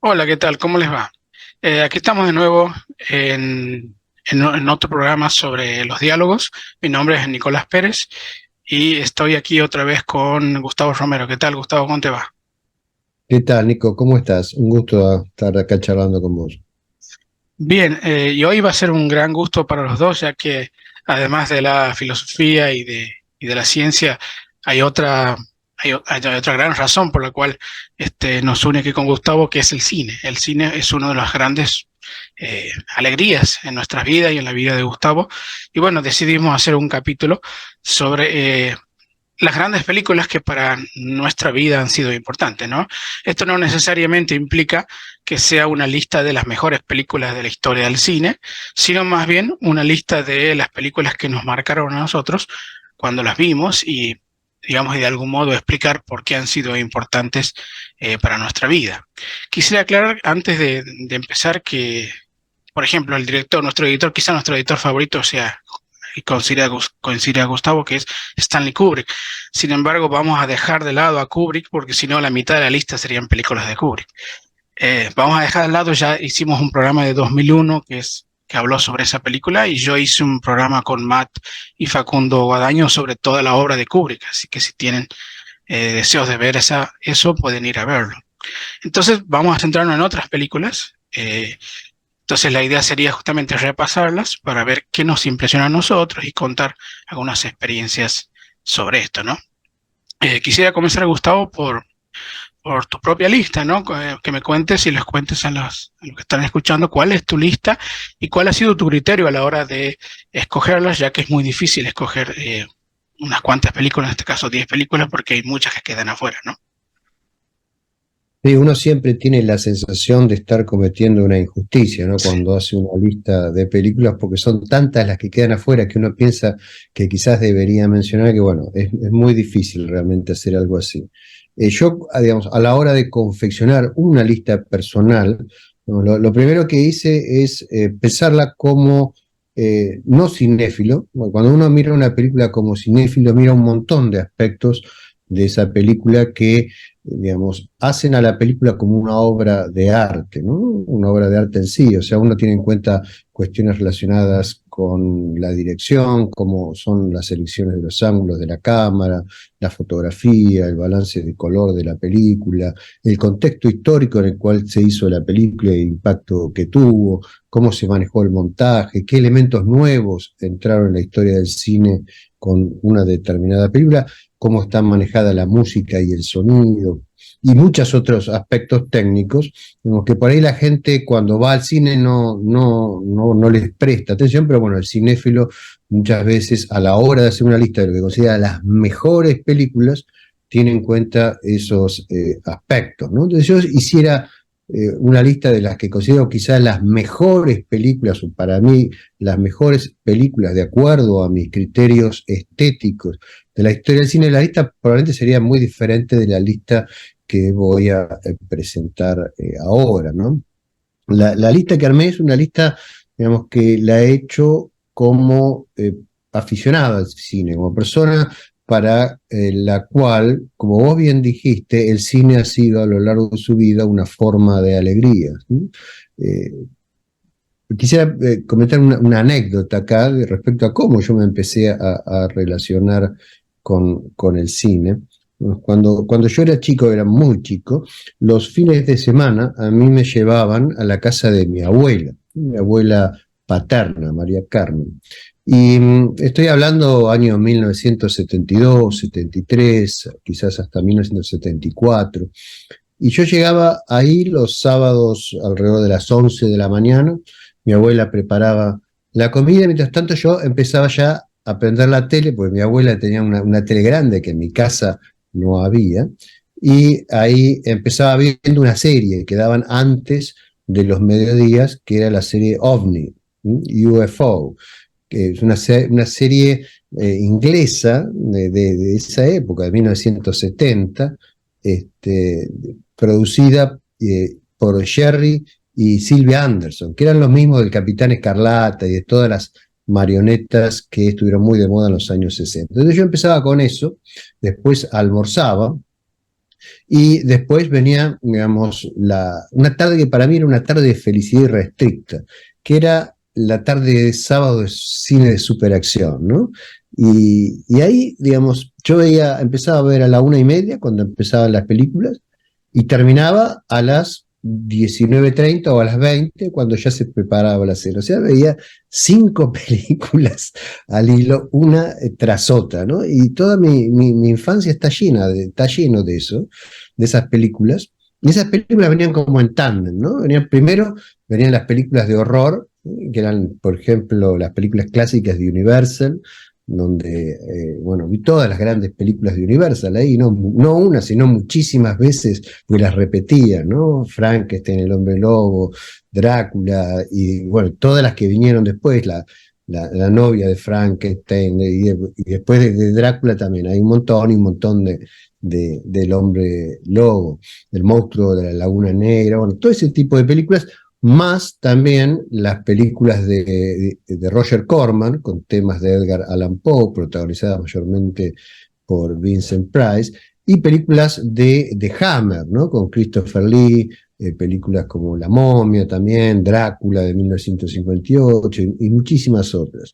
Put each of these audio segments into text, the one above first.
Hola, ¿qué tal? ¿Cómo les va? Aquí estamos de nuevo en otro programa sobre los diálogos. Mi nombre es Nicolás Pérez y estoy aquí otra vez con Gustavo Romero. ¿Qué tal, Gustavo? ¿Cómo te va? ¿Qué tal, Nico? ¿Cómo estás? Un gusto estar acá charlando con vos. Bien, y hoy va a ser un gran gusto para los dos, ya que además de la filosofía y de la ciencia, hay otra, hay otra gran razón por la cual nos une aquí con Gustavo, que es el cine. El cine es uno de las grandes alegrías en nuestras vidas y en la vida de Gustavo. Y bueno, decidimos hacer un capítulo sobre las grandes películas que para nuestra vida han sido importantes, ¿no? Esto no necesariamente implica que sea una lista de las mejores películas de la historia del cine, sino más bien una lista de las películas que nos marcaron a nosotros cuando las vimos y, digamos, y de algún modo explicar por qué han sido importantes para nuestra vida. Quisiera aclarar antes de empezar que, por ejemplo, el director, nuestro editor, quizá nuestro editor favorito sea y coincide a Gustavo, que es Stanley Kubrick. Sin embargo, vamos a dejar de lado a Kubrick porque si no la mitad de la lista serían películas de Kubrick. Vamos a dejar de lado, ya hicimos un programa de 2001 que habló sobre esa película y yo hice un programa con Matt y Facundo Guadaño sobre toda la obra de Kubrick, así que si tienen deseos de ver eso pueden ir a verlo. Entonces vamos a centrarnos en otras películas. Entonces la idea sería justamente repasarlas para ver qué nos impresiona a nosotros y contar algunas experiencias sobre esto, ¿no? Quisiera comenzar, Gustavo, por tu propia lista, ¿no? Que me cuentes y les cuentes a los que están escuchando cuál es tu lista y cuál ha sido tu criterio a la hora de escogerlas, ya que es muy difícil escoger unas cuantas películas, en este caso 10 películas, porque hay muchas que quedan afuera, ¿no? Sí, uno siempre tiene la sensación de estar cometiendo una injusticia, ¿no? Sí. Cuando hace una lista de películas, porque son tantas las que quedan afuera que uno piensa que quizás debería mencionar que, bueno, es muy difícil realmente hacer algo así. Yo, digamos, a la hora de confeccionar una lista personal, ¿no? Lo primero que hice es pensarla como no cinéfilo. Bueno, cuando uno mira una película como cinéfilo, mira un montón de aspectos de esa película que digamos, hacen a la película como una obra de arte, ¿no? Una obra de arte en sí, o sea, uno tiene en cuenta cuestiones relacionadas con la dirección, como son las elecciones de los ángulos de la cámara, la fotografía, el balance de color de la película, el contexto histórico en el cual se hizo la película y el impacto que tuvo, cómo se manejó el montaje, qué elementos nuevos entraron en la historia del cine con una determinada película, cómo está manejada la música y el sonido, y muchos otros aspectos técnicos, que por ahí la gente cuando va al cine no les presta atención, pero bueno, el cinéfilo muchas veces a la hora de hacer una lista de lo que considera las mejores películas, tiene en cuenta esos aspectos, ¿no? Entonces yo hiciera una lista de las que considero quizás las mejores películas, o para mí las mejores películas de acuerdo a mis criterios estéticos de la historia del cine. La lista probablemente sería muy diferente de la lista que voy a presentar ahora, ¿no? La lista que armé es una lista, digamos, que la he hecho como aficionado al cine, como persona para la cual, como vos bien dijiste, el cine ha sido a lo largo de su vida una forma de alegría. ¿Sí? Eh, Quisiera comentar una anécdota acá respecto a cómo yo me empecé a relacionar con el cine. Cuando yo era chico, era muy chico, los fines de semana a mí me llevaban a la casa de mi abuela paterna, María Carmen. Y estoy hablando año 1972, 73, quizás hasta 1974. Y yo llegaba ahí los sábados alrededor de las 11 de la mañana. Mi abuela preparaba la comida, y mientras tanto yo empezaba ya a prender la tele, porque mi abuela tenía una tele grande que en mi casa no había, y ahí empezaba viendo una serie que daban antes de los mediodías, que era la serie OVNI, UFO, que es una serie inglesa de esa época, de 1970, este, producida por Jerry y Sylvia Anderson, que eran los mismos del Capitán Escarlata y de todas las marionetas que estuvieron muy de moda en los años 60. Entonces yo empezaba con eso, después almorzaba, Y después venía, digamos, una tarde que para mí era una tarde de felicidad irrestricta, que era la tarde de sábado de cine de superacción, ¿no? Y ahí, digamos, yo empezaba a ver a la 1:30 cuando empezaban las películas y terminaba a las 19:30 o a las 20 cuando ya se preparaba la cena. O sea, veía 5 películas al hilo, una tras otra, ¿no? Y toda mi infancia está lleno de eso, de esas películas. Y esas películas venían como en tándem, ¿no? Venían las películas de horror, que eran, por ejemplo, las películas clásicas de Universal, donde, bueno, vi todas las grandes películas de Universal ahí, no una, sino muchísimas veces, porque las repetía, ¿no? Frankenstein, el hombre lobo, Drácula, y bueno, todas las que vinieron después, la novia de Frankenstein, y después de Drácula también, hay un montón y un montón del hombre lobo, del monstruo de la Laguna Negra, bueno, todo ese tipo de películas, más también las películas de Roger Corman, con temas de Edgar Allan Poe, protagonizadas mayormente por Vincent Price, y películas de Hammer, ¿no? Con Christopher Lee, películas como La momia también, Drácula de 1958 y muchísimas otras.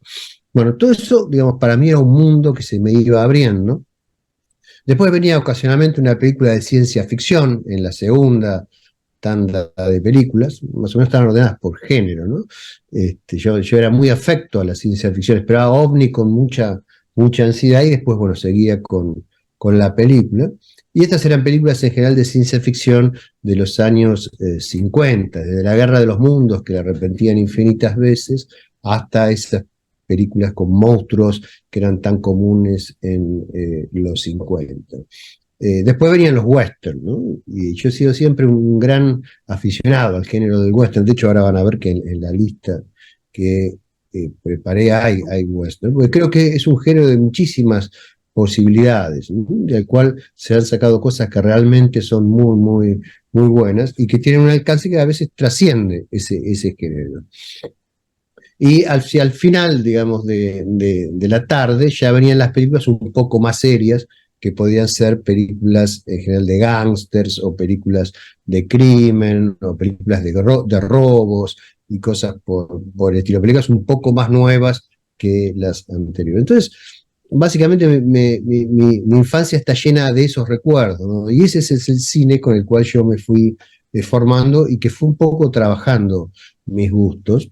Bueno, todo eso, digamos, para mí era un mundo que se me iba abriendo. Después venía ocasionalmente una película de ciencia ficción en la segunda tanda de películas, más o menos estaban ordenadas por género, ¿no? Yo era muy afecto a la ciencia ficción, esperaba OVNI con mucha ansiedad y después, bueno, seguía con la película. Y estas eran películas en general de ciencia ficción de los años 50, desde la Guerra de los Mundos, que la repetían infinitas veces, hasta esas películas con monstruos que eran tan comunes en los 50. Después venían los western, ¿no? Y yo he sido siempre un gran aficionado al género del western. De hecho, ahora van a ver que en la lista que preparé hay western, porque creo que es un género de muchísimas posibilidades, ¿no? Del cual se han sacado cosas que realmente son muy buenas y que tienen un alcance que a veces trasciende ese género. Y hacia el final, digamos, de la tarde, ya venían las películas un poco más serias, que podían ser películas en general de gángsters, o películas de crimen, o películas de robos, y cosas por el estilo. Películas un poco más nuevas que las anteriores. Entonces, básicamente mi infancia está llena de esos recuerdos, ¿no? Y ese es el cine con el cual yo me fui formando y que fue un poco trabajando mis gustos.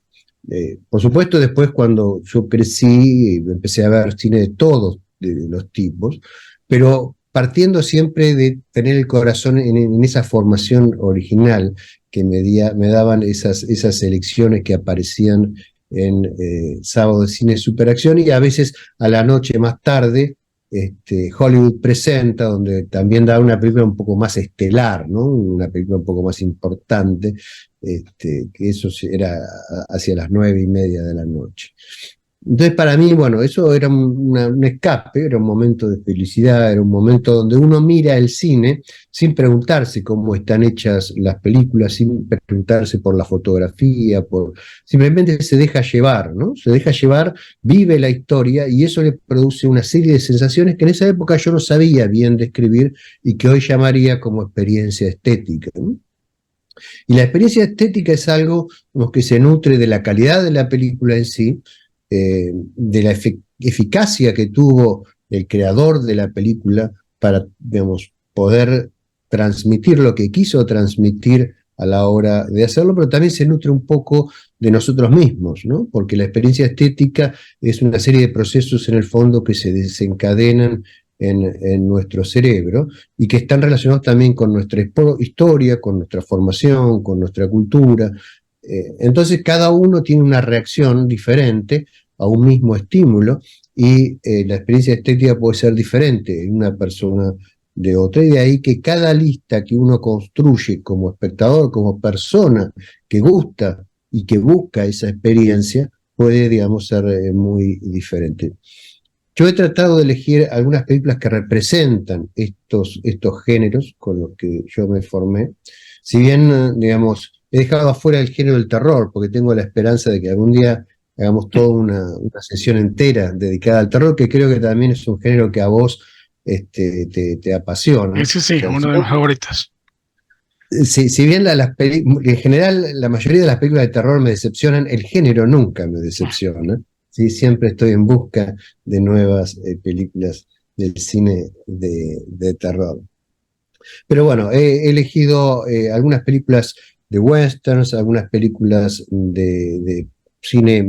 Por supuesto, después cuando yo crecí, empecé a ver cine de todos de los tipos, pero partiendo siempre de tener el corazón en esa formación original que me daban esas selecciones que aparecían en Sábado de Cine Superacción, y a veces a la noche más tarde Hollywood Presenta, donde también da una película un poco más estelar, ¿no? Una película un poco más importante, que eso era hacia las 9:30 de la noche. Entonces, para mí, bueno, eso era un escape, era un momento de felicidad, era un momento donde uno mira el cine sin preguntarse cómo están hechas las películas, sin preguntarse por la fotografía, simplemente se deja llevar, ¿no? Se deja llevar, vive la historia, y eso le produce una serie de sensaciones que en esa época yo no sabía bien describir y que hoy llamaría como experiencia estética, ¿no? Y la experiencia estética es algo que se nutre de la calidad de la película en sí, de la eficacia que tuvo el creador de la película para, digamos, poder transmitir lo que quiso transmitir a la hora de hacerlo, pero también se nutre un poco de nosotros mismos, ¿no? Porque la experiencia estética es una serie de procesos en el fondo que se desencadenan en nuestro cerebro y que están relacionados también con nuestra historia, con nuestra formación, con nuestra cultura. Entonces cada uno tiene una reacción diferente a un mismo estímulo, y la experiencia estética puede ser diferente en una persona de otra, y de ahí que cada lista que uno construye como espectador, como persona que gusta y que busca esa experiencia, puede, digamos, ser muy diferente. Yo he tratado de elegir algunas películas que representan estos géneros con los que yo me formé, si bien, digamos, he dejado afuera el género del terror, porque tengo la esperanza de que algún día hagamos toda una sesión entera dedicada al terror, que creo que también es un género que a vos te apasiona. Ese sí, O sea, uno de mis favoritos. si bien en general la mayoría de las películas de terror me decepcionan, el género nunca me decepciona. ¿Sí? Siempre estoy en busca de nuevas películas del cine de terror. Pero bueno, he elegido algunas películas de westerns, algunas películas de cine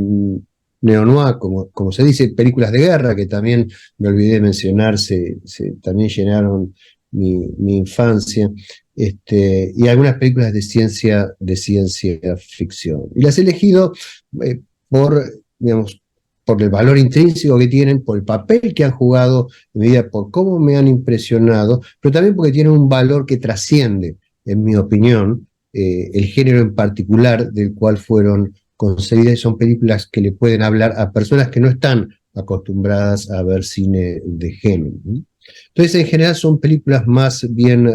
neo-noir, como se dice, películas de guerra, que también me olvidé de mencionar, también llenaron mi infancia, y algunas películas de ciencia ficción. Y las he elegido eh, por, digamos, por el valor intrínseco que tienen, por el papel que han jugado en mi vida, por cómo me han impresionado, pero también porque tienen un valor que trasciende, en mi opinión, el género en particular del cual fueron concebidas, y son películas que le pueden hablar a personas que no están acostumbradas a ver cine de género. Entonces, en general, son películas más bien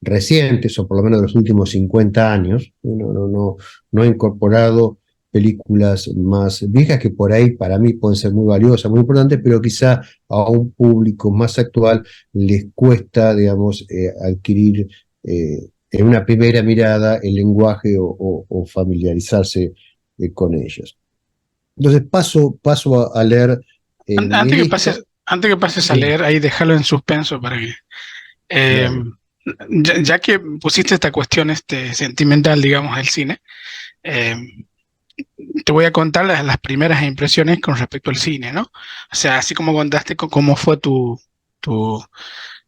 recientes, o por lo menos de los últimos 50 años. No he incorporado películas más viejas que por ahí para mí pueden ser muy valiosas, muy importantes, pero quizá a un público más actual les cuesta, digamos, adquirir en una primera mirada el lenguaje o familiarizarse con ellas. Entonces paso a leer mi Antes que lista. pases a Sí, leer, ahí déjalo en suspenso para que eh, dale. ya que pusiste esta cuestión sentimental, digamos, del cine, eh, te voy a contar las primeras impresiones con respecto al cine, ¿no? O sea, así como contaste cómo fue tu,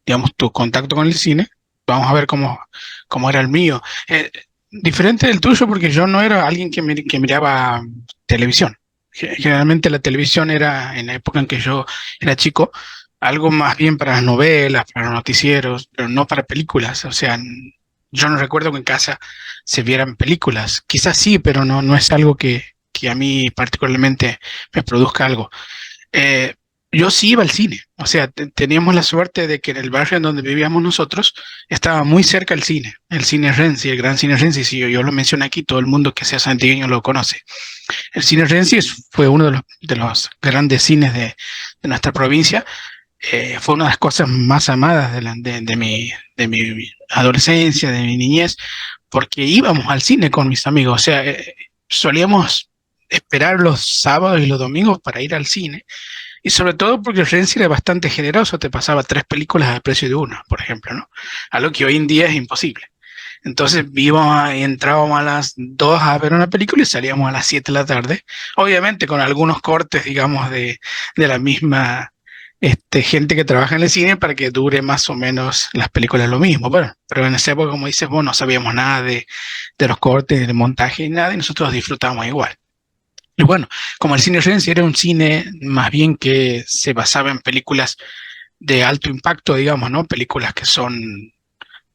digamos, tu contacto con el cine, vamos a ver cómo era el mío. Diferente del tuyo porque yo no era alguien que miraba televisión. Generalmente la televisión era, en la época en que yo era chico, algo más bien para las novelas, para los noticieros, pero no para películas. O sea, yo no recuerdo que en casa se vieran películas. Quizás sí, pero no es algo que a mí particularmente me produzca algo. Eh, yo sí iba al cine, o sea, teníamos la suerte de que en el barrio en donde vivíamos nosotros estaba muy cerca el cine Renzi, el gran cine Renzi, si yo lo menciono aquí, todo el mundo que sea santiagueño lo conoce. El cine Renzi fue uno de los grandes cines de nuestra provincia, fue una de las cosas más amadas de mi adolescencia, de mi niñez, porque íbamos al cine con mis amigos, o sea, solíamos esperar los sábados y los domingos para ir al cine y sobre todo porque Renzi era bastante generoso, te pasaba 3 películas al precio de una, por ejemplo, ¿no? Algo que hoy en día es imposible. Entonces entrábamos a las 2 a ver una película y salíamos a las 7 de la tarde, obviamente con algunos cortes, digamos, de la misma gente que trabaja en el cine para que dure más o menos las películas lo mismo. Bueno, pero en esa época, como dices, vos, no sabíamos nada de los cortes, de montaje y nada, y nosotros disfrutábamos igual. Y bueno, como el cine Renzi era un cine más bien que se basaba en películas de alto impacto, digamos, ¿no? Películas que son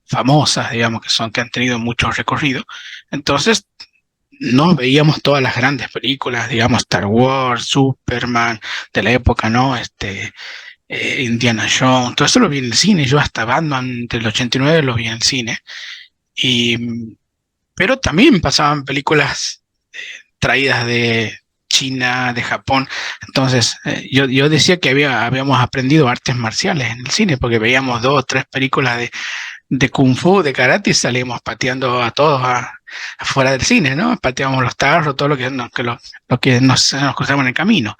famosas, digamos, que han tenido mucho recorrido. Entonces, no veíamos todas las grandes películas, digamos, Star Wars, Superman, de la época, ¿no? Indiana Jones, todo eso lo vi en el cine. Yo hasta Batman del 89 lo vi en el cine. Y, pero también pasaban películas traídas de China, de Japón. Entonces, yo decía que habíamos aprendido artes marciales en el cine, porque veíamos 2 o 3 películas de Kung Fu, de karate, y salíamos pateando a todos afuera del cine, ¿no? Pateábamos los tarros, todo lo que nos cruzamos en el camino.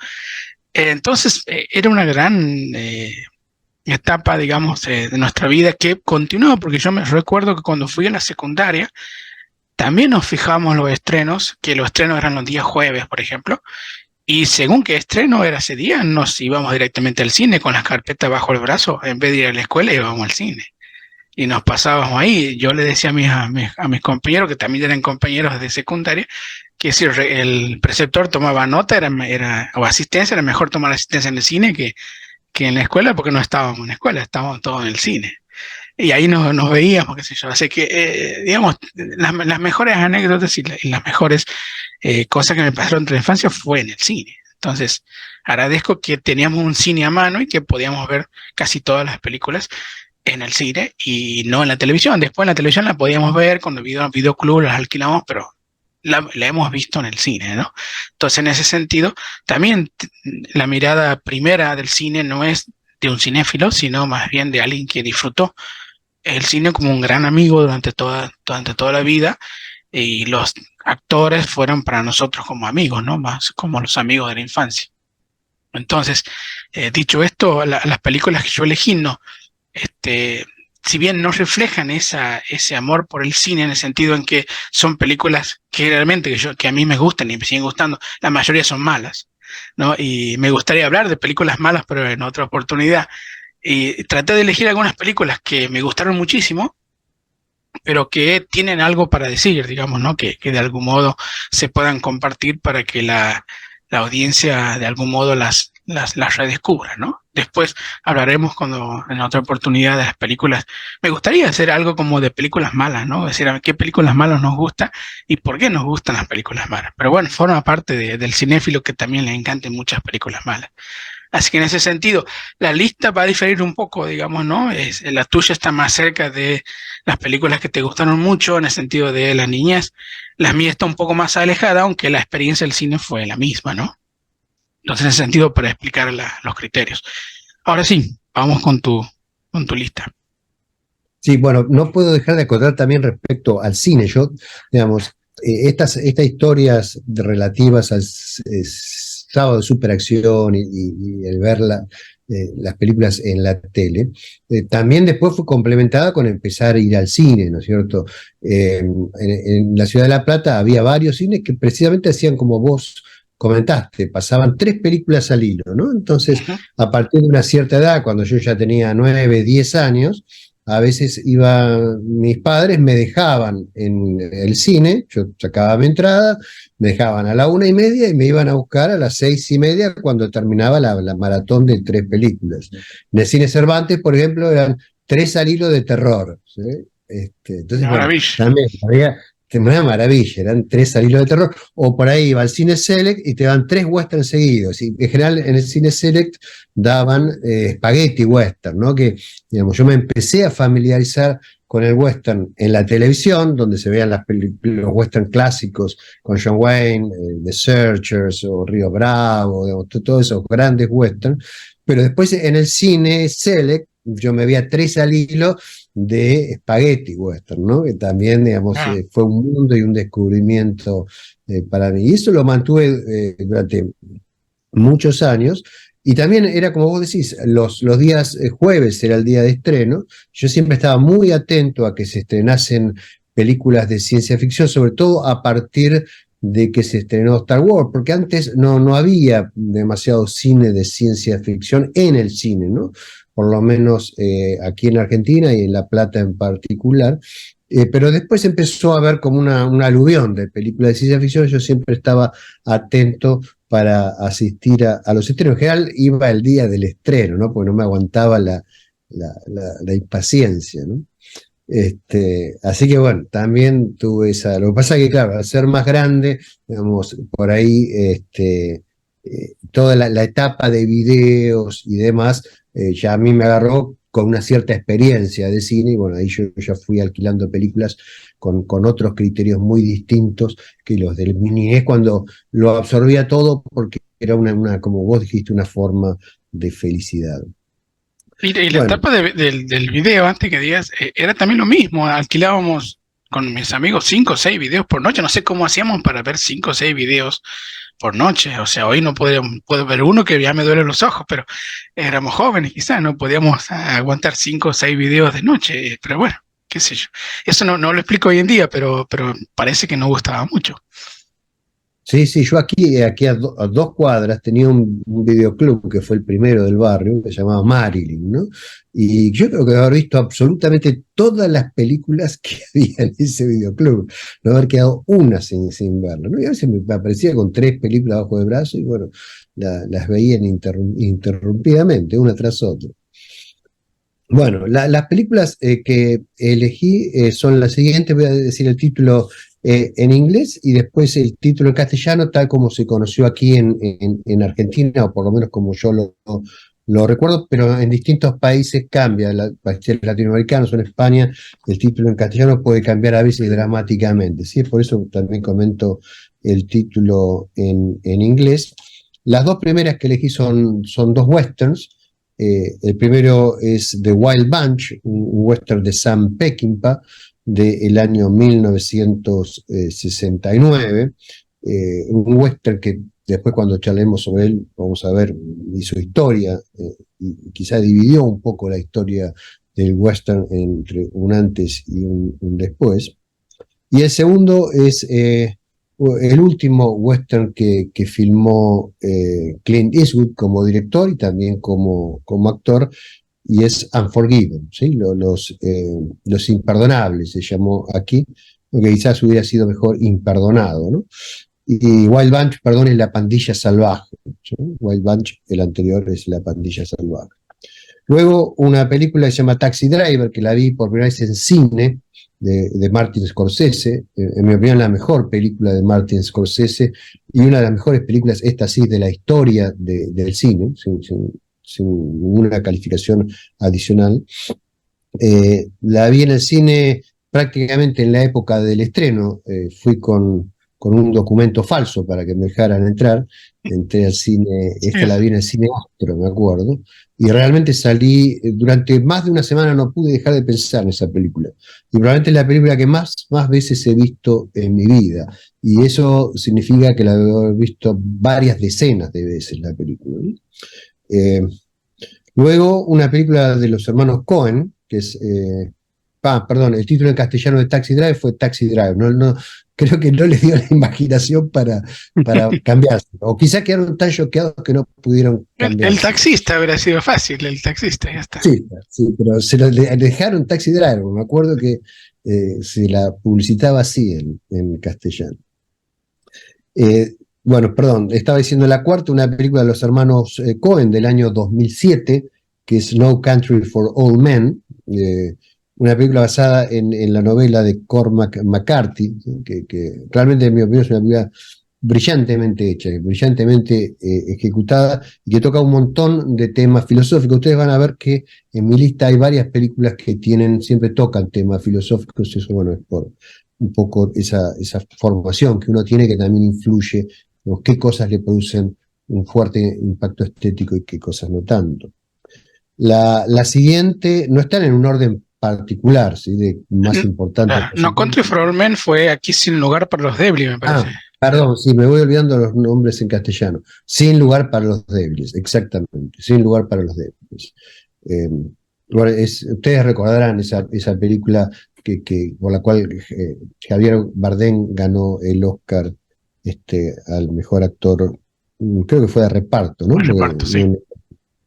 Entonces, era una gran etapa, digamos, de nuestra vida que continuó, porque yo me recuerdo que cuando fui a la secundaria, también nos fijamos los estrenos, que los estrenos eran los días jueves, por ejemplo, y según qué estreno era ese día, nos íbamos directamente al cine con las carpetas bajo el brazo, en vez de ir a la escuela íbamos al cine. Y nos pasábamos ahí. Yo le decía a mis compañeros, que también eran compañeros de secundaria, que si el preceptor tomaba nota o asistencia, era mejor tomar asistencia en el cine que en la escuela, porque no estábamos en la escuela, estábamos todos en el cine. Y ahí nos veíamos, qué sé yo. Así que, digamos, las mejores anécdotas y las mejores cosas que me pasaron en la infancia fue en el cine. Entonces, agradezco que teníamos un cine a mano y que podíamos ver casi todas las películas en el cine y no en la televisión. Después en la televisión la podíamos ver con el videoclub, las alquilamos, pero la hemos visto en el cine, ¿no? Entonces, en ese sentido, también la mirada primera del cine no es de un cinéfilo, sino más bien de alguien que disfrutó el cine como un gran amigo durante toda la vida, y los actores fueron para nosotros como amigos, ¿no? Más como los amigos de la infancia. Entonces, dicho esto, las películas que yo elegí no, este, si bien no reflejan ese amor por el cine en el sentido en que son películas que realmente que a mí me gustan y me siguen gustando, la mayoría son malas, ¿no? Y me gustaría hablar de películas malas, pero en otra oportunidad. Y traté de elegir algunas películas que me gustaron muchísimo, pero que tienen algo para decir, digamos, ¿no? Que de algún modo se puedan compartir para que la audiencia de algún modo las redescubra, ¿no? Después hablaremos en otra oportunidad de las películas. Me gustaría hacer algo como de películas malas, ¿no? Es decir, a ver qué películas malas nos gustan y por qué nos gustan las películas malas. Pero bueno, forma parte del cinéfilo que también le encanten muchas películas malas. Así que en ese sentido, la lista va a diferir un poco, digamos, ¿no? La tuya está más cerca de las películas que te gustaron mucho, en el sentido de la niñez. La mía está un poco más alejada, aunque la experiencia del cine fue la misma, ¿no? Entonces, en ese sentido, para explicar los criterios. Ahora sí, vamos con tu lista. Sí, bueno, no puedo dejar de acotar también respecto al cine. Yo, digamos, estas historias relativas al sábado de superacción y el ver las películas en la tele, también después fue complementada con empezar a ir al cine, ¿no es cierto? En la ciudad de La Plata había varios cines que precisamente hacían como vos comentaste, pasaban 3 películas al hilo, ¿no? Entonces, a partir de una cierta edad, cuando yo ya tenía 9, 10 años, a veces mis padres me dejaban en el cine, yo sacaba mi entrada, me dejaban a la 1:30 y me iban a buscar a las 6:30 cuando terminaba la maratón de 3 películas. En el cine Cervantes, por ejemplo, eran 3 al hilo de terror, ¿sí? Entonces, bueno, también había una maravilla, eran 3 al hilo de terror, o por ahí iba al cine Select y te dan 3 westerns seguidos, y en general en el cine Select daban spaghetti western, ¿no? Que, digamos, yo me empecé a familiarizar con el western en la televisión, donde se veían los western clásicos con John Wayne, The Searchers o Río Bravo, digamos, todos esos grandes western, pero después en el cine Select yo me veía 3 al hilo de spaghetti western, ¿no? Que también, digamos, fue un mundo y un descubrimiento para mí. Y eso lo mantuve durante muchos años. Y también era, como vos decís, los días jueves era el día de estreno. Yo siempre estaba muy atento a que se estrenasen películas de ciencia ficción, sobre todo a partir de que se estrenó Star Wars, porque antes no había demasiado cine de ciencia ficción en el cine, ¿no? Por lo menos aquí en Argentina y en La Plata en particular. Pero después empezó a haber como una aluvión de películas de ciencia ficción. Yo siempre estaba atento para asistir a los estrenos. En general iba el día del estreno, ¿no? Porque no me aguantaba la impaciencia, ¿no? Así que bueno, también tuve esa. Lo que pasa es que, claro, al ser más grande, digamos, por ahí toda la etapa de videos y demás, ya a mí me agarró con una cierta experiencia de cine, y bueno, ahí yo ya fui alquilando películas con otros criterios muy distintos que los del mi niñez, cuando lo absorbía todo porque era como vos dijiste, una forma de felicidad. Y la etapa del video, antes que digas, era también lo mismo. Alquilábamos con mis amigos 5 o 6 videos por noche. No sé cómo hacíamos para ver 5 o 6 videos por noche. O sea, hoy no puedo ver uno que ya me duelen los ojos, pero éramos jóvenes, quizás no podíamos aguantar 5 o 6 videos de noche. Pero bueno, qué sé yo. Eso no lo explico hoy en día, pero parece que no gustaba mucho. Sí, yo aquí a 2 cuadras tenía un videoclub que fue el primero del barrio, que se llamaba Marilyn, ¿no? Y yo creo que haber visto absolutamente todas las películas que había en ese videoclub, no haber quedado una sin verla, ¿no? Y a veces me aparecía con 3 películas bajo el brazo y bueno, las veía interrumpidamente, una tras otra. Bueno, las películas que elegí son las siguientes, voy a decir el título en inglés y después el título en castellano, tal como se conoció aquí en Argentina, o por lo menos como yo lo recuerdo, pero en distintos países cambia, países latinoamericanos o en España, el título en castellano puede cambiar a veces dramáticamente, ¿sí? Por eso también comento el título en inglés. Las 2 primeras que elegí son 2 westerns. El primero es The Wild Bunch, un western de Sam Peckinpah del año 1969. Un western que después, cuando charlemos sobre él, vamos a ver y su historia, y quizá dividió un poco la historia del western entre un antes y un después. Y el segundo es el último western que filmó Clint Eastwood como director y también como actor, y es Unforgiven, ¿sí? Los Imperdonables se llamó aquí, aunque quizás hubiera sido mejor Imperdonado, ¿no? Y Wild Bunch, perdón, es La Pandilla Salvaje, ¿sí? Wild Bunch, el anterior, es La Pandilla Salvaje. Luego una película que se llama Taxi Driver, que la vi por primera vez en cine, de Martin Scorsese, en mi opinión la mejor película de Martin Scorsese, y una de las mejores películas, esta sí, de la historia del cine, sin ninguna calificación adicional. La vi en el cine prácticamente en la época del estreno. Fui con un documento falso para que me dejaran entrar. Entré al cine, la vi en el cine Astro, me acuerdo, y realmente salí, durante más de una semana no pude dejar de pensar en esa película. Y probablemente es la película que más veces he visto en mi vida. Y eso significa que la he visto varias decenas de veces, la película, ¿no? Luego una película de los hermanos Coen, que es... perdón, el título en castellano de Taxi Drive fue Taxi Drive. Creo que no les dio la imaginación para cambiarse. O quizá quedaron tan choqueados que no pudieron cambiarse. El taxista habría sido fácil, el taxista, ya está. Sí, pero se lo dejaron Taxi Drive. Me acuerdo que se la publicitaba así en castellano. Bueno, perdón, estaba diciendo la cuarta, una película de los hermanos Coen del año 2007, que es No Country for Old Men, una película basada en la novela de Cormac McCarthy, que realmente, en mi opinión, es una película brillantemente hecha, brillantemente ejecutada, y que toca un montón de temas filosóficos. Ustedes van a ver que en mi lista hay varias películas que siempre tocan temas filosóficos. Eso, bueno, es por un poco esa formación que uno tiene, que también influye en qué cosas le producen un fuerte impacto estético y qué cosas no tanto. La siguiente, no están en un orden particular, ¿sí? De más importante. No Country for Old Men fue Aquí sin lugar para los débiles, me parece. Perdón, sí, me voy olvidando los nombres en castellano. Sin lugar para los débiles, exactamente. Sin lugar para los débiles. Bueno, ustedes recordarán esa película por la cual Javier Bardem ganó el Oscar al mejor actor, creo que fue de reparto, ¿no? De reparto, sí.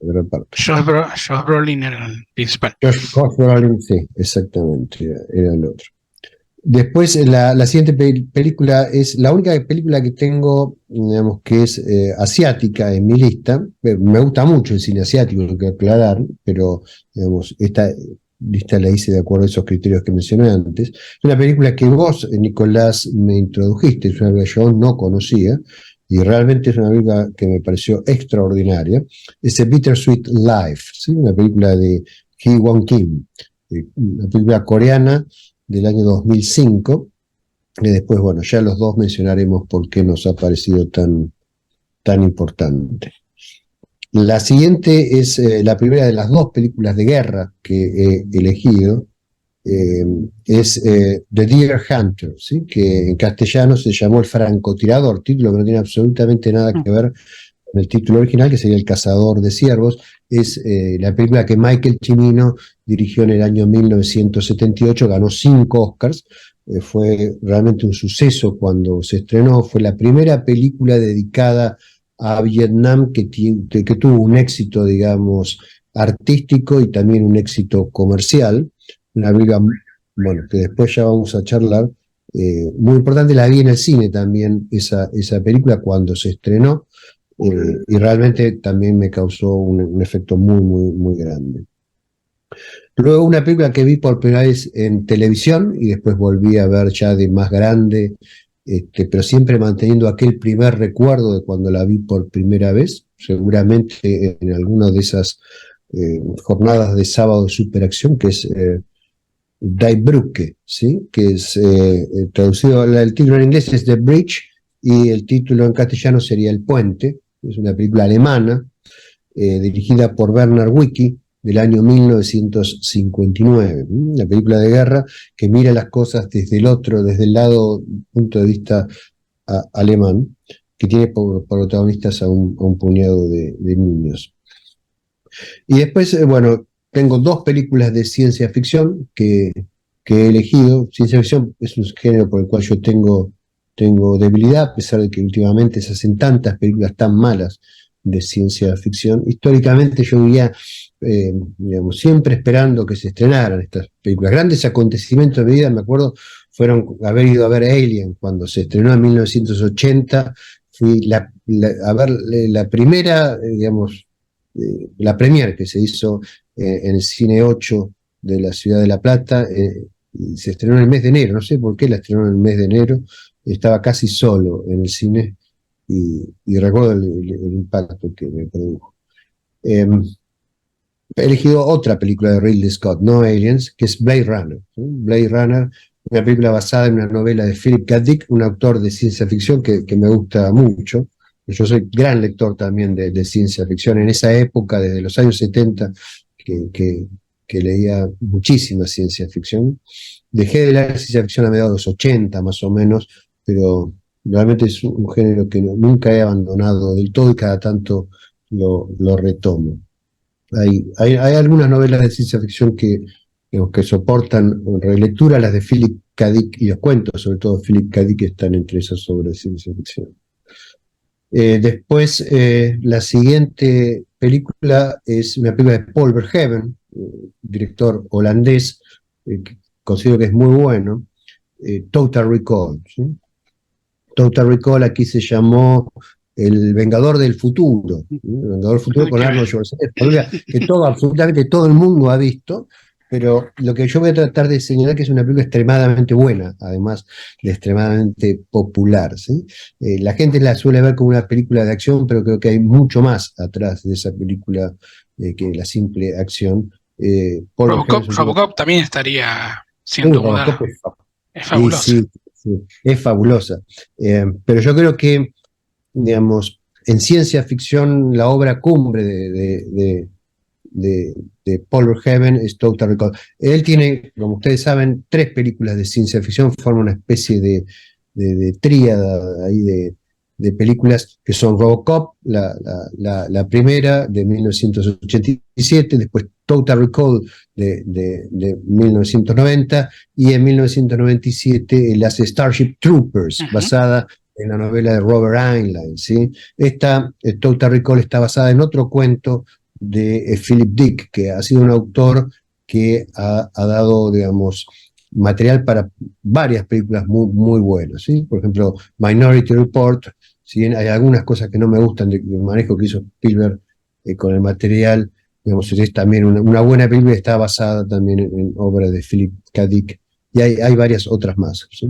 De reparto. Josh Brolin era el principal. Josh Brolin, sí, exactamente, era el otro. Después, la siguiente película es la única película que tengo, digamos, que es asiática en mi lista. Me gusta mucho el cine asiático, lo que aclarar, pero, digamos, esta lista la hice de acuerdo a esos criterios que mencioné antes. Es una película que vos, Nicolás, me introdujiste, es una película que yo no conocía, y realmente es una película que me pareció extraordinaria. Es A Bittersweet Life, ¿sí? Una película de Hee Won Kim, una película coreana del año 2005, y después, bueno, ya los dos mencionaremos por qué nos ha parecido tan importante. La siguiente es la primera de las dos películas de guerra que he elegido, es The Deer Hunter, ¿sí? Que en castellano se llamó El francotirador, título que no tiene absolutamente nada que ver con el título original, que sería El cazador de ciervos. Es la película que Michael Cimino dirigió en el año 1978, ganó 5 Oscars, fue realmente un suceso cuando se estrenó, fue la primera película dedicada a Vietnam que tuvo un éxito, digamos, artístico y también un éxito comercial. Una película, bueno, que después ya vamos a charlar, muy importante. La vi en el cine también, esa película, cuando se estrenó, y realmente también me causó un efecto muy grande. Luego una película que vi por primera vez en televisión y después volví a ver ya de más grande, pero siempre manteniendo aquel primer recuerdo de cuando la vi por primera vez, seguramente en alguna de esas jornadas de sábado de superacción, que es Die Brücke, ¿sí? Que es traducido, el título en inglés es The Bridge y el título en castellano sería El Puente. Es una película alemana dirigida por Bernard Wicki, del año 1959, una película de guerra que mira las cosas desde el otro, desde el lado, punto de vista alemán, que tiene por protagonistas a un puñado de niños. Y después, bueno, tengo dos películas de ciencia ficción que he elegido. Ciencia ficción es un género por el cual yo tengo debilidad, a pesar de que últimamente se hacen tantas películas tan malas de ciencia ficción. Históricamente yo vivía, digamos, siempre esperando que se estrenaran estas películas. Grandes acontecimientos de mi vida, me acuerdo, fueron haber ido a ver Alien cuando se estrenó en 1980. Fui a ver la primera, digamos, la premiere que se hizo en el Cine 8 de la Ciudad de La Plata, y se estrenó en el mes de enero. No sé por qué la estrenó en el mes de enero. Estaba casi solo en el cine y recuerdo el impacto que me produjo. He elegido otra película de Ridley Scott, no Aliens, que es Blade Runner. Blade Runner, una película basada en una novela de Philip K. Dick, un autor de ciencia ficción que me gusta mucho. Yo soy gran lector también de ciencia ficción. En esa época, desde los años 70, que leía muchísima ciencia ficción. Dejé de leer ciencia ficción a mediados de los 80, más o menos, pero realmente es un género que nunca he abandonado del todo y cada tanto lo retomo. Hay algunas novelas de ciencia ficción que soportan relectura, las de Philip K. Dick y los cuentos, sobre todo Philip K. Dick, están entre esas sobre ciencia ficción. Después, la siguiente película es una película de Paul Verhoeven, director holandés, que considero que es muy bueno, Total Recall. ¿Sí? Total Recall aquí se llamó El Vengador del Futuro, ¿sí? El Vengador del Futuro con Arnold Schwarzenegger, que absolutamente todo el mundo ha visto, pero lo que yo voy a tratar de señalar que es una película extremadamente buena, además de extremadamente popular. ¿Sí? La gente la suele ver como una película de acción, pero creo que hay mucho más atrás de esa película que la simple acción. Robocop también estaría siendo moderno. Es fabulosa. Sí, es fabulosa. Pero yo creo que, digamos, en ciencia ficción, la obra cumbre de Paul Verhoeven es Total Recall. Él tiene, como ustedes saben, 3 películas de ciencia ficción, forma una especie de tríada ahí de películas que son Robocop, la primera de 1987, después Total Recall de 1990, y en 1997 él hace Starship Troopers, basada en la novela de Robert Heinlein. ¿Sí? Esta Total Recall está basada en otro cuento de Philip Dick, que ha sido un autor que ha dado, digamos, material para varias películas muy, muy buenas. ¿Sí? Por ejemplo, Minority Report. Si bien hay algunas cosas que no me gustan del manejo que hizo Spielberg con el material, digamos, es también una buena película que está basada también en obras de Philip K. Dick, y hay varias otras más. ¿Sí?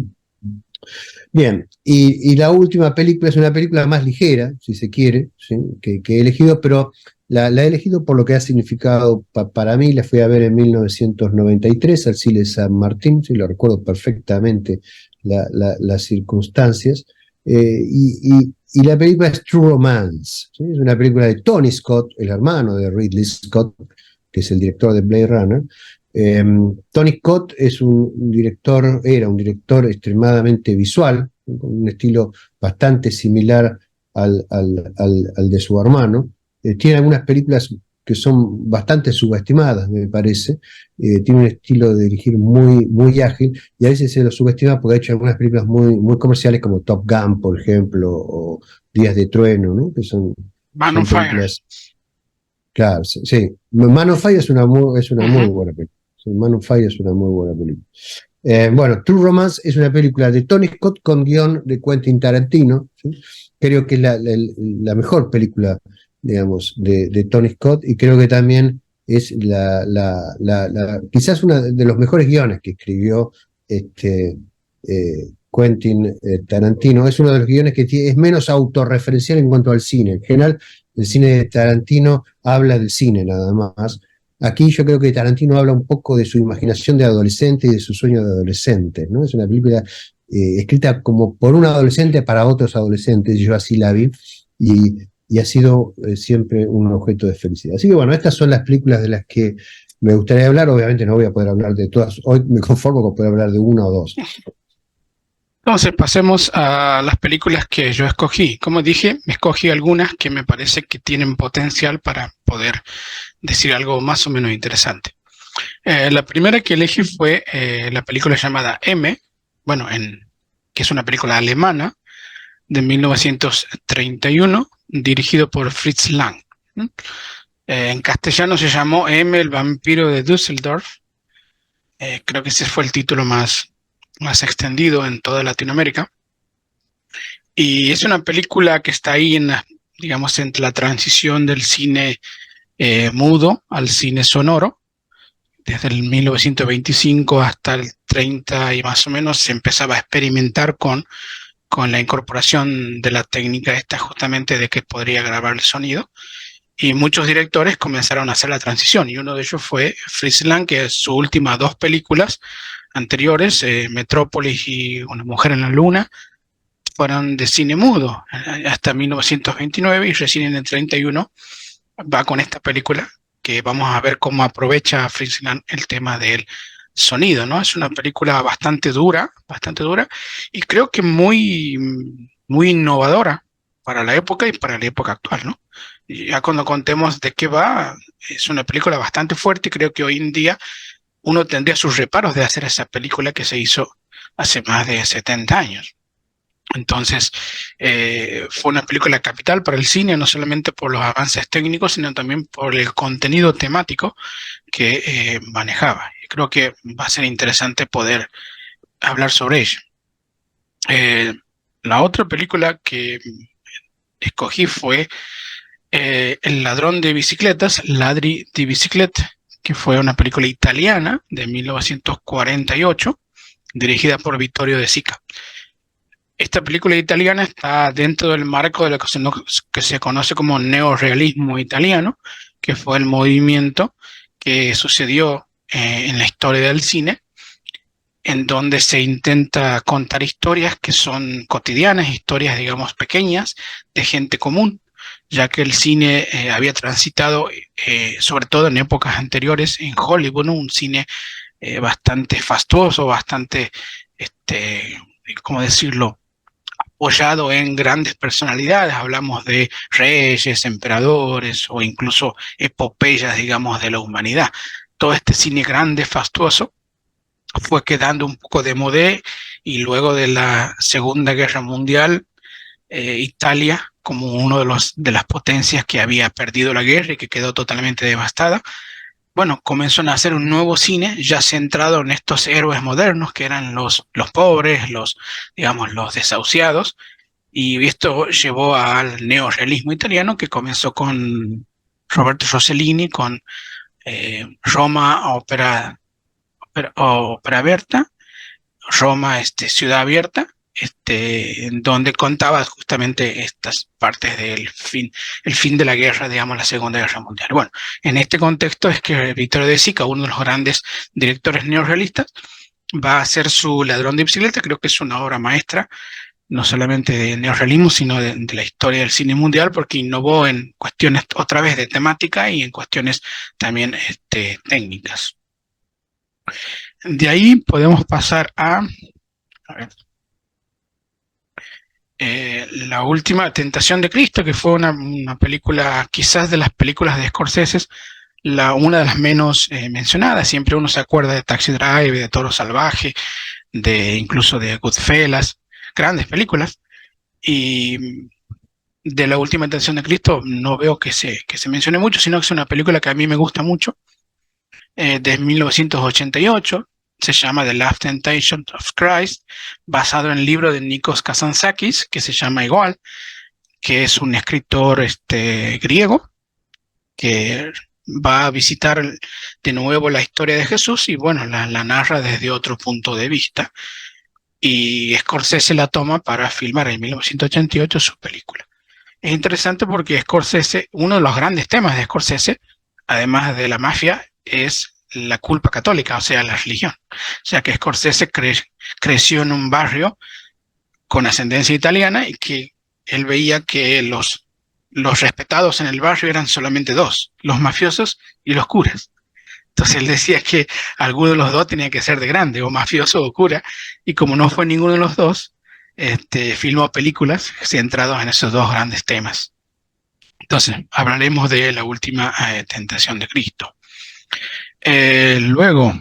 Bien, y la última película es una película más ligera, si se quiere, ¿sí? que he elegido, pero la he elegido por lo que ha significado para mí. La fui a ver en 1993 al Cine San Martín, sí, lo recuerdo perfectamente las circunstancias. Y la película es True Romance, ¿sí? Es una película de Tony Scott, el hermano de Ridley Scott, que es el director de Blade Runner. Tony Scott era un director extremadamente visual, con un estilo bastante similar al de su hermano. Tiene algunas películas que son bastante subestimadas, me parece. Tiene un estilo de dirigir muy, muy ágil, y a veces se lo subestima porque ha hecho algunas películas muy, muy comerciales, como Top Gun, por ejemplo, o Días de Trueno, ¿no? Que son películas. Claro, sí. Man on Fire es una muy buena película. Man on Fire es una muy buena película. Bueno, True Romance es una película de Tony Scott con guión de Quentin Tarantino. ¿Sí? Creo que es la mejor película, digamos, de Tony Scott, y creo que también es quizás uno de los mejores guiones que escribió Quentin Tarantino. Es uno de los guiones que es menos autorreferencial en cuanto al cine. En general, el cine de Tarantino habla del cine nada más. Aquí yo creo que Tarantino habla un poco de su imaginación de adolescente y de su sueño de adolescente, ¿no? Es una película escrita como por un adolescente para otros adolescentes, yo así la vi, y y ha sido siempre un objeto de felicidad. Así que bueno, estas son las películas de las que me gustaría hablar. Obviamente no voy a poder hablar de todas. Hoy me conformo con poder hablar de una o dos. Entonces pasemos a las películas que yo escogí. Como dije, escogí algunas que me parece que tienen potencial para poder decir algo más o menos interesante. La primera que elegí fue la película llamada M, bueno, que es una película alemana de 1931, dirigido por Fritz Lang. En castellano se llamó M, el vampiro de Düsseldorf. Creo que ese fue el título más extendido en toda Latinoamérica. Y es una película que está ahí digamos, entre la transición del cine mudo al cine sonoro. Desde el 1925 hasta el 30 y más o menos se empezaba a experimentar con la incorporación de la técnica esta justamente de que podría grabar el sonido. Y muchos directores comenzaron a hacer la transición, y uno de ellos fue Fritz Lang, que sus últimas dos películas anteriores, Metrópolis y Una mujer en la luna, fueron de cine mudo hasta 1929, y recién en el 31 va con esta película que vamos a ver cómo aprovecha Fritz Lang el tema del sonido, ¿no? Es una película bastante dura, y creo que muy innovadora para la época y para la época actual, ¿no? Y ya cuando contemos de qué va, es una película bastante fuerte, y creo que hoy en día uno tendría sus reparos de hacer esa película que se hizo hace más de 70 años. Entonces, fue una película capital para el cine, no solamente por los avances técnicos, sino también por el contenido temático que manejaba. Y creo que va a ser interesante poder hablar sobre ella. La otra película que escogí fue El ladrón de bicicletas, Ladri di Biciclette, que fue una película italiana de 1948, dirigida por Vittorio De Sica. Esta película italiana está dentro del marco de lo que se conoce como neorrealismo italiano, que fue el movimiento que sucedió en la historia del cine, en donde se intenta contar historias que son cotidianas, historias, digamos, pequeñas, de gente común, ya que el cine había transitado, sobre todo en épocas anteriores, en Hollywood, ¿no? Un cine bastante fastuoso, bastante, ¿cómo decirlo?, apoyado en grandes personalidades. Hablamos de reyes, emperadores o incluso epopeyas, digamos, de la humanidad. Todo este cine grande, fastuoso, fue quedando un poco de modé, y luego de la Segunda Guerra Mundial, Italia, como uno de las potencias que había perdido la guerra y que quedó totalmente devastada, bueno, comenzó a hacer un nuevo cine ya centrado en estos héroes modernos que eran los pobres, digamos, los desahuciados, y esto llevó al neorrealismo italiano, que comenzó con Roberto Rossellini, con Roma, ópera abierta, Roma, Ciudad Abierta, en donde contaba justamente estas partes del el fin de la guerra, digamos, la Segunda Guerra Mundial. Bueno, en este contexto es que Vittorio De Sica, uno de los grandes directores neorrealistas, va a hacer su Ladrón de Bicicleta. Creo que es una obra maestra, no solamente de neorrealismo, sino de la historia del cine mundial, porque innovó en cuestiones otra vez de temática y en cuestiones también técnicas. De ahí podemos pasar a ver, La última Tentación de Cristo, que fue una película, quizás de las películas de Scorsese, una de las menos mencionadas. Siempre uno se acuerda de Taxi Drive, de Toro Salvaje, incluso de Goodfellas, grandes películas. Y de La Última Tentación de Cristo no veo que se mencione mucho, sino que es una película que a mí me gusta mucho, de 1988. Se llama The Last Temptation of Christ, basado en el libro de Nikos Kazantzakis, que se llama igual, que es un escritor griego que va a visitar de nuevo la historia de Jesús, y bueno, la narra desde otro punto de vista, y Scorsese la toma para filmar en 1988 su película. Es interesante porque Scorsese, uno de los grandes temas de Scorsese, además de la mafia, es la culpa católica, o sea, la religión. O sea, que Scorsese creció en un barrio con ascendencia italiana, y que él veía que los los respetados en el barrio eran solamente dos, los mafiosos y los curas. Entonces él decía que alguno de los dos tenía que ser de grande, o mafioso o cura, y como no fue ninguno de los dos, filmó películas centradas en esos dos grandes temas. Entonces, hablaremos de la última tentación de Cristo. Luego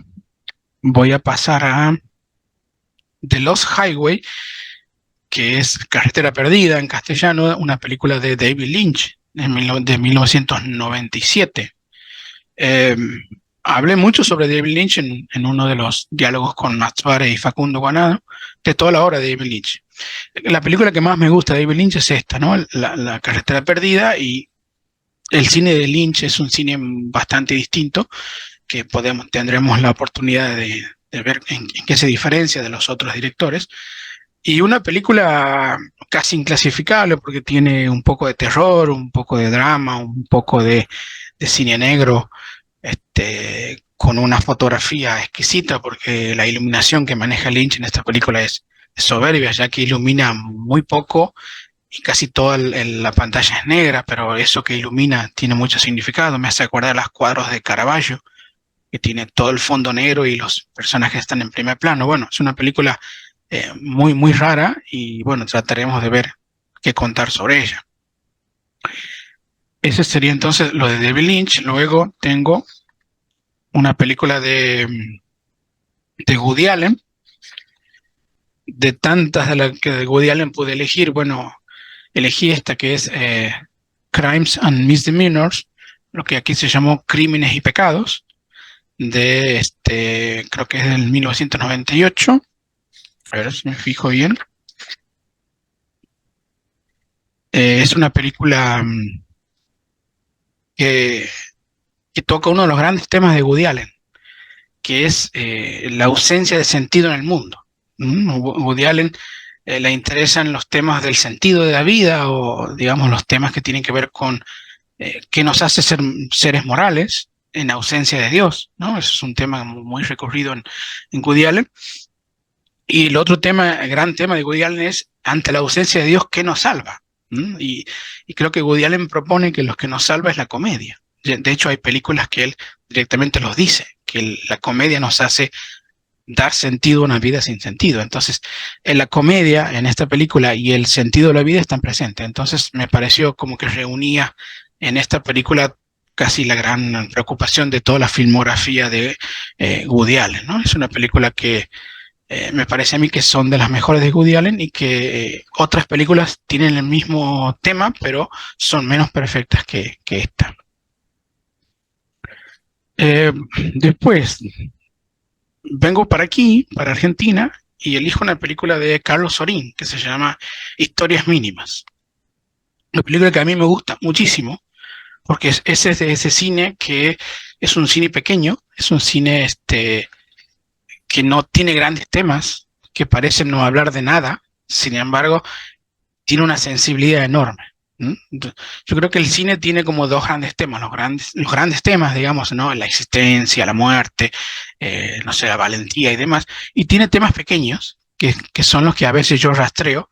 voy a pasar a The Lost Highway, que es Carretera Perdida en castellano, una película de David Lynch de 1997. Hablé mucho sobre David Lynch en uno de los diálogos con Max Vare y Facundo Guanado, de toda la obra de David Lynch. La película que más me gusta de David Lynch es esta, ¿no? La Carretera Perdida, y el cine de Lynch es un cine bastante distinto, que tendremos la oportunidad de ver en qué se diferencia de los otros directores. Y una película casi inclasificable porque tiene un poco de terror, un poco de drama, un poco de cine negro, con una fotografía exquisita, porque la iluminación que maneja Lynch en esta película es soberbia, ya que ilumina muy poco y casi toda la pantalla es negra, pero eso que ilumina tiene mucho significado. Me hace acordar a los cuadros de Caravaggio, que tiene todo el fondo negro y los personajes están en primer plano. Bueno, es una película muy, muy rara, y bueno, trataremos de ver qué contar sobre ella. Ese sería entonces lo de David Lynch. Luego tengo una película de Woody Allen. De tantas de las que de Woody Allen pude elegir, bueno, elegí esta que es Crimes and Misdemeanors, lo que aquí se llamó Crímenes y Pecados, creo que es del 1998. A ver si me fijo bien. Es una película que toca uno de los grandes temas de Woody Allen, que es la ausencia de sentido en el mundo. Woody Allen le interesan los temas del sentido de la vida, o digamos los temas que tienen que ver con qué nos hace ser seres morales en ausencia de Dios, ¿no? Eso es un tema muy recurrido en Woody Allen. Y el otro tema, el gran tema de Woody Allen es, ante la ausencia de Dios, ¿qué nos salva? Y creo que Woody Allen propone que lo que nos salva es la comedia. De hecho, hay películas que él directamente los dice, que la comedia nos hace dar sentido a una vida sin sentido. Entonces, en la comedia, en esta película, y el sentido de la vida están presentes. Entonces, me pareció como que reunía en esta película casi la gran preocupación de toda la filmografía de Woody Allen, ¿no? Es una película que me parece a mí que son de las mejores de Woody Allen, y que otras películas tienen el mismo tema, pero son menos perfectas que esta. Después vengo para aquí, para Argentina, y elijo una película de Carlos Sorín que se llama Historias Mínimas. Una película que a mí me gusta muchísimo, porque es de ese cine que es un cine pequeño, es un cine que no tiene grandes temas, que parecen no hablar de nada, sin embargo, tiene una sensibilidad enorme. Yo creo que el cine tiene como dos grandes temas, los grandes temas, digamos, ¿no? La existencia, la muerte, no sé, la valentía y demás, y tiene temas pequeños, que son los que a veces yo rastreo,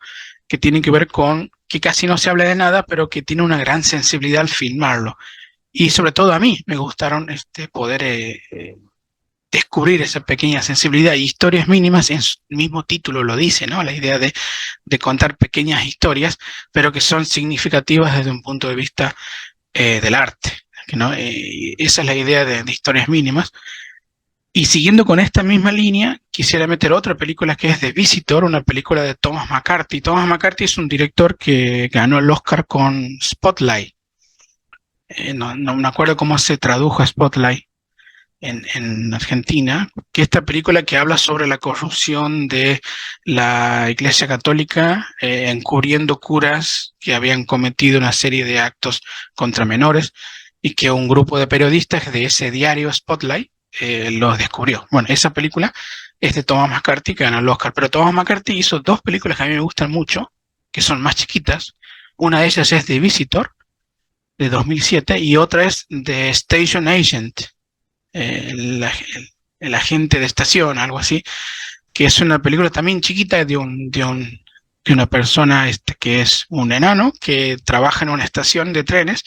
que tienen que ver con que casi no se habla de nada, pero que tiene una gran sensibilidad al filmarlo. Y sobre todo a mí me gustaron poder descubrir esa pequeña sensibilidad. Y Historias Mínimas, en su mismo título lo dice, ¿no? La idea de contar pequeñas historias, pero que son significativas desde un punto de vista del arte, ¿no? Esa es la idea de Historias Mínimas. Y siguiendo con esta misma línea, quisiera meter otra película que es The Visitor, una película de Thomas McCarthy. Thomas McCarthy es un director que ganó el Oscar con Spotlight. No me acuerdo cómo se tradujo a Spotlight en Argentina, que esta película que habla sobre la corrupción de la Iglesia Católica, encubriendo curas que habían cometido una serie de actos contra menores, y que un grupo de periodistas de ese diario Spotlight los descubrió. Bueno, esa película es de Thomas McCarthy, que ganó el Oscar, pero Thomas McCarthy hizo dos películas que a mí me gustan mucho, que son más chiquitas. Una de ellas es The Visitor, de 2007, y otra es The Station Agent, el agente de estación, algo así, que es una película también chiquita de un de una persona que es un enano que trabaja en una estación de trenes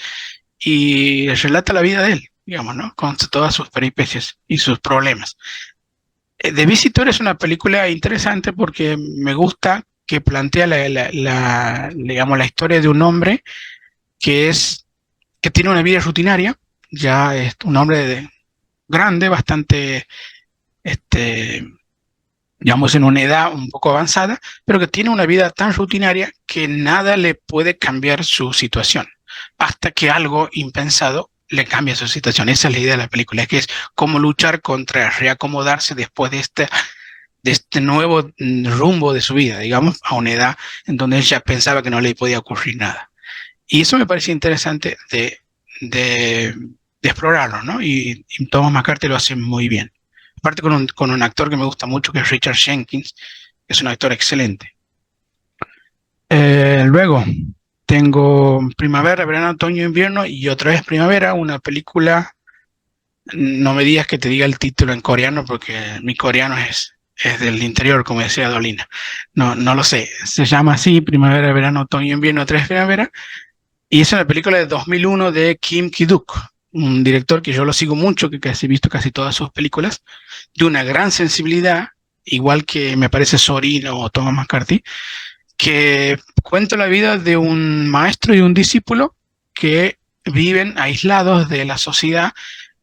y relata la vida de él, digamos, ¿no? Con todas sus peripecias y sus problemas. The Visitor es una película interesante porque me gusta que plantea digamos, la historia de un hombre que es que tiene una vida rutinaria, ya es un hombre grande, bastante, este, digamos, en una edad un poco avanzada, pero que tiene una vida tan rutinaria que nada le puede cambiar su situación, hasta que algo impensado le cambia su situación. Esa es la idea de la película, que es cómo luchar contra reacomodarse después de este nuevo rumbo de su vida, digamos, a una edad en donde él ya pensaba que no le podía ocurrir nada. Y eso me parece interesante de, de explorarlo, ¿no? Y Thomas McCarthy lo hace muy bien. Aparte con un actor que me gusta mucho, que es Richard Jenkins, que es un actor excelente. Luego tengo Primavera, Verano, Otoño, Invierno y otra vez Primavera, una película, no me digas que te diga el título en coreano porque mi coreano es del interior, como decía Dolina. No, no lo sé, se llama así, Primavera, Verano, Otoño, Invierno, otra vez Primavera, y es una película de 2001 de Kim Ki-duk, un director que yo lo sigo mucho, que casi he visto casi todas sus películas, de una gran sensibilidad, igual que me parece Sorino o Thomas McCarthy, que cuenta la vida de un maestro y un discípulo que viven aislados de la sociedad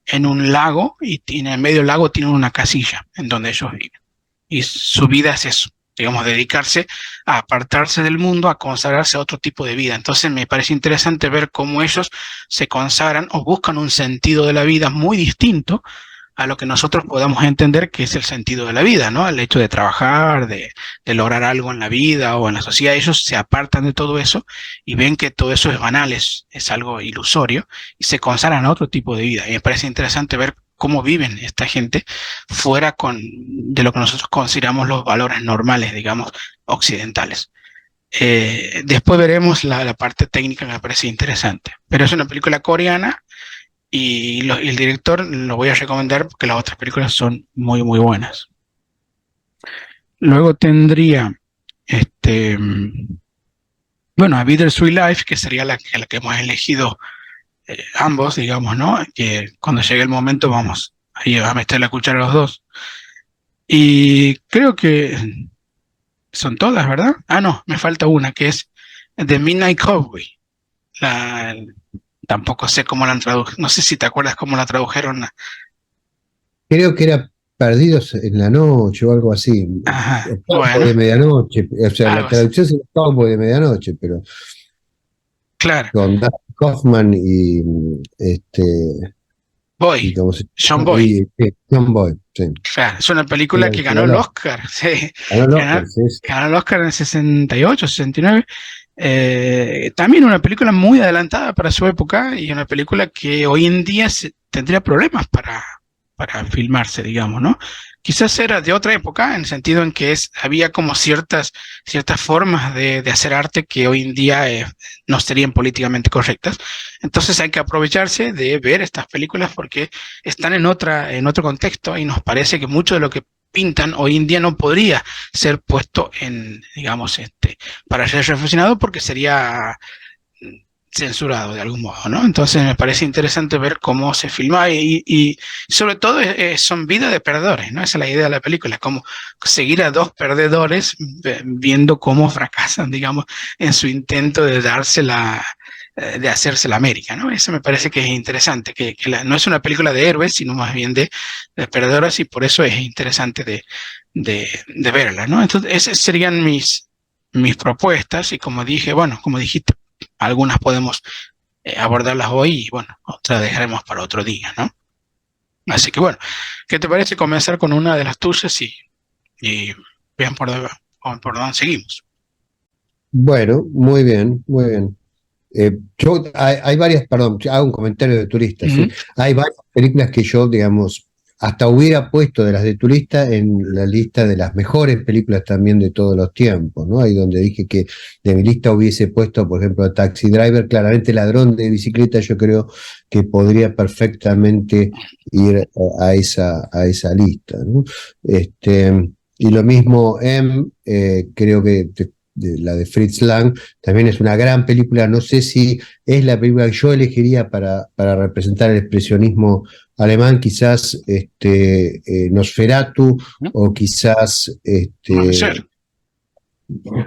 en un lago y en el medio del lago tienen una casilla en donde ellos viven. Y su vida es eso, digamos, dedicarse a apartarse del mundo, a consagrarse a otro tipo de vida. Entonces me parece interesante ver cómo ellos se consagran o buscan un sentido de la vida muy distinto a lo que nosotros podamos entender que es el sentido de la vida, ¿no? El hecho de trabajar, de lograr algo en la vida o en la sociedad. Ellos se apartan de todo eso y ven que todo eso es banal, es algo ilusorio y se consagran a otro tipo de vida. Y me parece interesante ver cómo viven esta gente fuera de lo que nosotros consideramos los valores normales, digamos, occidentales. Después veremos la parte técnica que me parece interesante. Pero es una película coreana y el director lo voy a recomendar porque las otras películas son muy, muy buenas. Luego tendría, bueno, A Bittersweet Life, que sería la que hemos elegido ambos, digamos, ¿no? Que cuando llegue el momento vamos ahí a meter la cuchara a los dos. Y creo que son todas, ¿verdad? Ah, no, me falta una, que es The Midnight Cowboy. La, Tampoco sé cómo la han traducido, no sé si te acuerdas cómo la tradujeron. Creo que era Perdidos en la Noche o algo así. Ajá, O Cowboy bueno, de Medianoche. O sea, la algo así. traducción es Cowboy de Medianoche, pero Claro, con Dustin Hoffman y y Boy, cómo se John llama, Boy. John Boy, sí. Claro, es una película Era que el que ganó el Oscar, sí, ganó el ganó, Oscar, sí, sí. ganó el Oscar en el 68, 69. También una película muy adelantada para su época y una película que hoy en día tendría problemas para filmarse, digamos, ¿no? Quizás era de otra época, en el sentido en que había como ciertas formas de hacer arte que hoy en día no serían políticamente correctas. Entonces hay que aprovecharse de ver estas películas porque están en otro contexto y nos parece que mucho de lo que pintan hoy en día no podría ser puesto digamos, para ser reflexionado porque sería censurado de algún modo, ¿no? Entonces me parece interesante ver cómo se filma y sobre todo son vidas de perdedores, ¿no? Esa es la idea de la película, como seguir a dos perdedores viendo cómo fracasan, digamos, en su intento de de hacerse la América, ¿no? Eso me parece que es interesante, no es una película de héroes, sino más bien de perdedores y por eso es interesante de verla, ¿no? Entonces esas serían mis propuestas y como dije, bueno, como dijiste, algunas podemos abordarlas hoy y bueno, otras dejaremos para otro día, ¿no? Así que bueno, ¿qué te parece comenzar con una de las tuyas y vean por dónde seguimos? Bueno, muy bien, muy bien. Hay varias, perdón, hago un comentario de turista, ¿sí? Ujú. Hay varias películas que yo, digamos, hasta hubiera puesto de las de turista en la lista de las mejores películas también de todos los tiempos, ¿no? Ahí donde dije que de mi lista hubiese puesto, por ejemplo, Taxi Driver, claramente Ladrón de Bicicleta, yo creo que podría perfectamente ir a esa lista, ¿no? Y lo mismo creo que la de Fritz Lang, también es una gran película. No sé si es la película que yo elegiría para representar el expresionismo alemán, quizás Nosferatu, ¿no? o quizás Puede ser.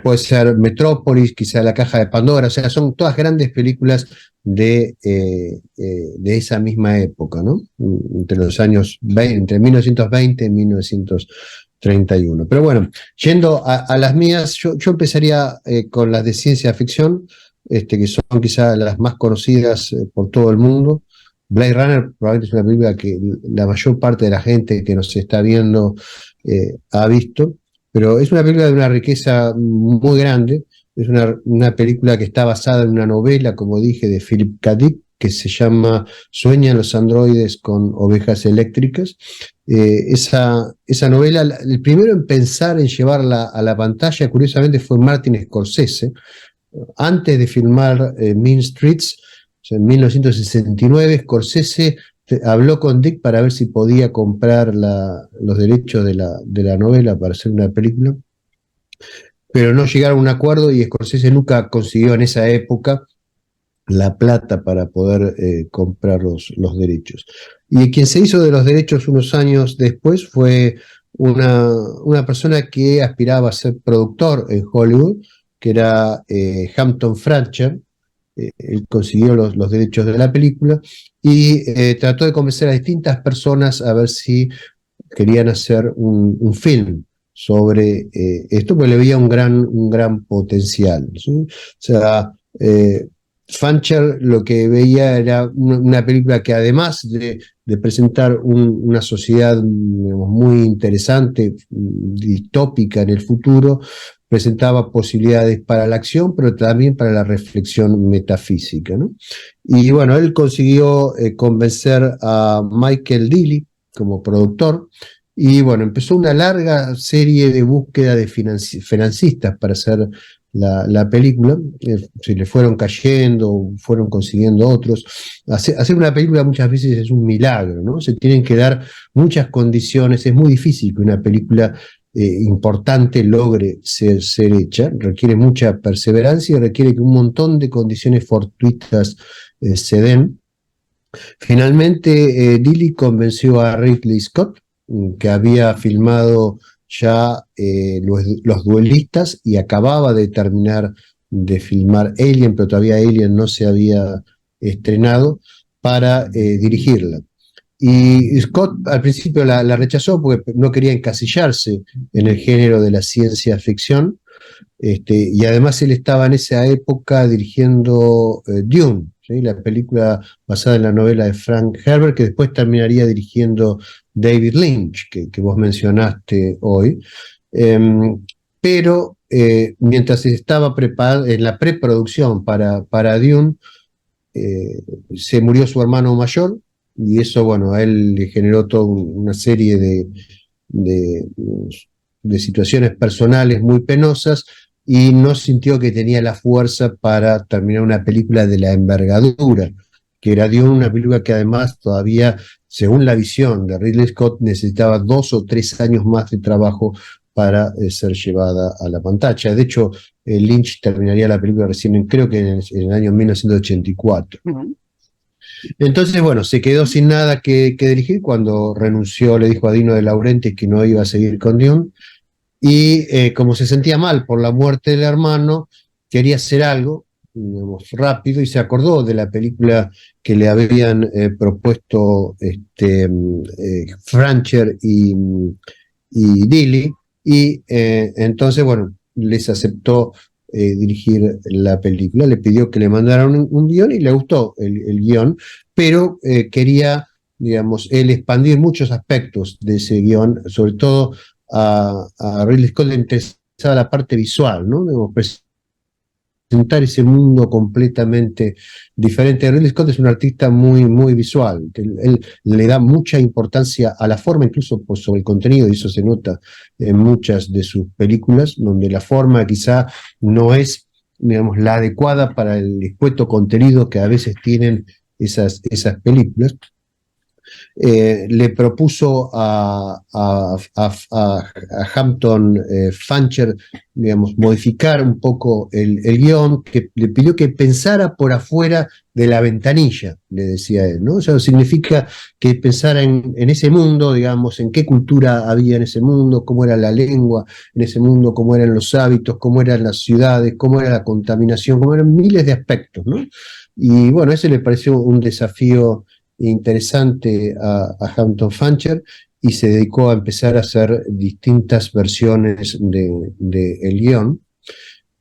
puede ser Metrópolis, quizás La Caja de Pandora. O sea, son todas grandes películas de esa misma época, ¿no? Entre los años 20, entre 1920 y 1931. Pero bueno, yendo a las mías, yo empezaría con las de ciencia ficción, que son quizás las más conocidas por todo el mundo. Blade Runner probablemente es una película que la mayor parte de la gente que nos está viendo ha visto, pero es una película de una riqueza muy grande. Es una película que está basada en una novela, como dije, de Philip K. Dick, que se llama Sueñan los androides con ovejas eléctricas. Esa novela, el primero en pensar en llevarla a la pantalla, curiosamente, fue Martin Scorsese. Antes de filmar Mean Streets, o sea, en 1969, Scorsese habló con Dick para ver si podía comprar los derechos de la novela para hacer una película, pero no llegaron a un acuerdo y Scorsese nunca consiguió en esa época la plata para poder comprar los derechos. Y quien se hizo de los derechos unos años después fue una persona que aspiraba a ser productor en Hollywood, que era Hampton Fancher. Él consiguió los derechos de la película y trató de convencer a distintas personas a ver si querían hacer un film sobre esto, porque le veía un gran potencial, ¿sí? O sea, Fancher lo que veía era una película que, además de presentar una sociedad, digamos, muy interesante, distópica en el futuro, presentaba posibilidades para la acción, pero también para la reflexión metafísica, ¿no? Y bueno, él consiguió convencer a Michael Dilley como productor, y bueno, empezó una larga serie de búsqueda de financistas para hacer la película. Se le fueron cayendo, fueron consiguiendo otros. Hacer una película muchas veces es un milagro, ¿no? Se tienen que dar muchas condiciones, es muy difícil que una película importante logre ser hecha, requiere mucha perseverancia y requiere que un montón de condiciones fortuitas se den. Finalmente, Dilley convenció a Ridley Scott, que había filmado ya los Duelistas y acababa de terminar de filmar Alien, pero todavía Alien no se había estrenado, para dirigirla. Y Scott al principio la rechazó porque no quería encasillarse en el género de la ciencia ficción, y además él estaba en esa época dirigiendo Dune, ¿sí? La película basada en la novela de Frank Herbert, que después terminaría dirigiendo David Lynch, que vos mencionaste hoy. Pero mientras estaba en la preproducción para Dune, se murió su hermano mayor, y eso, bueno, a él le generó toda una serie de, de situaciones personales muy penosas, y no sintió que tenía la fuerza para terminar una película de la envergadura que era Dune, una película que además todavía, según la visión de Ridley Scott, necesitaba 2 o 3 años más de trabajo para ser llevada a la pantalla. De hecho, Lynch terminaría la película recién, creo que en el año 1984. Uh-huh. Entonces, bueno, se quedó sin nada que dirigir cuando renunció, le dijo a Dino de Laurentiis que no iba a seguir con Dune, y como se sentía mal por la muerte del hermano, quería hacer algo, digamos, rápido, y se acordó de la película que le habían propuesto Fancher y Dilley, y entonces, bueno, les aceptó dirigir la película, le pidió que le mandaran un guión y le gustó el guión, pero quería, digamos, él expandir muchos aspectos de ese guión, sobre todo a Ridley Scott le interesaba la parte visual, ¿no? Digamos, presentar ese mundo completamente diferente. Ridley Scott es un artista muy visual. Él le da mucha importancia a la forma, incluso pues, sobre el contenido, y eso se nota en muchas de sus películas, donde la forma quizá no es, digamos, la adecuada para el escueto contenido que a veces tienen esas películas. le propuso a Hampton Fancher, digamos, modificar un poco el guión, que le pidió que pensara por afuera de la ventanilla, le decía él, ¿no? O sea, significa que pensara en ese mundo, digamos, en qué cultura había en ese mundo, cómo era la lengua en ese mundo, cómo eran los hábitos, cómo eran las ciudades, cómo era la contaminación, cómo eran miles de aspectos, ¿no? Y bueno, ese le pareció un desafío interesante a Hampton Fancher y se dedicó a empezar a hacer distintas versiones de el guión.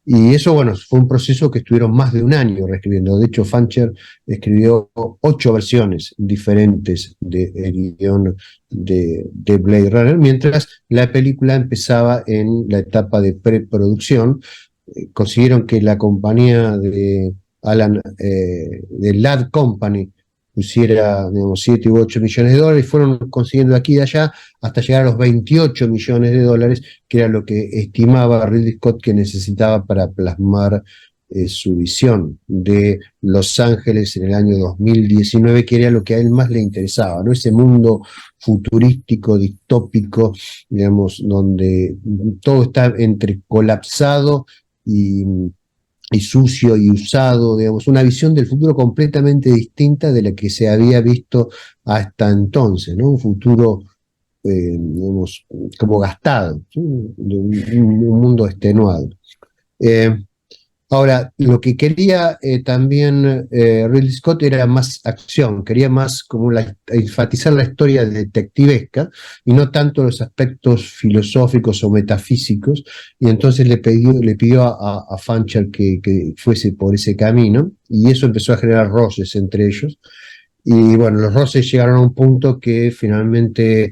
Y eso, bueno, fue un proceso que estuvieron más de un año reescribiendo. De hecho, Fancher escribió 8 versiones diferentes del guión de Blade Runner, mientras la película empezaba en la etapa de preproducción. Consiguieron que la compañía de de Ladd Company pusiera, digamos, 7 u 8 millones de dólares, y fueron consiguiendo aquí y allá hasta llegar a los 28 millones de dólares, que era lo que estimaba Ridley Scott que necesitaba para plasmar su visión de Los Ángeles en el año 2019, que era lo que a él más le interesaba, ¿no? Ese mundo futurístico, distópico, digamos, donde todo está entre colapsado y sucio y usado, digamos, una visión del futuro completamente distinta de la que se había visto hasta entonces, ¿no? Un futuro, digamos, como gastado, ¿sí? Un mundo extenuado. Ahora, lo que quería también Ridley Scott era más acción, quería más como enfatizar la historia detectivesca y no tanto los aspectos filosóficos o metafísicos, y entonces le pidió a Fancher que fuese por ese camino, y eso empezó a generar roces entre ellos. Y bueno, los roces llegaron a un punto que finalmente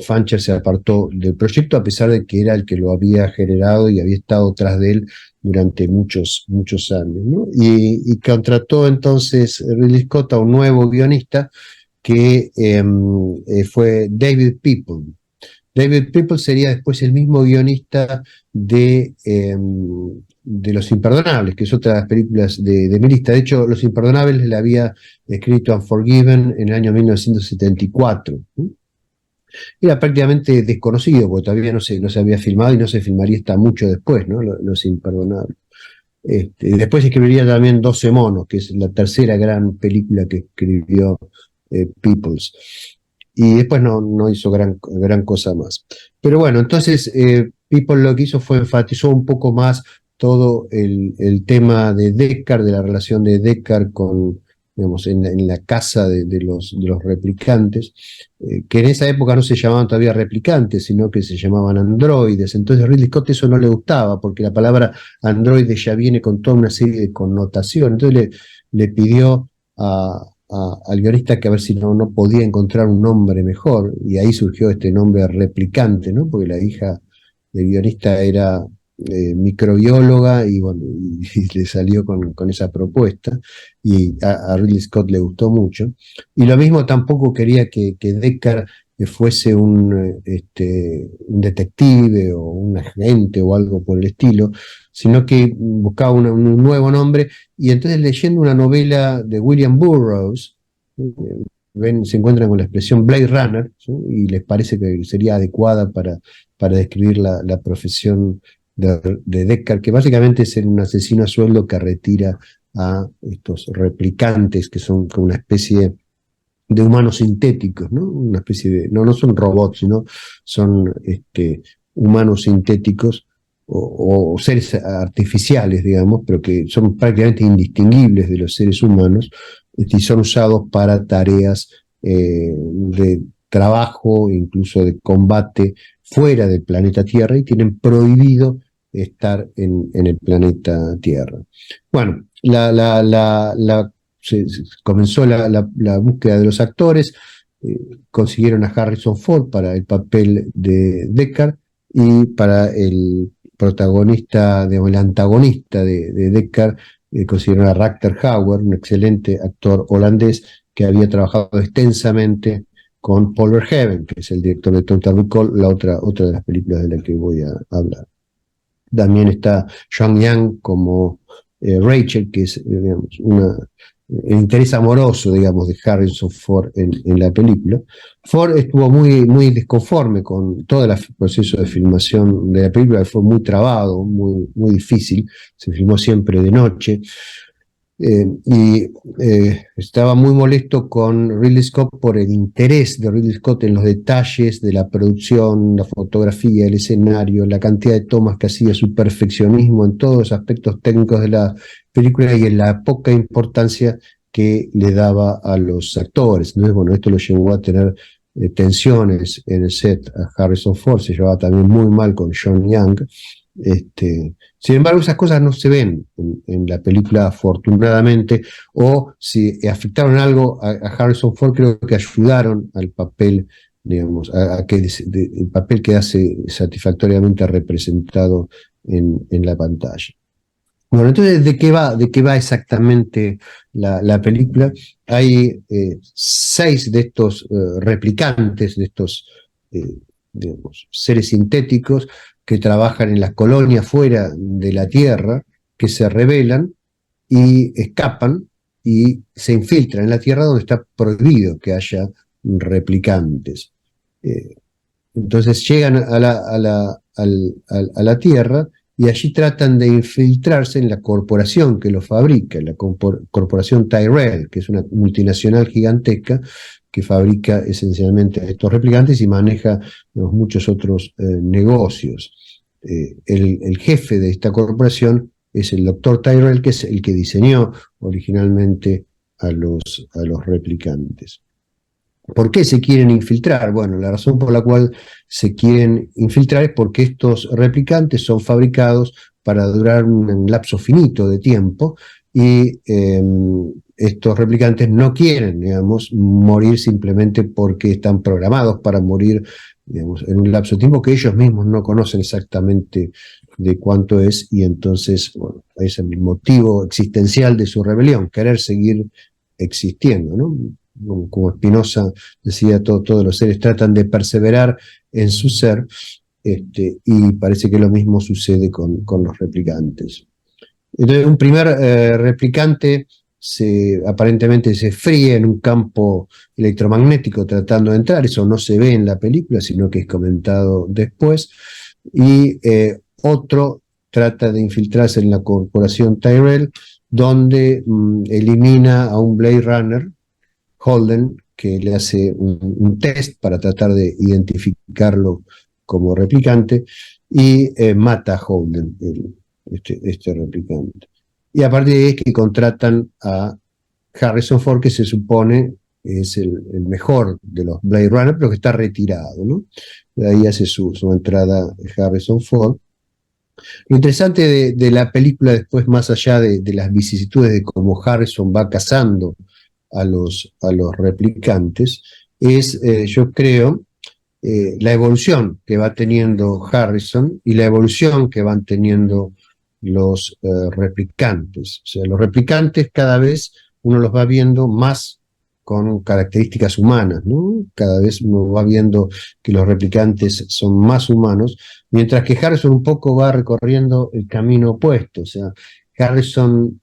Fancher se apartó del proyecto, a pesar de que era el que lo había generado y había estado tras de él durante muchos años, ¿no? Y contrató entonces Ridley Scott a un nuevo guionista que fue David People. David People sería después el mismo guionista de Los Imperdonables, que es otra de las películas de mi lista. De hecho, Los Imperdonables le había escrito Unforgiven en el año 1974. ¿Sí? Era prácticamente desconocido, porque todavía no se había filmado y no se filmaría hasta mucho después, ¿no? Los Imperdonables. Después escribiría también 12 monos, que es la tercera gran película que escribió Peoples. Y después no hizo gran cosa más. Pero bueno, entonces People lo que hizo fue enfatizó un poco más todo el tema de Deckard, de la relación de Deckard con, digamos, en la casa de los replicantes, que en esa época no se llamaban todavía replicantes, sino que se llamaban androides. Entonces a Ridley Scott eso no le gustaba, porque la palabra androide ya viene con toda una serie de connotaciones. Entonces le pidió al guionista que a ver si no podía encontrar un nombre mejor, y ahí surgió este nombre replicante, ¿no? Porque la hija del guionista era microbióloga y bueno, y le salió con esa propuesta, y a Ridley Scott le gustó mucho. Y lo mismo, tampoco quería que Deckard fuese un detective o un agente o algo por el estilo, sino que buscaba un nuevo nombre. Y entonces, leyendo una novela de William Burroughs, se encuentran con la expresión Blade Runner, ¿sí? Y les parece que sería adecuada para describir la profesión de Deckard, que básicamente es un asesino a sueldo que retira a estos replicantes, que son como una especie de humanos sintéticos, ¿no? Una especie de, no son robots, sino son humanos sintéticos o seres artificiales, digamos, pero que son prácticamente indistinguibles de los seres humanos, y son usados para tareas de trabajo, incluso de combate fuera del planeta Tierra, y tienen prohibido estar en el planeta Tierra. Bueno, se comenzó la búsqueda de los actores, consiguieron a Harrison Ford para el papel de Deckard, y para el protagonista, digamos, el antagonista de Deckard, consiguieron a Rutger Hauer, un excelente actor holandés que había trabajado extensamente con Paul Verhoeven, que es el director de Total Recall, la otra de las películas de la que voy a hablar. También está Sean Young como Rachel, que es, digamos, una el interés amoroso, digamos, de Harrison Ford en la película. Ford estuvo muy desconforme con todo el proceso de filmación de la película, que fue muy trabado, muy difícil, se filmó siempre de noche. Y estaba muy molesto con Ridley Scott por el interés de Ridley Scott en los detalles de la producción, la fotografía, el escenario, la cantidad de tomas que hacía, su perfeccionismo en todos los aspectos técnicos de la película y en la poca importancia que le daba a los actores. Entonces, bueno, esto lo llevó a tener tensiones en el set a Harrison Ford, se llevaba también muy mal con Sean Young. Sin embargo, esas cosas no se ven en la película, afortunadamente, o si afectaron algo a Harrison Ford, creo que ayudaron al papel, digamos, a que el papel quedase satisfactoriamente representado en la pantalla. Bueno, entonces, ¿de qué va exactamente la película? Hay 6 de estos replicantes, de estos digamos, seres sintéticos que trabajan en las colonias fuera de la Tierra, que se rebelan y escapan y se infiltran en la Tierra donde está prohibido que haya replicantes. Entonces llegan a la Tierra y allí tratan de infiltrarse en la corporación que los fabrica, la corporación Tyrell, que es una multinacional gigantesca que fabrica esencialmente estos replicantes y maneja muchos otros negocios. El jefe de esta corporación es el doctor Tyrell, que es el que diseñó originalmente a los replicantes. ¿Por qué se quieren infiltrar? Bueno, la razón por la cual se quieren infiltrar es porque estos replicantes son fabricados para durar un lapso finito de tiempo y estos replicantes no quieren, digamos, morir simplemente porque están programados para morir, digamos, en un lapso de tiempo que ellos mismos no conocen exactamente de cuánto es, y entonces, bueno, es el motivo existencial de su rebelión, querer seguir existiendo, ¿no? Como Spinoza decía, todos los seres tratan de perseverar en su ser, y parece que lo mismo sucede con los replicantes. Entonces, un primer replicante aparentemente se fríe en un campo electromagnético tratando de entrar, eso no se ve en la película, sino que es comentado después, y otro trata de infiltrarse en la corporación Tyrell, donde elimina a un Blade Runner, Holden, que le hace un test para tratar de identificarlo como replicante, y mata a Holden, este replicante. Y a partir de ahí es que contratan a Harrison Ford, que se supone es el mejor de los Blade Runner, pero que está retirado, ¿no? De ahí hace su entrada Harrison Ford. Lo interesante de la película después, más allá de las vicisitudes de cómo Harrison va cazando a los replicantes, es, yo creo, la evolución que va teniendo Harrison y la evolución que van teniendo los replicantes. O sea, los replicantes cada vez uno los va viendo más con características humanas, ¿no? Cada vez uno va viendo que los replicantes son más humanos, mientras que Harrison un poco va recorriendo el camino opuesto. O sea, Harrison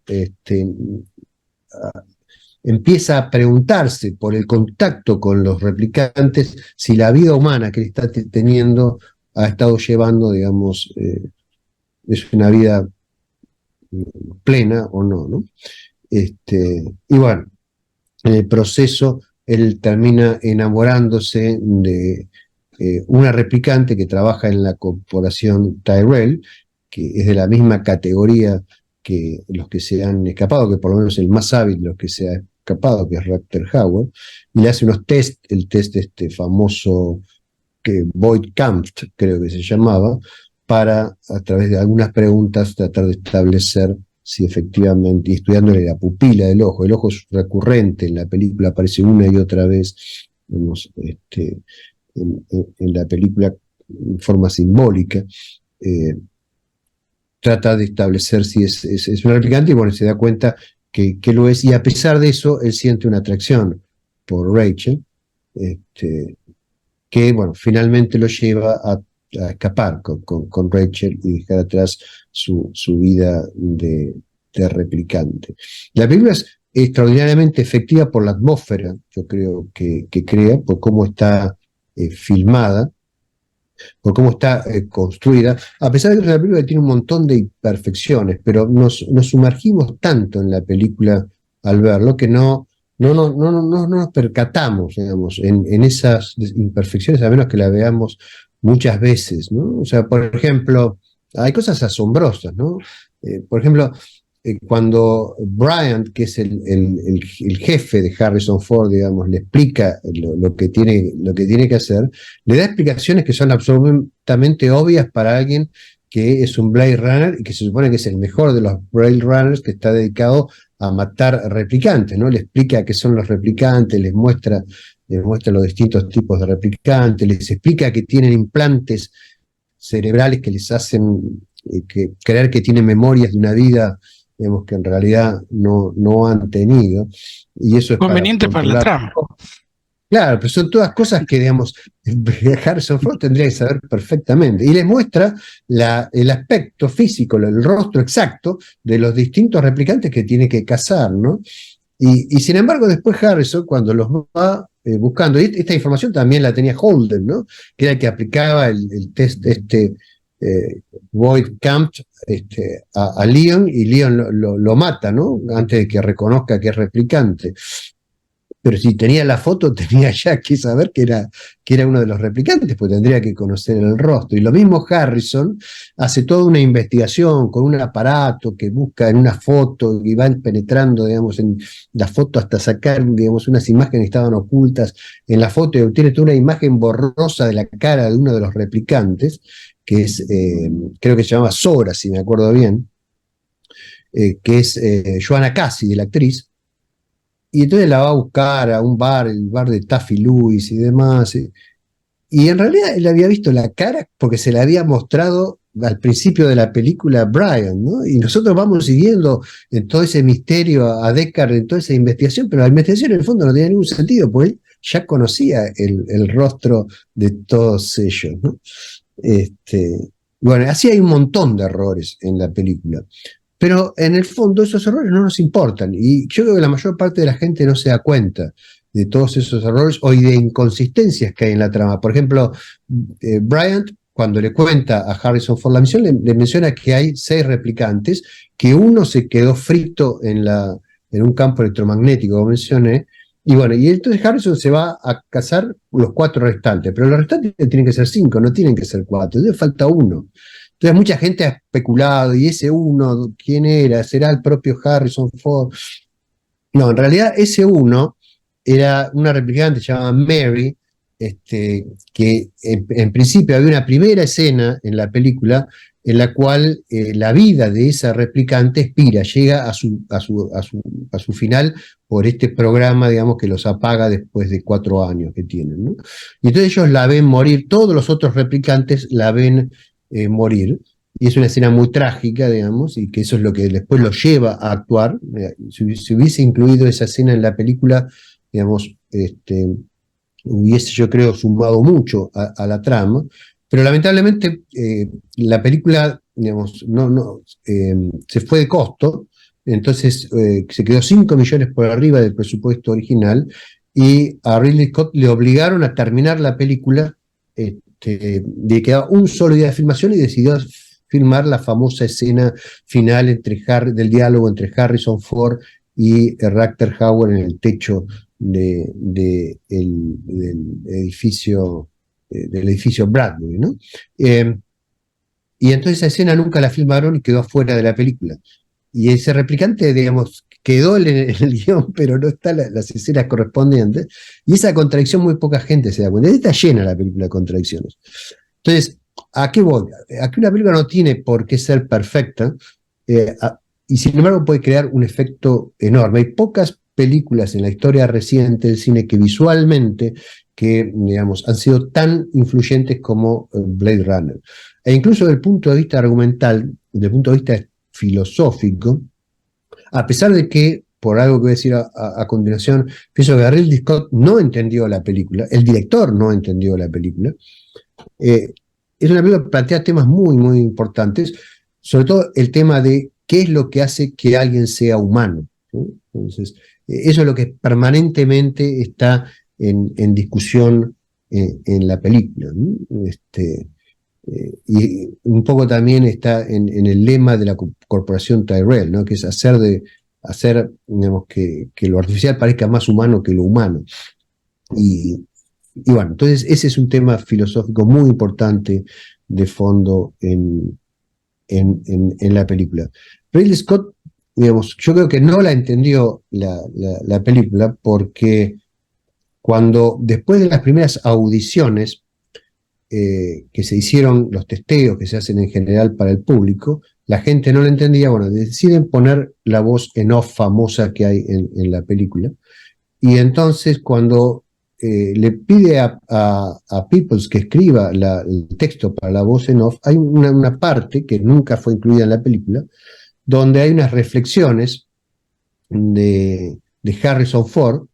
empieza a preguntarse por el contacto con los replicantes si la vida humana que él está teniendo ha estado llevando, digamos, es una vida plena o no, ¿no? Y bueno, en el proceso él termina enamorándose de una replicante que trabaja en la corporación Tyrell, que es de la misma categoría que los que se han escapado, que por lo menos el más hábil de los que se ha escapado, que es Rutger Hauer, y le hace unos test, el test famoso que Voight-Kampff creo que se llamaba, para a través de algunas preguntas tratar de establecer si efectivamente, y estudiándole la pupila del ojo, el ojo es recurrente en la película, aparece una y otra vez, vemos, en la película en forma simbólica, trata de establecer si es un replicante, y bueno, se da cuenta que lo es, y a pesar de eso, él siente una atracción por Rachel, que, bueno, finalmente lo lleva a escapar con Rachel y dejar atrás su vida de replicante. La película es extraordinariamente efectiva por la atmósfera, yo creo que crea, por cómo está filmada, por cómo está construida, a pesar de que es una película que tiene un montón de imperfecciones, pero nos sumergimos tanto en la película al verlo que no nos percatamos, digamos, en esas imperfecciones, a menos que la veamos muchas veces, ¿no? O sea, por ejemplo, hay cosas asombrosas, ¿no? Por ejemplo, cuando Bryant, que es el jefe de Harrison Ford, digamos, le explica lo que tiene que hacer, le da explicaciones que son absolutamente obvias para alguien que es un Blade Runner y que se supone que es el mejor de los Blade Runners, que está dedicado a matar replicantes, ¿no? Le explica qué son los replicantes, les muestra los distintos tipos de replicantes, les explica que tienen implantes cerebrales que les hacen creer que tienen memorias de una vida, digamos, que en realidad no han tenido, y eso es para Conveniente para la controlar. trama. Claro, pero son todas cosas que, digamos, Harrison Ford tendría que saber perfectamente. Y les muestra el aspecto físico, el rostro exacto de los distintos replicantes que tiene que cazar, ¿no? Y sin embargo, después Harrison, cuando los va buscando, y esta información también la tenía Holden, ¿no? Que era el que aplicaba el test Void Camp a Leon, y Leon lo mata, ¿no? Antes de que reconozca que es replicante. Pero si tenía la foto, tenía ya que saber que era uno de los replicantes, pues tendría que conocer el rostro. Y lo mismo Harrison hace toda una investigación con un aparato que busca en una foto y van penetrando, digamos, en la foto hasta sacar, digamos, unas imágenes que estaban ocultas en la foto, y obtiene toda una imagen borrosa de la cara de uno de los replicantes, que es, creo que se llamaba Sora, si me acuerdo bien, que es Joanna Cassidy, la actriz. Y entonces la va a buscar a un bar, el bar de Taffy Lewis y demás. Y en realidad él había visto la cara porque se la había mostrado al principio de la película Brian, ¿no? Y nosotros vamos siguiendo en todo ese misterio a Deckard, en toda esa investigación, pero la investigación en el fondo no tenía ningún sentido, porque él ya conocía el rostro de todos ellos, ¿no? Bueno, así hay un montón de errores en la película. Pero en el fondo esos errores no nos importan, y yo creo que la mayor parte de la gente no se da cuenta de todos esos errores o de inconsistencias que hay en la trama. Por ejemplo, Bryant, cuando le cuenta a Harrison Ford la misión, le menciona que hay 6 replicantes, que uno se quedó frito en un campo electromagnético, como mencioné, y bueno, y entonces Harrison se va a cazar los 4 restantes, pero los restantes tienen que ser 5, no tienen que ser 4, entonces falta uno. Entonces mucha gente ha especulado, ¿y ese uno quién era? ¿Será el propio Harrison Ford? No, en realidad ese uno era una replicante llamada Mary, que en principio había una primera escena en la película en la cual la vida de esa replicante expira, llega a su final por este programa, digamos, que los apaga después de 4 años que tienen, ¿no? Y entonces ellos la ven morir, todos los otros replicantes la ven morir, y es una escena muy trágica, digamos, y que eso es lo que después lo lleva a actuar. Si hubiese incluido esa escena en la película, digamos, hubiese, yo creo, sumado mucho a la trama, pero lamentablemente la película, digamos, se fue de costo, entonces se quedó 5 millones por arriba del presupuesto original, y a Ridley Scott le obligaron a terminar la película, le quedaba un solo día de filmación, y decidió filmar la famosa escena final del diálogo entre Harrison Ford y Rutger Hauer en el techo del edificio Bradbury, ¿no? Y entonces esa escena nunca la filmaron y quedó fuera de la película. Y ese replicante, digamos, quedó en el guión, pero no están las escenas correspondientes. Y esa contradicción muy poca gente se da cuenta. Está llena la película de contradicciones. Entonces, ¿a qué voy? A que una película no tiene por qué ser perfecta, y sin embargo puede crear un efecto enorme. Hay pocas películas en la historia reciente del cine que visualmente, digamos, han sido tan influyentes como Blade Runner. E incluso desde el punto de vista argumental, desde el punto de vista filosófico, a pesar de que, por algo que voy a decir a continuación, pienso que Ridley Scott no entendió la película, el director no entendió la película, es una película que plantea temas muy, muy importantes, sobre todo el tema de qué es lo que hace que alguien sea humano. ¿no? Entonces, eso es lo que permanentemente está en discusión en la película, ¿no? Y un poco también está en el lema de la corporación Tyrell, ¿no? Que es hacer digamos, que lo artificial parezca más humano que lo humano. Y bueno, entonces ese es un tema filosófico muy importante de fondo en la película. Ridley Scott, digamos, yo creo que no la entendió la película porque cuando después de las primeras audiciones que se hicieron, los testeos que se hacen en general para el público, la gente no lo entendía, bueno, deciden poner la voz en off famosa que hay en la película, y entonces cuando le pide a Peoples que escriba el texto para la voz en off, hay una parte que nunca fue incluida en la película, donde hay unas reflexiones de Harrison Ford,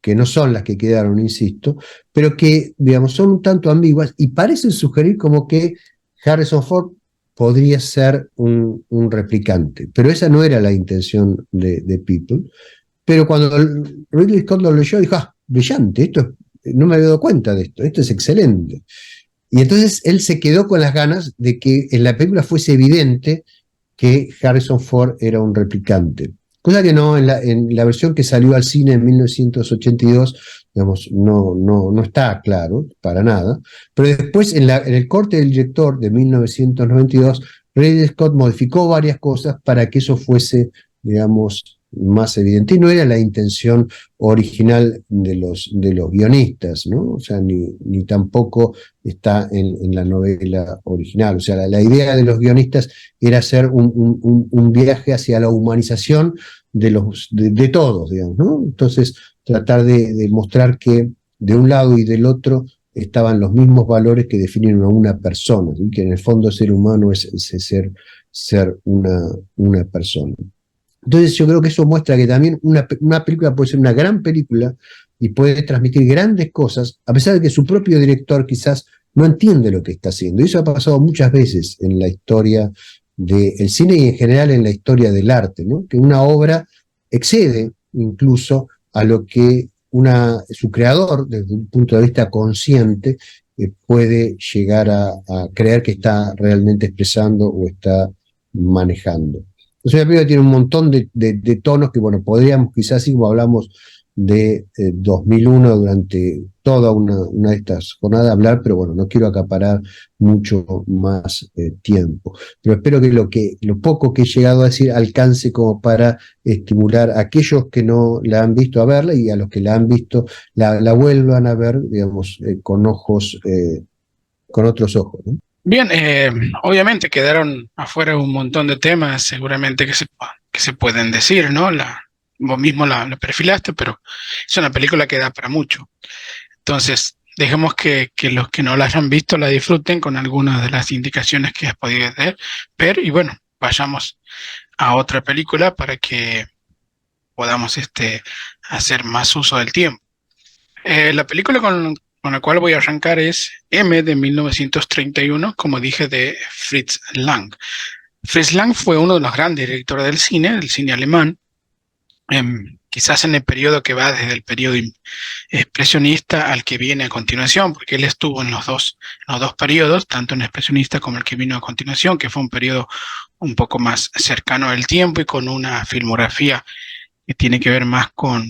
que no son las que quedaron, insisto, pero que, digamos, son un tanto ambiguas y parecen sugerir como que Harrison Ford podría ser un replicante, pero esa no era la intención de People. Pero cuando Ridley Scott lo leyó, dijo, brillante, no me había dado cuenta de esto es excelente. Y entonces él se quedó con las ganas de que en la película fuese evidente que Harrison Ford era un replicante. Cosa que no, en la versión que salió al cine en 1982, digamos, no está claro, para nada. Pero después, en el corte del director de 1992, Ridley Scott modificó varias cosas para que eso fuese, digamos, más evidente. Y no era la intención original de los guionistas, ¿no? O sea, ni tampoco está en la novela original. O sea, la idea de los guionistas era hacer un viaje hacia la humanización de todos, digamos, ¿no? Entonces, tratar de mostrar que de un lado y del otro estaban los mismos valores que definen a una persona, ¿sí? Que en el fondo ser humano es ser una persona. Entonces yo creo que eso muestra que también una película puede ser una gran película y puede transmitir grandes cosas, a pesar de que su propio director quizás no entiende lo que está haciendo. Y eso ha pasado muchas veces en la historia del cine y en general en la historia del arte, ¿no? Que una obra excede incluso a lo que su creador, desde un punto de vista consciente, puede llegar a creer que está realmente expresando o está manejando. Es una película que tiene un montón de tonos que, bueno, podríamos quizás, así como hablamos de 2001 durante toda una de estas jornadas, hablar, pero bueno, no quiero acaparar mucho más tiempo. Pero espero que lo poco que he llegado a decir alcance como para estimular a aquellos que no la han visto a verla y a los que la han visto la vuelvan a ver, digamos, con otros ojos, ¿no? Bien, obviamente quedaron afuera un montón de temas, seguramente que se pueden decir, ¿no? Vos mismo la perfilaste, pero es una película que da para mucho. Entonces, dejemos que los que no la hayan visto la disfruten con algunas de las indicaciones que has podido ver y bueno, vayamos a otra película para que podamos hacer más uso del tiempo. La película con la cual voy a arrancar es M de 1931, como dije, de Fritz Lang. Fritz Lang fue uno de los grandes directores del cine alemán, quizás en el periodo que va desde el periodo expresionista al que viene a continuación, porque él estuvo en los dos periodos, tanto en el expresionista como el que vino a continuación, que fue un periodo un poco más cercano al tiempo y con una filmografía que tiene que ver más con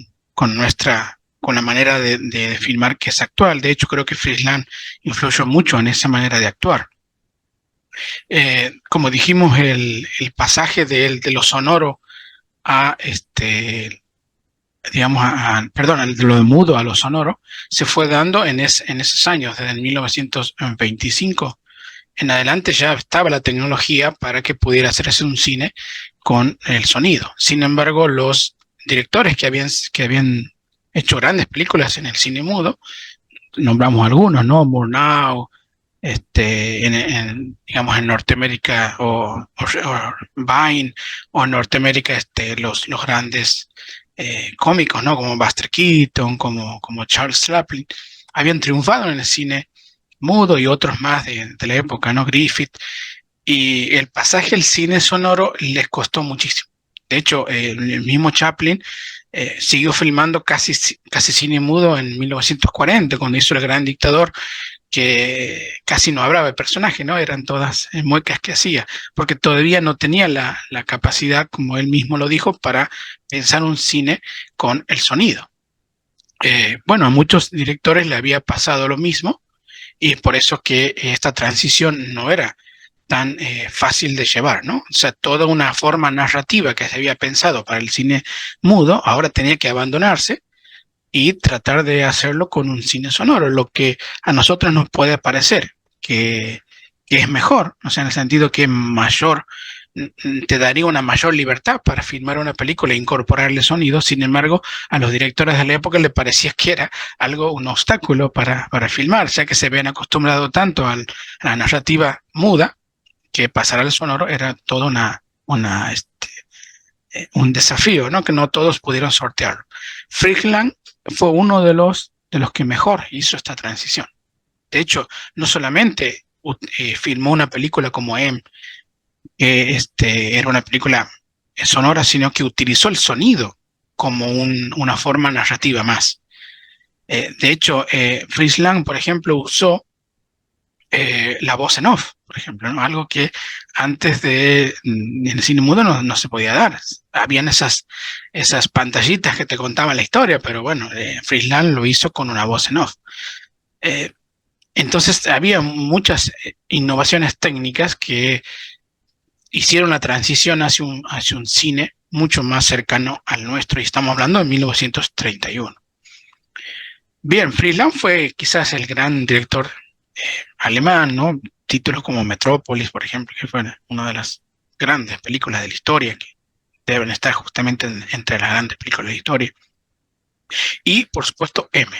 la manera de filmar que es actual. De hecho, creo que Fritz Lang influyó mucho en esa manera de actuar. Como dijimos, el pasaje de lo sonoro a digamos, perdón, de lo mudo a lo sonoro, se fue dando en esos años, desde el 1925 en adelante ya estaba la tecnología para que pudiera hacerse un cine con el sonido. Sin embargo, los directores que habían hecho grandes películas en el cine mudo, nombramos algunos, ¿no? Murnau, digamos en Norteamérica, o Vine, o en Norteamérica los grandes cómicos, ¿no? Como Buster Keaton, como Charles Chaplin, habían triunfado en el cine mudo y otros más de la época, ¿no? Griffith, y el pasaje al cine sonoro les costó muchísimo. De hecho, el mismo Chaplin siguió filmando casi cine mudo en 1940, cuando hizo El Gran Dictador, que casi no hablaba de personaje, ¿no? Eran todas muecas que hacía, porque todavía no tenía la capacidad, como él mismo lo dijo, para pensar un cine con el sonido. Bueno, a muchos directores le había pasado lo mismo, y por eso que esta transición no era tan fácil de llevar, ¿no? O sea, toda una forma narrativa que se había pensado para el cine mudo ahora tenía que abandonarse y tratar de hacerlo con un cine sonoro, lo que a nosotros nos puede parecer que es mejor, o sea, en el sentido que mayor te daría una mayor libertad para filmar una película e incorporarle sonido. Sin embargo, a los directores de la época le parecía que era algo, un obstáculo para filmar, ya que se habían acostumbrado tanto a la narrativa muda, que pasar al sonoro era todo un desafío, ¿no? Que no todos pudieron sortearlo. Fritz Lang fue uno de los que mejor hizo esta transición. De hecho, no solamente filmó una película como M, que era una película sonora, sino que utilizó el sonido como una forma narrativa más. De hecho, Fritz Lang, por ejemplo, usó la voz en off, por ejemplo, ¿no? Algo que antes en el cine mudo no se podía dar. Habían esas pantallitas que te contaban la historia, pero bueno, Fritz Lang lo hizo con una voz en off. Eh, entonces había muchas innovaciones técnicas que hicieron la transición hacia un cine mucho más cercano al nuestro, y estamos hablando de 1931. Bien, Fritz Lang fue quizás el gran director alemán, ¿no? Títulos como Metrópolis, por ejemplo, que fue una de las grandes películas de la historia, que deben estar justamente entre las grandes películas de la historia. Y, por supuesto, M.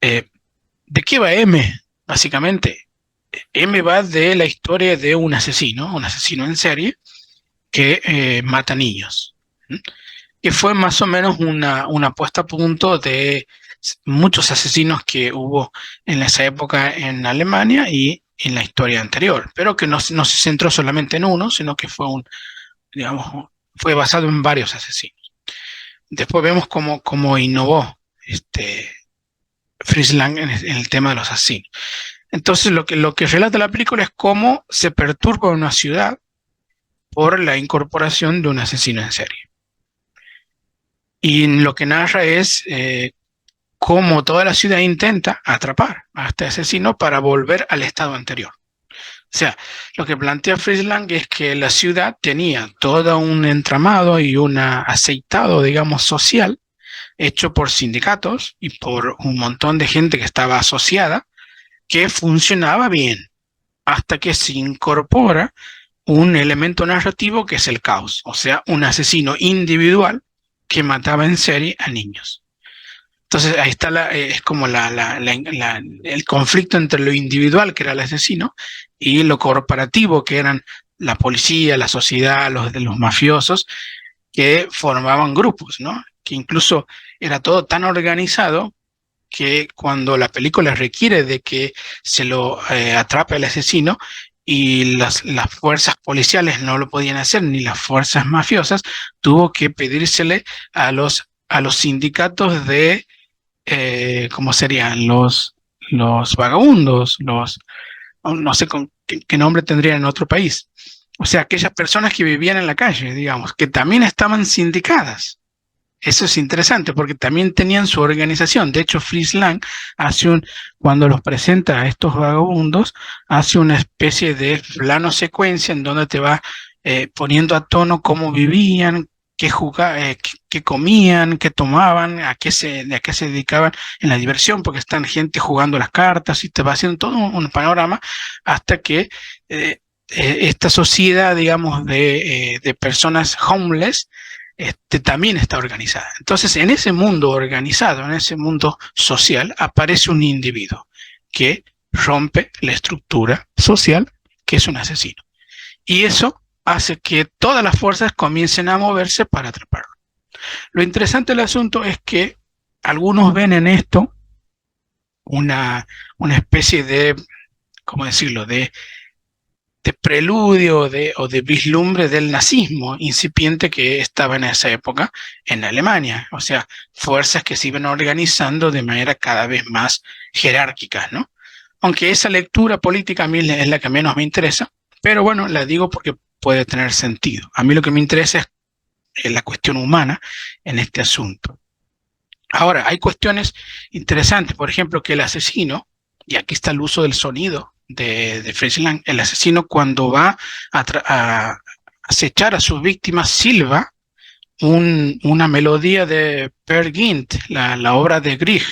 ¿De qué va M? Básicamente, M va de la historia de un asesino en serie, que mata niños. Que fue más o menos una puesta a punto de muchos asesinos que hubo en esa época en Alemania y en la historia anterior, pero que no se centró solamente en uno, sino que digamos, fue basado en varios asesinos. Después vemos cómo innovó Fritz Lang en el tema de los asesinos. Entonces lo que relata la película es cómo se perturba una ciudad por la incorporación de un asesino en serie. Y lo que narra es cómo toda la ciudad intenta atrapar a este asesino para volver al estado anterior. O sea, lo que plantea Fritz Lang es que la ciudad tenía todo un entramado y un aceitado, digamos, social, hecho por sindicatos y por un montón de gente que estaba asociada, que funcionaba bien, hasta que se incorpora un elemento narrativo que es el caos, o sea, un asesino individual que mataba en serie a niños. Entonces ahí está es como el conflicto entre lo individual, que era el asesino, y lo corporativo, que eran la policía, la sociedad, los mafiosos, que formaban grupos, ¿no? Que incluso era todo tan organizado que cuando la película requiere de que se lo atrape el asesino y las fuerzas policiales no lo podían hacer, ni las fuerzas mafiosas, tuvo que pedírsele a los sindicatos de ¿cómo serían? Los vagabundos, no sé qué nombre tendrían en otro país. O sea, aquellas personas que vivían en la calle, digamos, que también estaban sindicadas. Eso es interesante porque también tenían su organización. De hecho, Fritz Lang cuando los presenta a estos vagabundos, hace una especie de plano secuencia en donde te va poniendo a tono cómo vivían, qué comían, qué tomaban, a qué se dedicaban en la diversión, porque están gente jugando las cartas y te va haciendo todo un panorama hasta que esta sociedad, digamos, de personas homeless, también está organizada. Entonces, en ese mundo organizado, en ese mundo social, aparece un individuo que rompe la estructura social, que es un asesino. Y eso hace que todas las fuerzas comiencen a moverse para atraparlo. Lo interesante del asunto es que algunos ven en esto una especie de, ¿cómo decirlo?, de de preludio o de vislumbre del nazismo incipiente que estaba en esa época en Alemania. O sea, fuerzas que se iban organizando de manera cada vez más jerárquica, ¿no? Aunque esa lectura política a mí es la que menos me interesa, pero bueno, la digo porque puede tener sentido. A mí lo que me interesa es la cuestión humana en este asunto. Ahora, hay cuestiones interesantes, por ejemplo, que el asesino, y aquí está el uso del sonido de Fritz Lang, el asesino cuando va a acechar a sus víctimas silba una melodía de Peer Gynt, la obra de Grieg.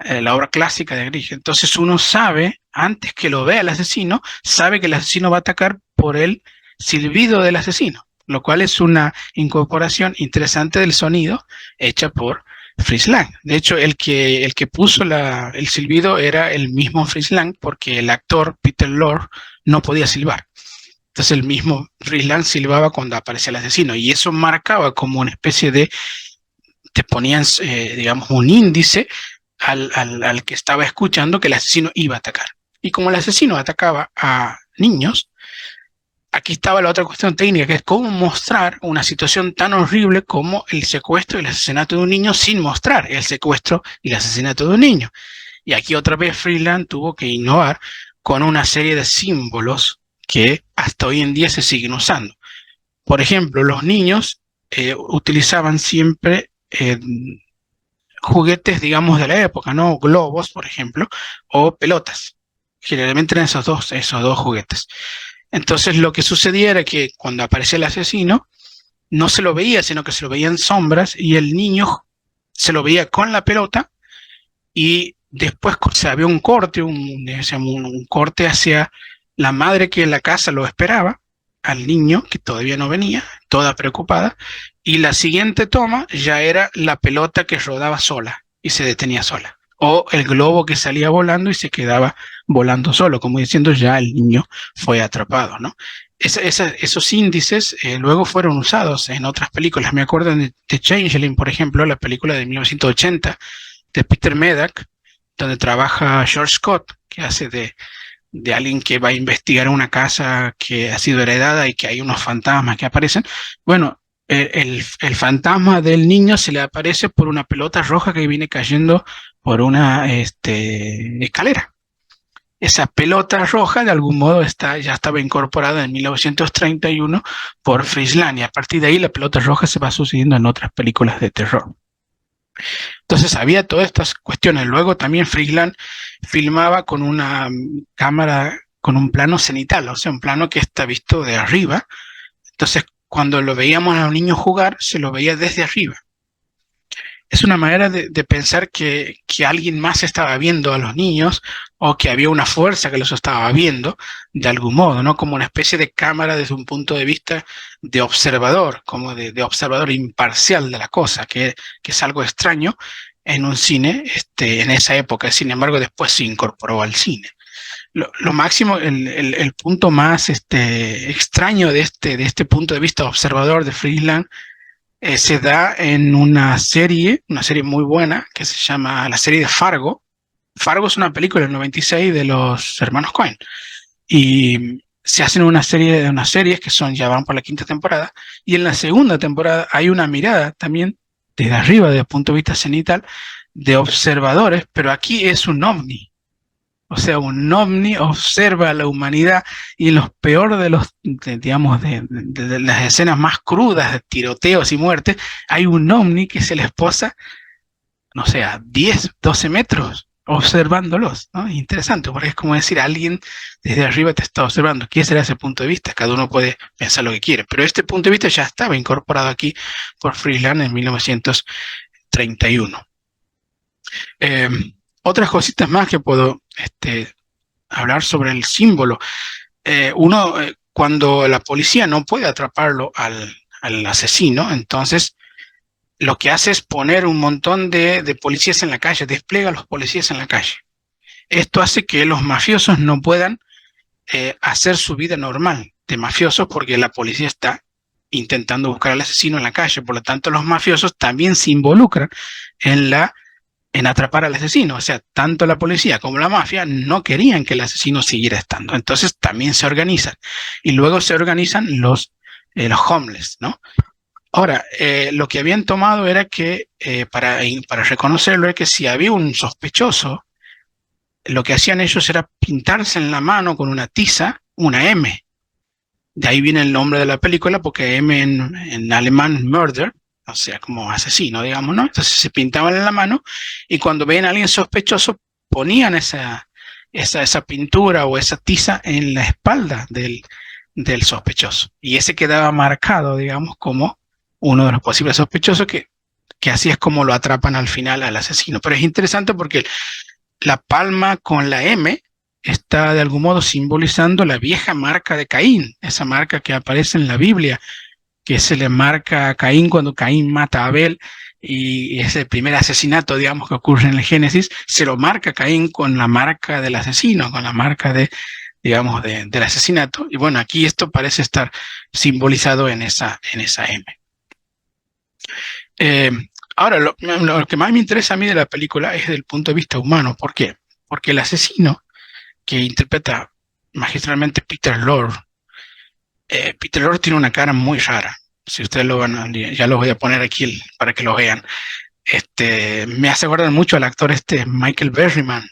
La obra clásica de Grieg. Entonces uno sabe, antes que lo vea el asesino, sabe que el asesino va a atacar por el silbido del asesino, lo cual es una incorporación interesante del sonido hecha por Fritz Lang. De hecho, el que puso el silbido era el mismo Fritz Lang, porque el actor Peter Lorre no podía silbar. Entonces el mismo Fritz Lang silbaba cuando aparecía el asesino, y eso marcaba como una especie de, te ponían, digamos, un índice al que estaba escuchando que el asesino iba a atacar. Y como el asesino atacaba a niños, aquí estaba la otra cuestión técnica, que es cómo mostrar una situación tan horrible como el secuestro y el asesinato de un niño sin mostrar el secuestro y el asesinato de un niño. Y aquí otra vez Fritz Lang tuvo que innovar con una serie de símbolos que hasta hoy en día se siguen usando. Por ejemplo, los niños utilizaban siempre juguetes, digamos, de la época, ¿no? Globos, por ejemplo, o pelotas. Generalmente eran esos dos juguetes. Entonces lo que sucedía era que cuando aparecía el asesino, no se lo veía, sino que se lo veían sombras, y el niño se lo veía con la pelota, y después se había un corte, un corte hacia la madre que en la casa lo esperaba, al niño que todavía no venía, toda preocupada, y la siguiente toma ya era la pelota que rodaba sola y se detenía sola, o el globo que salía volando y se quedaba volando solo, como diciendo ya el niño fue atrapado, ¿no? Esos índices luego fueron usados en otras películas. Me acuerdo de Changeling, por ejemplo, la película de 1980 de Peter Medak, donde trabaja George Scott, que hace de alguien que va a investigar una casa que ha sido heredada y que hay unos fantasmas que aparecen. Bueno, el fantasma del niño se le aparece por una pelota roja que viene cayendo por una escalera. Esa pelota roja de algún modo ya estaba incorporada en 1931 por Fritz Lang, y a partir de ahí la pelota roja se va sucediendo en otras películas de terror. Entonces había todas estas cuestiones. Luego también Fritz Lang filmaba con una cámara, con un plano cenital, o sea, un plano que está visto de arriba. Entonces cuando lo veíamos a los niños jugar, se lo veía desde arriba. Es una manera de pensar que alguien más estaba viendo a los niños, o que había una fuerza que los estaba viendo de algún modo, ¿no? Como una especie de cámara desde un punto de vista de observador, como de observador imparcial de la cosa, que es algo extraño en un cine en esa época. Sin embargo, después se incorporó al cine. Lo máximo, el punto más extraño de este punto de vista observador de Fritz Lang se da en una serie muy buena que se llama la serie de Fargo. Fargo es una película del 96 de los hermanos Coen, y se hacen unas series que ya van por la quinta temporada, y en la segunda temporada hay una mirada también desde arriba, desde el punto de vista cenital, de observadores, pero aquí es un ovni. O sea, un ovni observa a la humanidad, y en los peores de las escenas más crudas de tiroteos y muertes, hay un ovni que se les posa, no sé, a 10, 12 metros observándolos, ¿no? Interesante, porque es como decir, alguien desde arriba te está observando. ¿Qué será ese punto de vista? Cada uno puede pensar lo que quiere, pero este punto de vista ya estaba incorporado aquí por Fritz Lang en 1931. Otras cositas más que puedo hablar sobre el símbolo. Cuando la policía no puede atraparlo al asesino, entonces lo que hace es poner un montón de policías en la calle, despliega a los policías en la calle. Esto hace que los mafiosos no puedan hacer su vida normal de mafiosos porque la policía está intentando buscar al asesino en la calle. Por lo tanto, los mafiosos también se involucran en atrapar al asesino. O sea, tanto la policía como la mafia no querían que el asesino siguiera estando. Entonces también se organizan. Y luego se organizan los homeless, ¿no? Ahora, lo que habían tomado era que, para reconocerlo, era que si había un sospechoso, lo que hacían ellos era pintarse en la mano con una tiza una M. De ahí viene el nombre de la película, porque M en alemán, murder, o sea, como asesino, digamos, ¿no? Entonces se pintaban en la mano y cuando veían a alguien sospechoso, ponían esa pintura o esa tiza en la espalda del sospechoso. Y ese quedaba marcado, digamos, como uno de los posibles sospechosos que así es como lo atrapan al final al asesino. Pero es interesante porque la palma con la M está de algún modo simbolizando la vieja marca de Caín, esa marca que aparece en la Biblia, que se le marca a Caín cuando Caín mata a Abel, y ese primer asesinato, digamos, que ocurre en el Génesis, se lo marca Caín con la marca del asesino, con la marca digamos, del asesinato. Y bueno, aquí esto parece estar simbolizado en esa M. Ahora, lo que más me interesa a mí de la película es desde el punto de vista humano. ¿Por qué? Porque el asesino que interpreta magistralmente Peter Lorre, Peter Lorre tiene una cara muy rara. Si ustedes lo van a, ya lo voy a poner aquí para que lo vean. Me hace acordar mucho al actor Michael Berryman,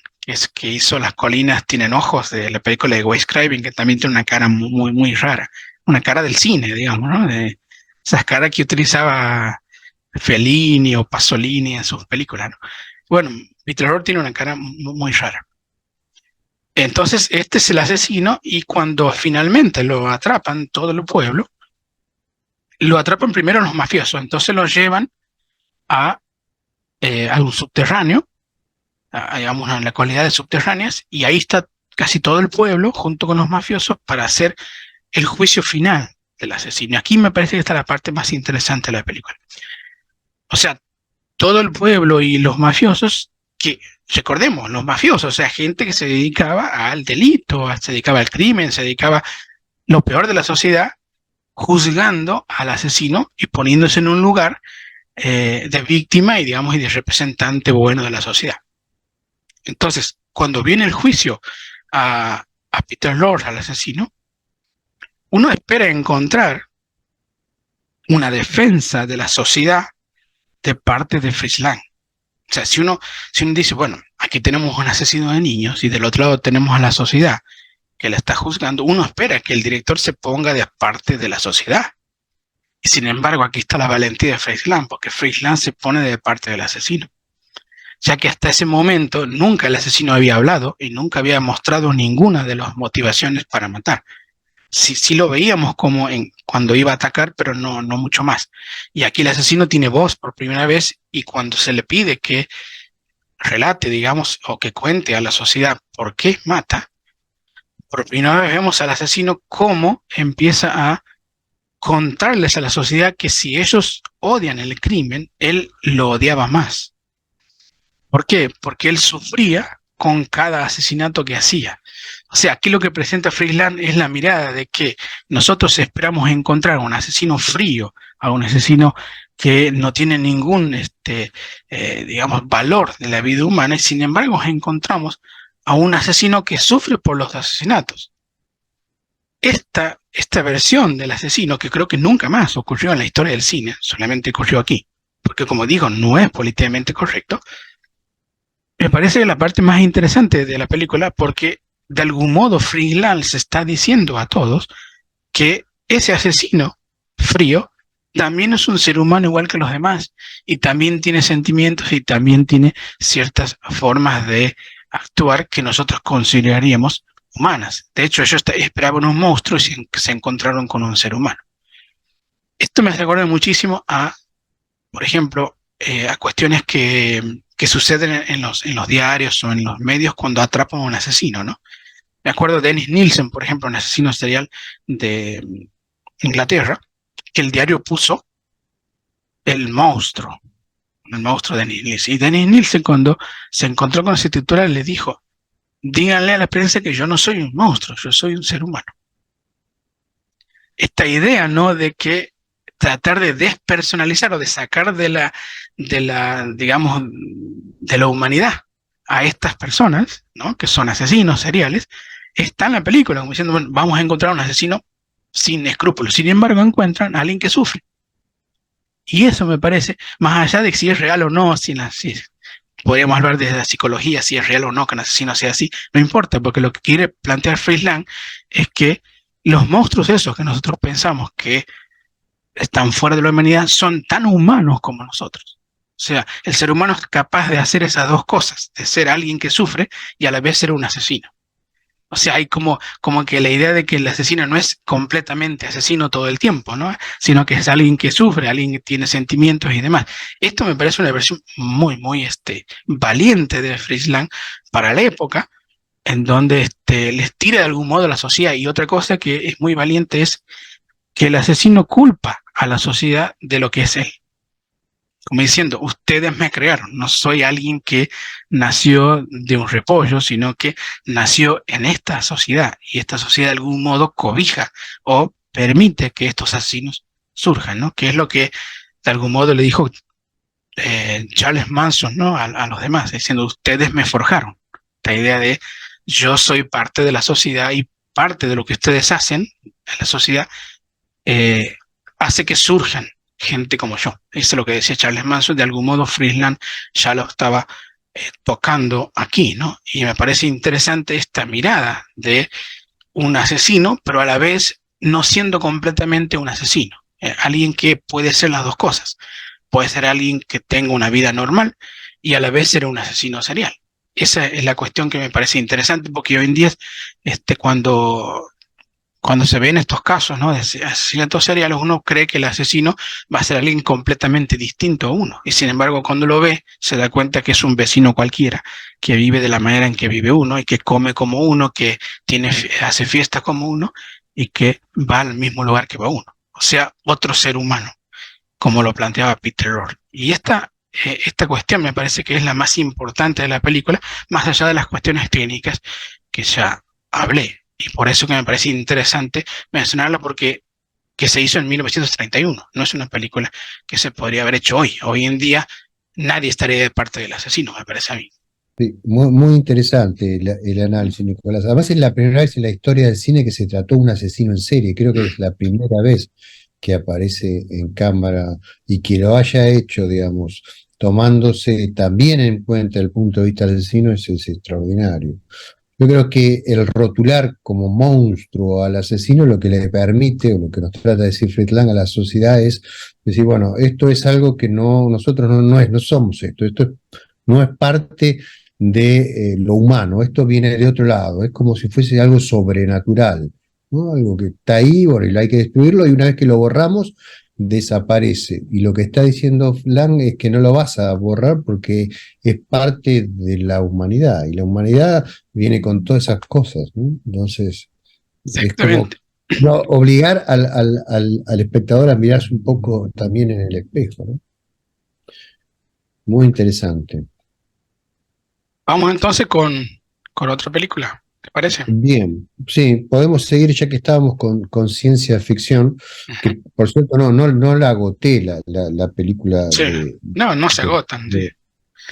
que hizo Las colinas tienen ojos, de la película de Wes Craven, que también tiene una cara muy, muy rara. Una cara del cine, digamos, ¿no? De esas caras que utilizaba Fellini o Pasolini en sus películas, ¿no? Bueno, Peter Lorre tiene una cara muy rara. Entonces, este es el asesino y cuando finalmente lo atrapan todo el pueblo, lo atrapan primero los mafiosos, entonces lo llevan a un subterráneo, digamos, en las comunidades subterráneas, y ahí está casi todo el pueblo junto con los mafiosos para hacer el juicio final del asesino. Aquí me parece que está la parte más interesante de la película. O sea, todo el pueblo y los mafiosos, que recordemos, los mafiosos, o sea, gente que se dedicaba al delito, se dedicaba al crimen, se dedicaba lo peor de la sociedad, juzgando al asesino y poniéndose en un lugar de víctima y, digamos, y de representante bueno de la sociedad. Entonces, cuando viene el juicio a Peter Lorre, al asesino, uno espera encontrar una defensa de la sociedad de parte de Fritz Lang. O sea, si uno dice, bueno, aquí tenemos un asesino de niños y del otro lado tenemos a la sociedad que la está juzgando, uno espera que el director se ponga de parte de la sociedad. Y sin embargo, aquí está la valentía de Fritz Lang, porque Fritz Lang se pone de parte del asesino. Ya que hasta ese momento nunca el asesino había hablado y nunca había mostrado ninguna de las motivaciones para matar. Sí lo veíamos como cuando iba a atacar, pero no mucho más. Y aquí el asesino tiene voz por primera vez y cuando se le pide que relate, digamos, o que cuente a la sociedad por qué mata, por primera vez vemos al asesino cómo empieza a contarles a la sociedad que si ellos odian el crimen, él lo odiaba más. ¿Por qué? Porque él sufría con cada asesinato que hacía. O sea, aquí lo que presenta Fritz Lang es la mirada de que nosotros esperamos encontrar a un asesino frío, a un asesino que no tiene ningún, digamos, valor de la vida humana, y sin embargo encontramos a un asesino que sufre por los asesinatos. Esta versión del asesino, que creo que nunca más ocurrió en la historia del cine, solamente ocurrió aquí, porque como digo, no es políticamente correcto, me parece la parte más interesante de la película porque de algún modo Fritz Lang se está diciendo a todos que ese asesino frío también es un ser humano igual que los demás y también tiene sentimientos y también tiene ciertas formas de actuar que nosotros consideraríamos humanas. De hecho, ellos esperaban un monstruo y se encontraron con un ser humano. Esto me recuerda muchísimo por ejemplo, a cuestiones que suceden en los diarios o en los medios cuando atrapan a un asesino, ¿no? Me acuerdo de Dennis Nielsen, por ejemplo, un asesino serial de Inglaterra, que el diario puso el monstruo de Dennis Nielsen. Y Dennis Nielsen, cuando se encontró con ese titular, le dijo, díganle a la prensa que yo no soy un monstruo, yo soy un ser humano. Esta idea, ¿no? De que tratar de despersonalizar o de sacar digamos, de la humanidad a estas personas, ¿no? Que son asesinos seriales, está en la película, como diciendo, bueno, vamos a encontrar un asesino sin escrúpulos. Sin embargo, encuentran a alguien que sufre. Y eso me parece, más allá de si es real o no, si podríamos hablar desde la psicología, si es real o no que un asesino sea así, no importa, porque lo que quiere plantear Fritz Lang es que los monstruos esos que nosotros pensamos que están fuera de la humanidad son tan humanos como nosotros. O sea, el ser humano es capaz de hacer esas dos cosas, de ser alguien que sufre y a la vez ser un asesino. O sea, hay como que la idea de que el asesino no es completamente asesino todo el tiempo, ¿no? Sino que es alguien que sufre, alguien que tiene sentimientos y demás. Esto me parece una versión muy valiente de Fritz Lang para la época, en donde les tira de algún modo a la sociedad. Y otra cosa que es muy valiente es que el asesino culpa a la sociedad de lo que es él. Como diciendo, ustedes me crearon, no soy alguien que nació de un repollo, sino que nació en esta sociedad y esta sociedad de algún modo cobija o permite que estos asesinos surjan, ¿no? Que es lo que de algún modo le dijo Charles Manson, ¿no? A los demás, diciendo, ustedes me forjaron. Esta idea de yo soy parte de la sociedad y parte de lo que ustedes hacen en la sociedad eh, hace que surjan gente como yo. Eso es lo que decía Charles Manson. De algún modo, Fritz Lang ya lo estaba tocando aquí, ¿no? Y me parece interesante esta mirada de un asesino, pero a la vez no siendo completamente un asesino. Alguien que puede ser las dos cosas. Puede ser alguien que tenga una vida normal y a la vez ser un asesino serial. Esa es la cuestión que me parece interesante, porque hoy en día, cuando se ven estos casos, ¿no? De asesinatos seriales, uno cree que el asesino va a ser alguien completamente distinto a uno. Y sin embargo, cuando lo ve, se da cuenta que es un vecino cualquiera, que vive de la manera en que vive uno, y que come como uno, que hace fiestas como uno, y que va al mismo lugar que va uno. O sea, otro ser humano, como lo planteaba Peter Lorre. Y esta cuestión me parece que es la más importante de la película, más allá de las cuestiones clínicas que ya hablé. Y por eso que me parece interesante mencionarla, porque que se hizo en 1931, no es una película que se podría haber hecho hoy. Hoy en día nadie estaría de parte del asesino, me parece a mí. Sí, muy interesante el análisis, Nicolás. Además, es la primera vez en la historia del cine que se trató un asesino en serie. Creo que es la primera vez que aparece en cámara y que lo haya hecho, digamos, tomándose también en cuenta el punto de vista del asesino es extraordinario. Yo creo que el rotular como monstruo al asesino lo que le permite, o lo que nos trata de decir Fritz Lang a la sociedad es decir, bueno, esto es algo que nosotros no somos esto no es parte de lo humano, esto viene de otro lado, es como si fuese algo sobrenatural, ¿no? Algo que está ahí, bueno, y hay que destruirlo, y una vez que lo borramos, desaparece. Y lo que está diciendo Lang es que no lo vas a borrar porque es parte de la humanidad, y la humanidad viene con todas esas cosas, ¿no? Entonces, es como Exactamente. no, obligar al espectador a mirarse un poco también en el espejo, ¿no? Muy interesante. Vamos entonces con otra película, ¿te parece? Bien, sí, podemos seguir ya que estábamos con ciencia ficción, Uh-huh. que por cierto no la agoté la película Sí, no, no se de, agotan. Sí. de-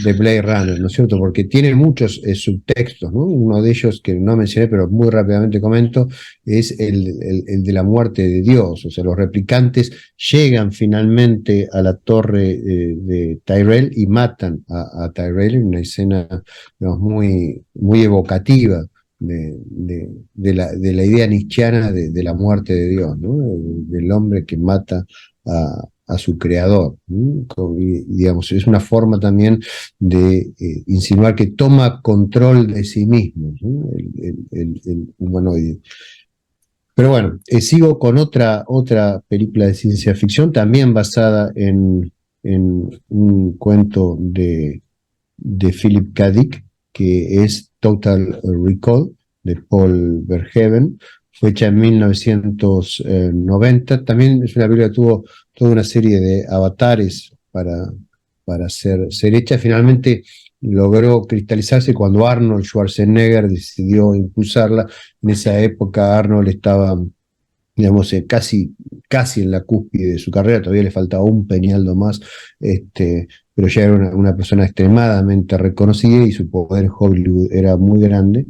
de Blade Runner, ¿no es cierto? Porque tiene muchos subtextos, ¿no? Uno de ellos que no mencioné, pero muy rápidamente comento, es el de la muerte de Dios. O sea, los replicantes llegan finalmente a la torre de Tyrell y matan a Tyrell en una escena, digamos, muy evocativa de la idea nietzscheana de la muerte de Dios, ¿no? Del hombre que mata a su creador, ¿no? Digamos, es una forma también de insinuar que toma control de sí mismo, ¿no? El humanoide. Pero bueno, sigo con otra película de ciencia ficción, también basada en un cuento de Philip K. Dick, que es Total Recall, de Paul Verhoeven. Fue hecha en 1990. También es una película que tuvo toda una serie de avatares para ser hecha. Finalmente logró cristalizarse cuando Arnold Schwarzenegger decidió impulsarla. En esa época Arnold estaba, digamos, casi en la cúspide de su carrera, todavía le faltaba un peñaldo más, pero ya era una persona extremadamente reconocida y su poder en Hollywood era muy grande.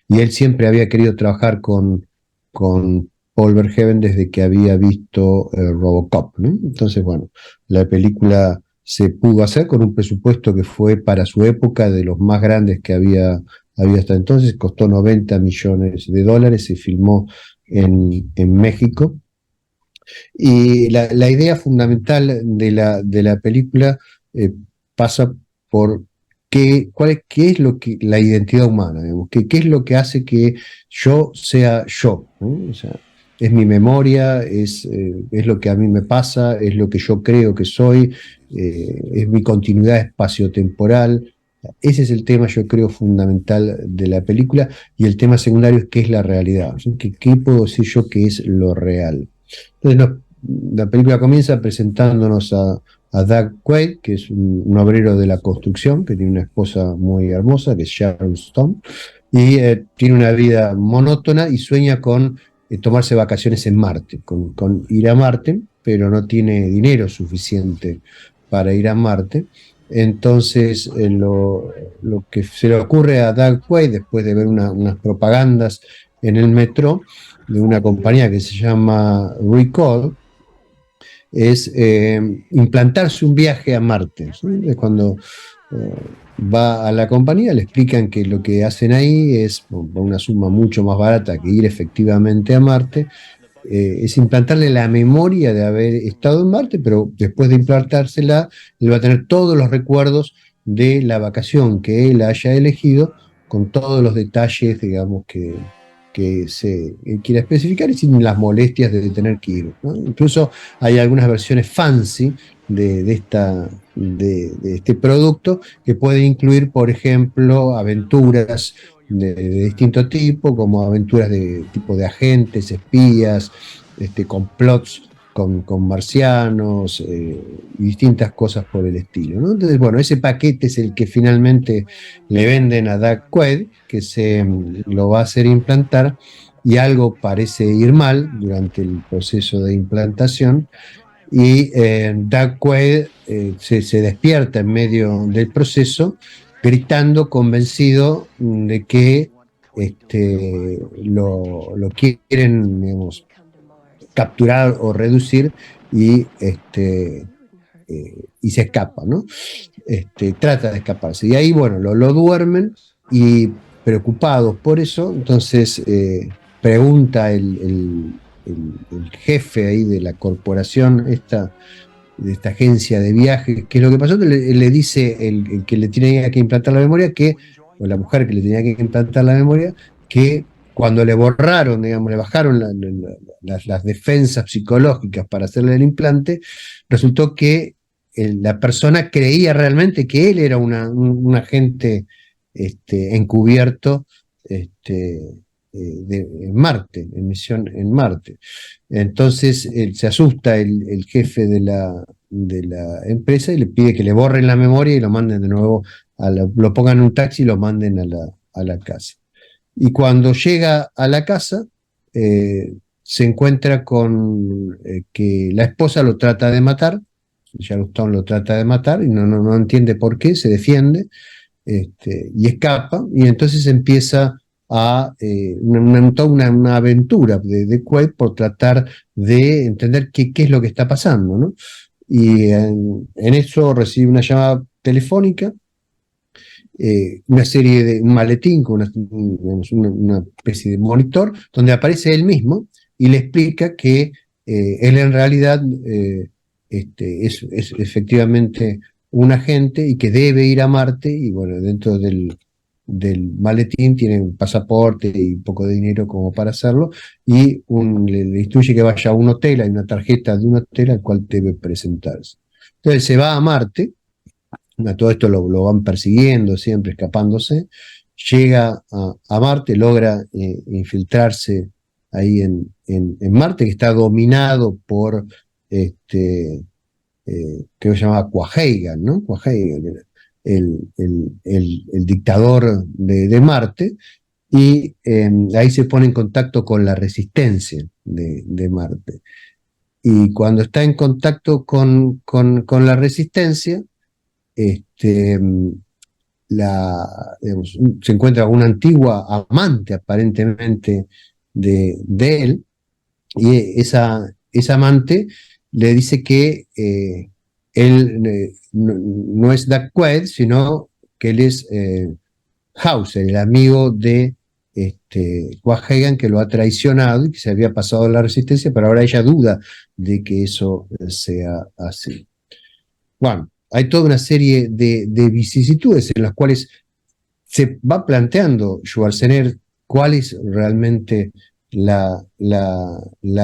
Y él siempre había querido trabajar con Paul Verhoeven desde que había visto Robocop, ¿no? Entonces, bueno, la película se pudo hacer con un presupuesto que fue para su época de los más grandes que había hasta entonces, costó $90 millones, se filmó en México. Y la idea fundamental de la película pasa por qué es lo que la identidad humana, digamos, qué es lo que hace que yo sea yo, ¿no? O sea, es mi memoria, es lo que a mí me pasa, es lo que yo creo que soy, es mi continuidad espaciotemporal. Ese es el tema, yo creo, fundamental de la película, y el tema secundario es qué es la realidad, ¿sí? ¿Qué puedo decir yo que es lo real? Entonces la película comienza presentándonos a Doug Quaid, que es un obrero de la construcción, que tiene una esposa muy hermosa, que es Sharon Stone, y tiene una vida monótona y sueña con tomarse vacaciones en Marte, con ir a Marte, pero no tiene dinero suficiente para ir a Marte. Entonces, lo que se le ocurre a Doug Quaid, después de ver unas propagandas en el metro de una compañía que se llama Recall, es implantarse un viaje a Marte, ¿sí? Es cuando va a la compañía, le explican que lo que hacen ahí es, por una suma mucho más barata que ir efectivamente a Marte, es implantarle la memoria de haber estado en Marte, pero después de implantársela, él va a tener todos los recuerdos de la vacación que él haya elegido, con todos los detalles, digamos, que se quiera especificar, y sin las molestias de tener que ir, ¿no? Incluso hay algunas versiones fancy de este producto que puede incluir, por ejemplo, aventuras de distinto tipo, como aventuras de tipo de agentes, espías, complots con marcianos y distintas cosas por el estilo, ¿no? Entonces, bueno, ese paquete es el que finalmente le venden a Doug Quaid, que lo va a hacer implantar, y algo parece ir mal durante el proceso de implantación, y Doug Quaid se despierta en medio del proceso gritando convencido de que lo quieren, digamos, capturar o reducir, y se escapa, ¿no? Trata de escaparse. Y ahí, bueno, lo duermen, y preocupados por eso, entonces pregunta el jefe ahí de la corporación, de esta agencia de viajes, qué es lo que pasó. Le dice el que le tenía que implantar la memoria, o la mujer que le tenía que implantar la memoria, que cuando le borraron, digamos, le bajaron las defensas psicológicas para hacerle el implante, resultó que la persona creía realmente que él era un agente encubierto, en Marte, en misión en Marte. Entonces se asusta el jefe de la empresa y le pide que le borren la memoria y lo manden de nuevo, lo pongan en un taxi y lo manden a la casa. Y cuando llega a la casa, se encuentra con que la esposa lo trata de matar, Yellowstone lo trata de matar, y no entiende por qué, se defiende, y escapa, y entonces empieza a una aventura de Quaid por tratar de entender qué es lo que está pasando, ¿no? Y en eso recibe una llamada telefónica, una serie de un maletín con una especie de monitor, donde aparece él mismo y le explica que él en realidad es efectivamente un agente y que debe ir a Marte, y bueno, dentro del maletín tiene un pasaporte y un poco de dinero como para hacerlo, y le instruye que vaya a un hotel, hay una tarjeta de un hotel al cual debe presentarse. Entonces se va a Marte. A todo esto lo van persiguiendo, siempre escapándose. Llega a Marte, logra infiltrarse ahí en Marte, que está dominado por, creo que se llamaba Quaheigan, ¿no? Quaheigan era. el dictador de Marte, y ahí se pone en contacto con la resistencia de Marte. Y cuando está en contacto con la resistencia, este, digamos, se encuentra una antigua amante aparentemente de él, y esa amante le dice que él no es Doug Quaid, sino que él es Hauser, el amigo de Quaid, que lo ha traicionado y que se había pasado a la resistencia, pero ahora ella duda de que eso sea así. Bueno, hay toda una serie de vicisitudes en las cuales se va planteando Schwarzenegger cuál es realmente la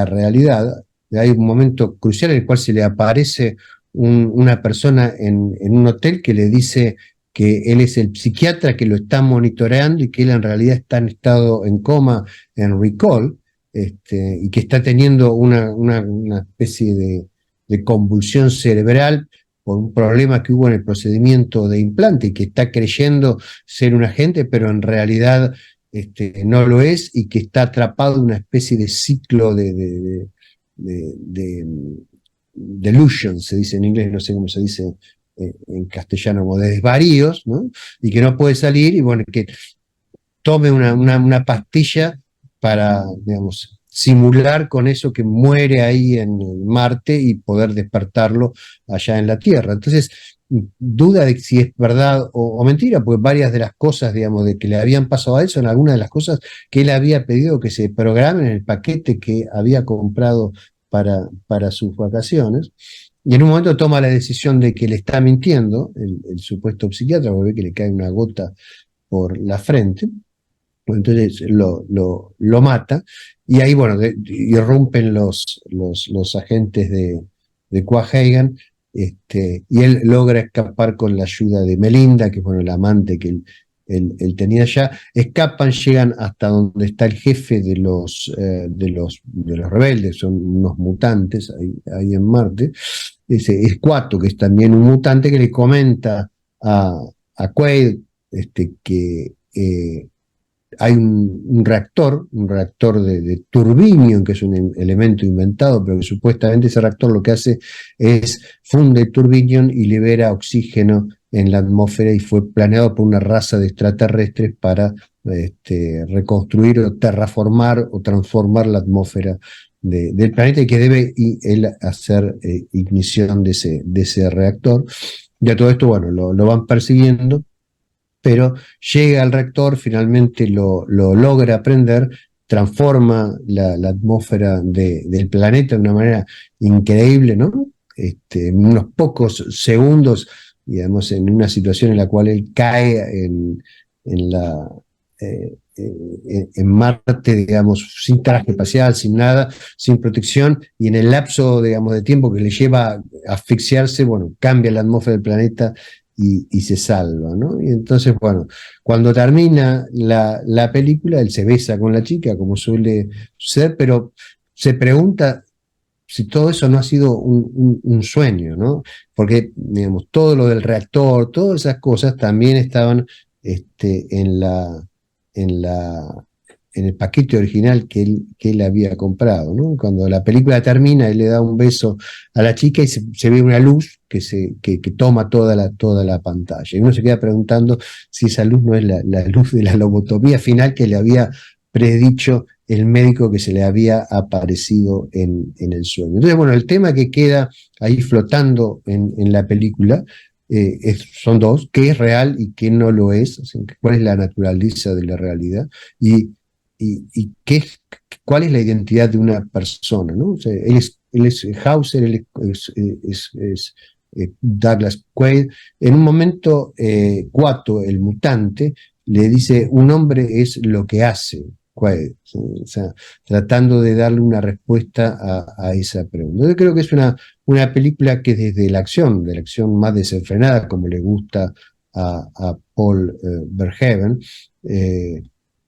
realidad. Hay un momento crucial en el cual se le aparece una persona en un hotel que le dice que él es el psiquiatra que lo está monitoreando y que él en realidad está en estado en coma, en recall, y que está teniendo una especie de convulsión cerebral por un problema que hubo en el procedimiento de implante y que está creyendo ser un agente, pero en realidad no lo es, y que está atrapado en una especie de ciclo de delusion, se dice en inglés, no sé cómo se dice en castellano, como de desvaríos, ¿no? Y que no puede salir, y bueno, que tome una pastilla para, digamos, simular con eso que muere ahí en Marte y poder despertarlo allá en la Tierra. Entonces, duda de si es verdad o mentira, porque varias de las cosas, digamos, de que le habían pasado a él son algunas de las cosas que él había pedido que se programen en el paquete que había comprado para sus vacaciones. Y en un momento toma la decisión de que le está mintiendo el supuesto psiquiatra, porque ve que le cae una gota por la frente. Entonces lo mata, y ahí, bueno, irrumpen los agentes de Quaid, y él logra escapar con la ayuda de Melinda, que es, bueno, el amante que él tenía allá. Escapan, llegan hasta donde está el jefe de los rebeldes, son unos mutantes ahí en Marte. Ese es Cuato, que es también un mutante, que le comenta a Quaid que hay un reactor de turbinium, que es un elemento inventado, pero que supuestamente ese reactor lo que hace es funde turbinium y libera oxígeno en la atmósfera, y fue planeado por una raza de extraterrestres para reconstruir o terraformar o transformar la atmósfera del planeta, y que debe él hacer ignición de ese reactor. Y a todo esto, bueno, lo van persiguiendo, pero llega al reactor, finalmente lo logra prender, transforma la atmósfera del planeta de una manera increíble, ¿no? En unos pocos segundos, y además en una situación en la cual él cae en Marte, digamos, sin traje espacial, sin nada, sin protección, y en el lapso, digamos, de tiempo que le lleva a asfixiarse, bueno, cambia la atmósfera del planeta y se salva, ¿no? Y entonces, bueno, cuando termina la película, él se besa con la chica, como suele ser, pero se pregunta si todo eso no ha sido un sueño, ¿no? Porque, digamos, todo lo del reactor, todas esas cosas también estaban en en la, en el paquete original que él había comprado, ¿no? Cuando la película termina, él le da un beso a la chica y se ve una luz que toma toda la pantalla. Y uno se queda preguntando si esa luz no es la luz de la lobotomía final que le había predicho el médico que se le había aparecido en el sueño. Entonces, bueno, el tema que queda ahí flotando en la película son dos: qué es real y qué no lo es, o sea, cuál es la naturaleza de la realidad, y cuál es la identidad de una persona, ¿no? O sea, él es Hauser, él es Douglas Quaid. En un momento, Cuato, el mutante, le dice: un hombre es lo que hace, Quaid, ¿sí? O sea, tratando de darle una respuesta a esa pregunta. Yo creo que es una película que desde de la acción más desenfrenada, como le gusta a Paul Verhoeven,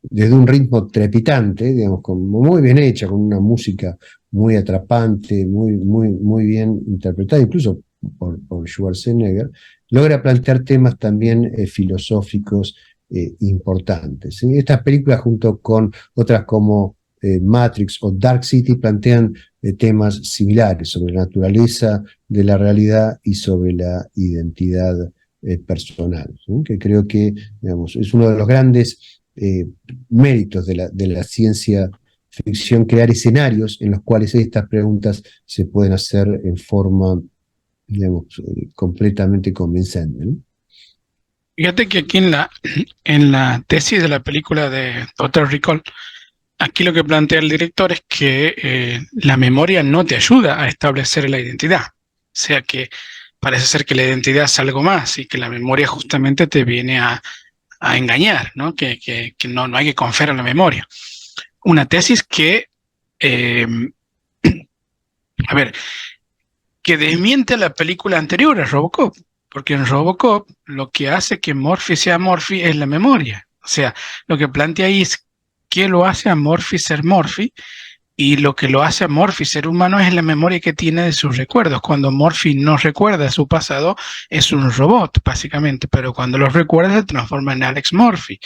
desde un ritmo trepidante, digamos, muy bien hecha, con una música muy atrapante, muy bien interpretada, incluso por Schwarzenegger, logra plantear temas también filosóficos importantes, ¿sí? Estas películas, junto con otras como Matrix o Dark City, plantean temas similares sobre la naturaleza de la realidad y sobre la identidad personal, ¿sí? Que creo que, digamos, es uno de los grandes méritos de la ciencia ficción, crear escenarios en los cuales estas preguntas se pueden hacer en forma, digamos, completamente convincente, ¿no? Fíjate que aquí en la tesis de la película de Total Recall, aquí lo que plantea el director es que la memoria no te ayuda a establecer la identidad. O sea que parece ser que la identidad es algo más y que la memoria justamente te viene a engañar, ¿no? Que no hay que confiar en la memoria. Una tesis que, eh, a ver, que desmiente la película anterior, a Robocop, porque en Robocop lo que hace que Murphy sea Murphy es la memoria. O sea, lo que plantea ahí es qué lo hace a Murphy ser Murphy, y lo que lo hace a Murphy ser humano es la memoria que tiene de sus recuerdos. Cuando Murphy no recuerda su pasado, es un robot, básicamente, pero cuando lo recuerda se transforma en Alex Murphy.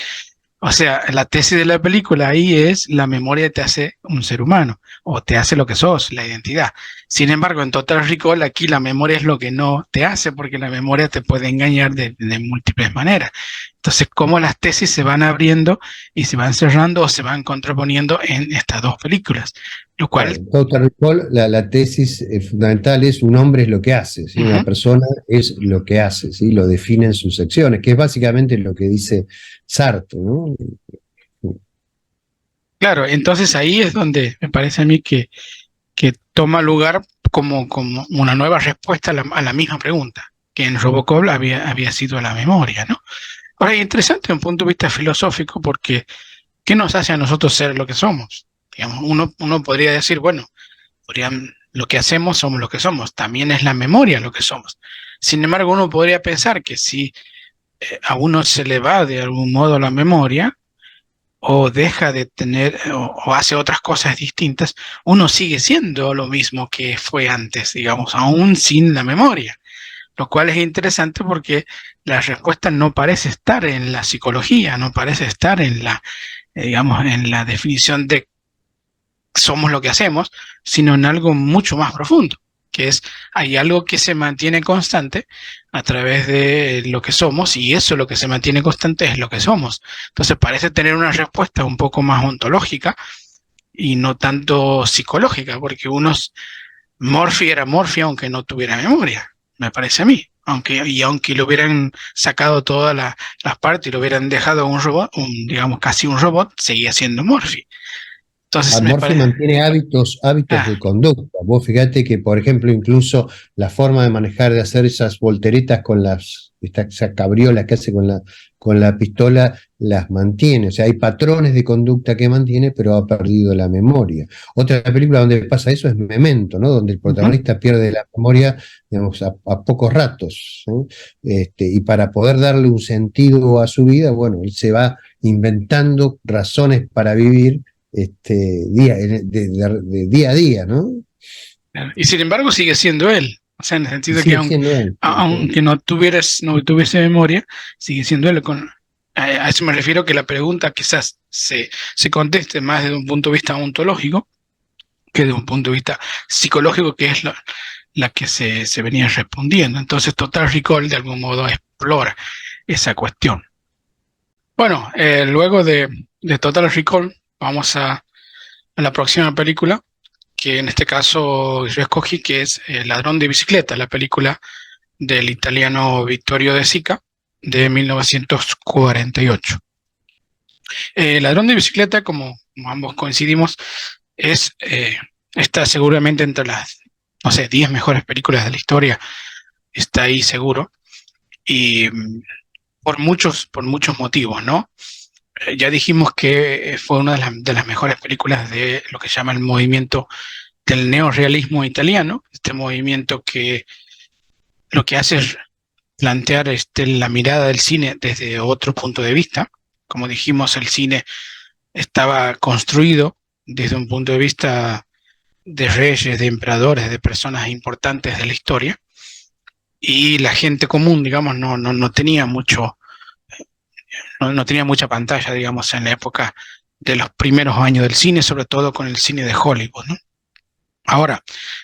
O sea, la tesis de la película ahí es la memoria te hace un ser humano o te hace lo que sos, la identidad. Sin embargo, en Total Recall aquí la memoria es lo que no te hace porque la memoria te puede engañar de múltiples maneras. Entonces, cómo las tesis se van abriendo y se van cerrando o se van contraponiendo en estas dos películas, lo Claro, cual... en Total Recall, la tesis fundamental es un hombre es lo que hace, ¿sí? Una Ujú. persona es lo que hace, ¿sí? Lo define en sus acciones, que es básicamente lo que dice Sartre, ¿no? Claro, entonces ahí es donde me parece a mí que toma lugar como una nueva respuesta a la misma pregunta, que en Robocop había sido la memoria, ¿no? Ahora, es interesante desde un punto de vista filosófico porque ¿qué nos hace a nosotros ser lo que somos? Digamos, uno podría decir, bueno, lo que hacemos somos lo que somos, también es la memoria lo que somos. Sin embargo, uno podría pensar que si a uno se le va de algún modo la memoria, o deja de tener o hace otras cosas distintas, uno sigue siendo lo mismo que fue antes, digamos, aún sin la memoria, lo cual es interesante porque la respuesta no parece estar en la psicología, no parece estar en la, digamos, en la definición de somos lo que hacemos, sino en algo mucho más profundo, que es hay algo que se mantiene constante a través de lo que somos y eso lo que se mantiene constante es lo que somos. Entonces parece tener una respuesta un poco más ontológica y no tanto psicológica, porque Morphy era Morphy aunque no tuviera memoria, me parece a mí. Aunque le hubieran sacado todas las partes y lo hubieran dejado a un robot, digamos casi un robot, seguía siendo Morphy. Entonces me Murphy parece... mantiene hábitos Ah, de conducta. Vos fíjate que, por ejemplo, incluso la forma de manejar, de hacer esas volteretas con esa cabriola que hace con la pistola, las mantiene. O sea, hay patrones de conducta que mantiene, pero ha perdido la memoria. Otra película donde pasa eso es Memento, ¿no? Donde el ujú. protagonista pierde la memoria, digamos, a pocos ratos, ¿sí? Y para poder darle un sentido a su vida, bueno, él se va inventando razones para vivir de día a día, ¿no? Claro. Y sin embargo sigue siendo él. O sea, en el Y sentido que sigue siendo él. Sí, sí. aunque no tuviese memoria, sigue siendo él. A eso me refiero que la pregunta quizás se conteste más desde un punto de vista ontológico que de un punto de vista psicológico, que es la que se venía respondiendo. Entonces, Total Recall de algún modo explora esa cuestión. Bueno, luego de Total Recall, vamos a la próxima película, que en este caso yo escogí, que es El ladrón de bicicleta, la película del italiano Vittorio De Sica de 1948. El ladrón de bicicleta, como ambos coincidimos, está seguramente entre las, no sé, 10 mejores películas de la historia, está ahí seguro, y por muchos motivos, ¿no? Ya dijimos que fue una de las mejores películas de lo que se llama el movimiento del neorrealismo italiano, este movimiento que lo que hace es plantear la mirada del cine desde otro punto de vista. Como dijimos, el cine estaba construido desde un punto de vista de reyes, de emperadores, de personas importantes de la historia, y la gente común, digamos, no tenía mucho, no tenía mucha pantalla, digamos, en la época de los primeros años del cine, sobre todo con el cine de Hollywood, ¿no? Ahora,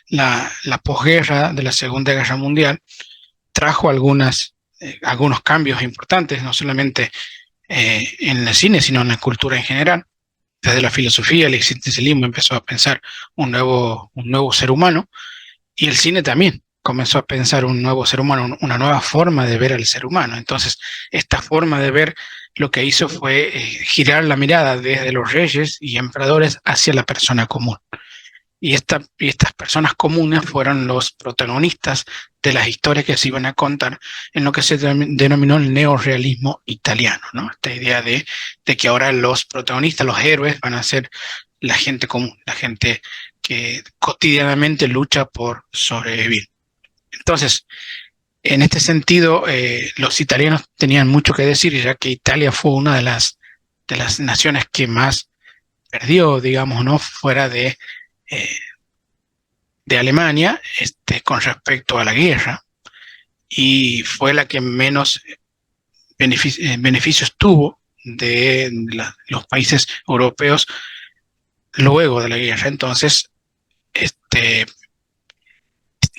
la posguerra de la Segunda Guerra Mundial trajo algunos cambios importantes, no solamente en el cine, sino en la cultura en general. Desde la filosofía, el existencialismo empezó a pensar un nuevo ser humano, y el cine también comenzó a pensar un nuevo ser humano, una nueva forma de ver al ser humano. Entonces, esta forma de ver lo que hizo fue girar la mirada desde los reyes y emperadores hacia la persona común. Y estas personas comunes fueron los protagonistas de las historias que se iban a contar en lo que se denominó el neorrealismo italiano, ¿no? Esta idea de que ahora los protagonistas, los héroes, van a ser la gente común, la gente que cotidianamente lucha por sobrevivir. Entonces, en este sentido, los italianos tenían mucho que decir, ya que Italia fue una de las naciones que más perdió, digamos, ¿no? Fuera eh, de Alemania, con respecto a la guerra, y fue la que menos beneficios tuvo de los países europeos luego de la guerra. Entonces,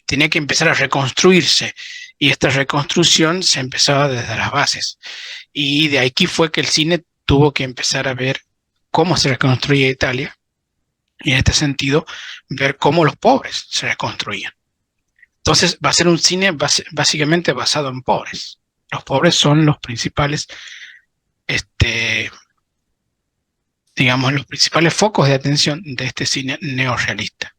tenía que empezar a reconstruirse, y esta reconstrucción se empezaba desde las bases. Y de aquí fue que el cine tuvo que empezar a ver cómo se reconstruía Italia, y en este sentido, ver cómo los pobres se reconstruían. Entonces, va a ser un cine básicamente basado en pobres. Los pobres son los principales, digamos, los principales focos de atención de este cine neorrealista.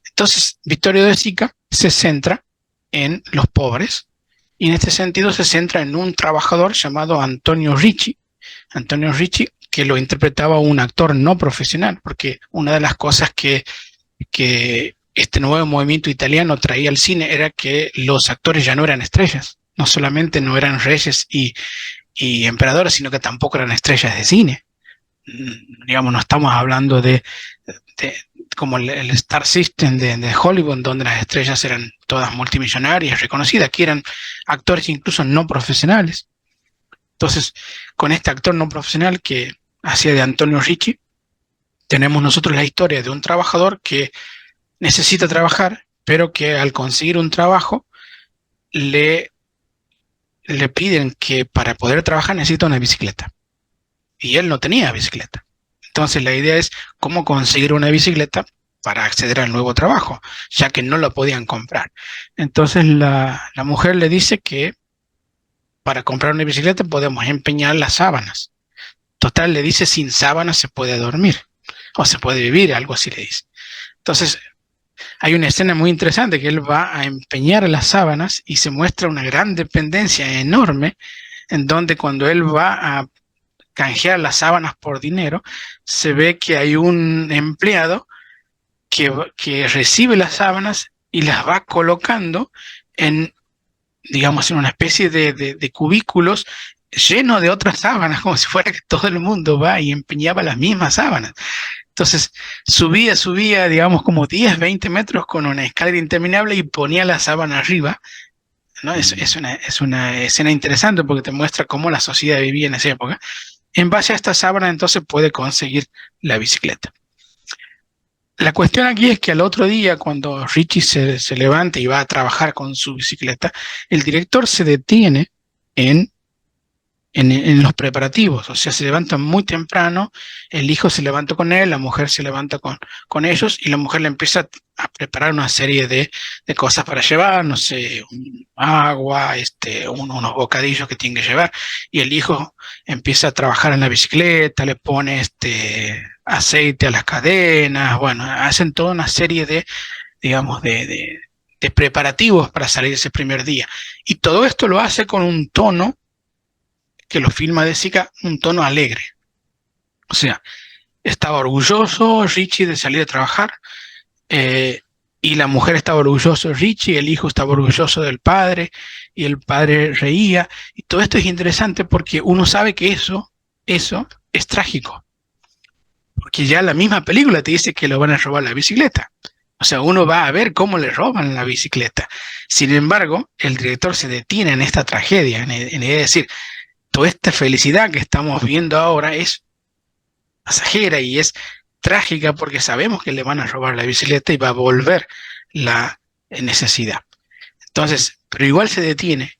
Entonces, Vittorio De Sica se centra en los pobres, y en este sentido se centra en un trabajador llamado Antonio Ricci, que lo interpretaba un actor no profesional, porque una de las cosas que este nuevo movimiento italiano traía al cine era que los actores ya no eran estrellas, no solamente no eran reyes y emperadores, sino que tampoco eran estrellas de cine. Digamos, no estamos hablando de como el Star System de Hollywood, donde las estrellas eran todas multimillonarias, reconocidas. Aquí eran actores incluso no profesionales. Entonces, con este actor no profesional que hacía de Antonio Ricci, tenemos nosotros la historia de un trabajador que necesita trabajar, pero que al conseguir un trabajo le piden que para poder trabajar necesita una bicicleta. Y él no tenía bicicleta. Entonces la idea es cómo conseguir una bicicleta para acceder al nuevo trabajo, ya que no lo podían comprar. Entonces la mujer le dice que para comprar una bicicleta podemos empeñar las sábanas. Total, le dice, sin sábanas se puede dormir, o se puede vivir, algo así le dice. Entonces hay una escena muy interesante que él va a empeñar las sábanas y se muestra una gran dependencia enorme, en donde cuando él va a canjear las sábanas por dinero, se ve que hay un empleado que recibe las sábanas y las va colocando en, digamos, en una especie de cubículos lleno de otras sábanas, como si fuera que todo el mundo va y empeñaba las mismas sábanas. Entonces subía, digamos, como 10, 20 metros con una escalera interminable y ponía la sábana arriba, ¿no? Es una escena interesante porque te muestra cómo la sociedad vivía en esa época. En base a esta sábana, entonces, puede conseguir la bicicleta. La cuestión aquí es que al otro día, cuando Ricci se levanta y va a trabajar con su bicicleta, el director se detiene en los preparativos. O sea, se levantan muy temprano, el hijo se levanta con él, la mujer se levanta con ellos, y la mujer le empieza a preparar una serie de cosas para llevar, no sé, agua, unos bocadillos que tiene que llevar, y el hijo empieza a trabajar en la bicicleta, le pone aceite a las cadenas, bueno, hacen toda una serie digamos, de preparativos para salir ese primer día. Y todo esto lo hace con un tono que lo filma De Sica, un tono alegre. O sea, estaba orgulloso Ricci de salir a trabajar, y la mujer estaba orgullosa de Ricci, el hijo estaba orgulloso del padre, y el padre reía. Y todo esto es interesante porque uno sabe que eso es trágico. Porque ya la misma película te dice que lo van a robar la bicicleta. O sea, uno va a ver cómo le roban la bicicleta. Sin embargo, el director se detiene en esta tragedia, en decir, toda esta felicidad que estamos viendo ahora es pasajera y es trágica porque sabemos que le van a robar la bicicleta y va a volver la necesidad. Entonces, pero igual se detiene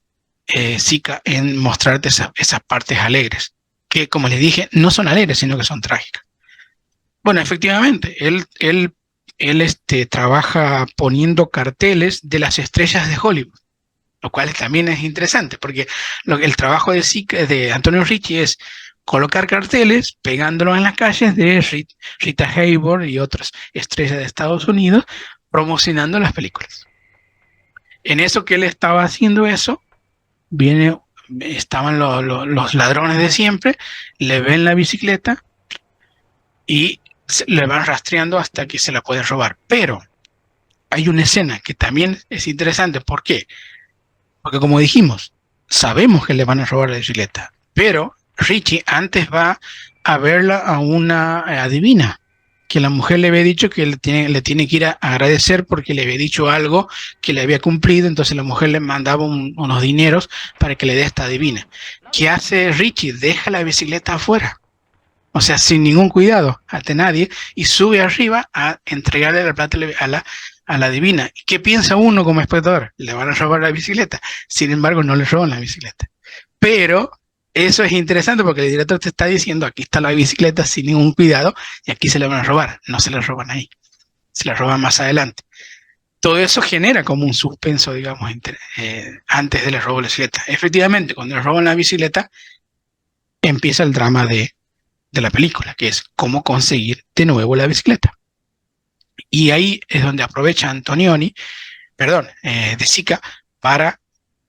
Zika en mostrarte esas partes alegres, que como les dije, no son alegres, sino que son trágicas. Bueno, efectivamente, él trabaja poniendo carteles de las estrellas de Hollywood, lo cual también es interesante, porque el trabajo de Antonio Ricci es colocar carteles, pegándolos en las calles de Rita Hayworth y otras estrellas de Estados Unidos, promocionando las películas. En eso que él estaba haciendo eso, estaban los ladrones de siempre, le ven la bicicleta y le van rastreando hasta que se la pueden robar. Pero hay una escena que también es interesante. ¿Por qué? Porque como dijimos, sabemos que le van a robar la bicicleta, pero Richie antes va a verla a una adivina, que la mujer le había dicho que le tiene que ir a agradecer porque le había dicho algo que le había cumplido, entonces la mujer le mandaba unos dineros para que le dé esta adivina. ¿Qué hace Richie? Deja la bicicleta afuera, o sea, sin ningún cuidado ante nadie, y sube arriba a entregarle la plata a la adivina. ¿Qué piensa uno como espectador? Le van a robar la bicicleta. Sin embargo, no le roban la bicicleta. Pero eso es interesante porque el director te está diciendo, aquí está la bicicleta sin ningún cuidado y aquí se la van a robar. No se la roban ahí, se la roban más adelante. Todo eso genera como un suspenso, digamos, antes del robo de la bicicleta. Efectivamente, cuando le roban la bicicleta, empieza el drama de la película, que es cómo conseguir de nuevo la bicicleta. Y ahí es donde aprovecha de Zika, para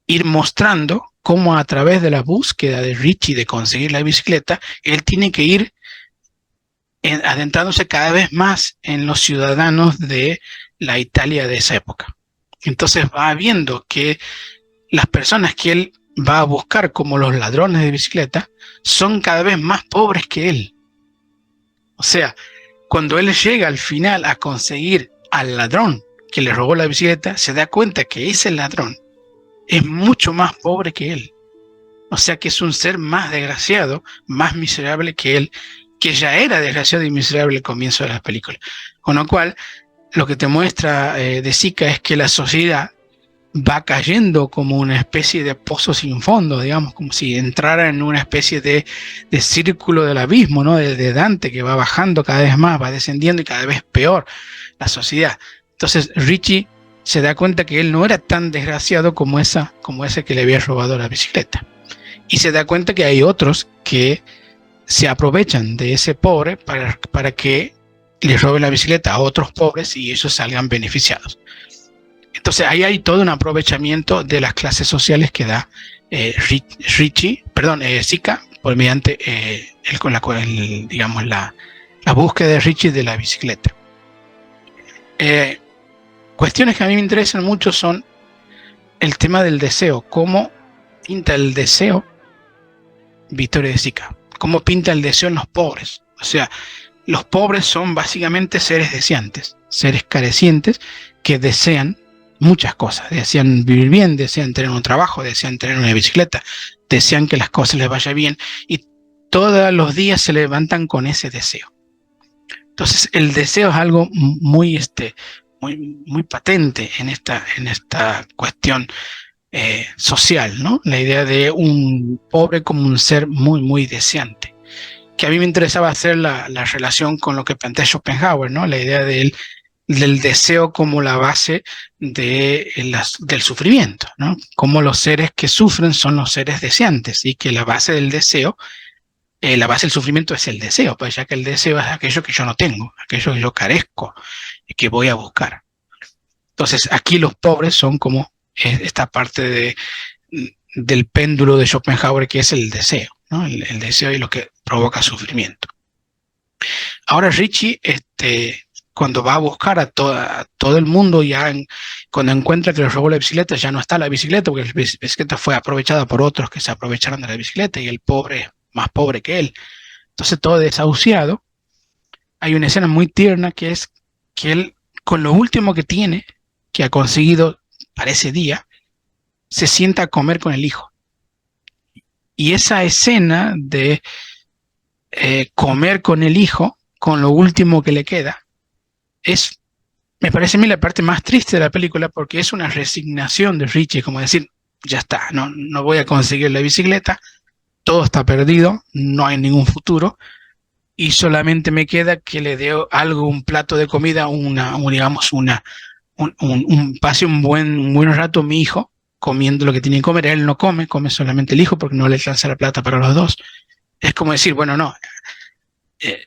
ir mostrando cómo a través de la búsqueda de Richie de conseguir la bicicleta, él tiene que ir adentrándose cada vez más en los ciudadanos de la Italia de esa época. Entonces va viendo que las personas que él va a buscar como los ladrones de bicicleta son cada vez más pobres que él. O sea, cuando él llega al final a conseguir al ladrón que le robó la bicicleta, se da cuenta que ese ladrón es mucho más pobre que él. O sea que es un ser más desgraciado, más miserable que él, que ya era desgraciado y miserable al comienzo de la película. Con lo cual, lo que te muestra de Zika es que la sociedad va cayendo como una especie de pozo sin fondo, digamos, como si entrara en una especie de círculo del abismo, ¿no? De Dante, que va bajando cada vez más, va descendiendo y cada vez peor la sociedad. Entonces Richie se da cuenta que él no era tan desgraciado como ese que le había robado la bicicleta. Y se da cuenta que hay otros que se aprovechan de ese pobre para que le roben la bicicleta a otros pobres y ellos salgan beneficiados. Entonces ahí hay todo un aprovechamiento de las clases sociales que da Zika mediante la búsqueda de Richie de la bicicleta. Cuestiones que a mí me interesan mucho son el tema del deseo, cómo pinta el deseo Vittorio De Sica, cómo pinta el deseo en los pobres. O sea, los pobres son básicamente seres deseantes, seres carecientes que desean muchas cosas, desean vivir bien, desean tener un trabajo, desean tener una bicicleta, desean que las cosas les vayan bien y todos los días se levantan con ese deseo. Entonces el deseo es algo muy patente en esta cuestión social, ¿no? La idea de un pobre como un ser muy, muy deseante. Que a mí me interesaba hacer la relación con lo que plantea Schopenhauer, ¿no? La idea del deseo como la base del sufrimiento, ¿no? Como los seres que sufren son los seres deseantes y que la base del deseo, la base del sufrimiento es el deseo, pues ya que el deseo es aquello que yo no tengo, aquello que yo carezco y que voy a buscar. Entonces aquí los pobres son como esta parte del péndulo de Schopenhauer, que es el deseo, ¿no? El deseo y lo que provoca sufrimiento. Ahora Richie, cuando va a buscar a todo el mundo, cuando encuentra que le robó la bicicleta, ya no está la bicicleta, porque la bicicleta fue aprovechada por otros que se aprovecharon de la bicicleta y el pobre es más pobre que él. Entonces todo desahuciado. Hay una escena muy tierna que es que él, con lo último que tiene, que ha conseguido para ese día, se sienta a comer con el hijo. Y esa escena de comer con el hijo, con lo último que le queda, me parece a mí la parte más triste de la película, porque es una resignación de Richie, como decir, ya está, no voy a conseguir la bicicleta, todo está perdido, no hay ningún futuro, y solamente me queda que le dé algo, un plato de comida, digamos, pase un buen rato mi hijo comiendo lo que tiene que comer. Él no come, come solamente el hijo porque no le alcanza la plata para los dos. Es como decir, bueno, no,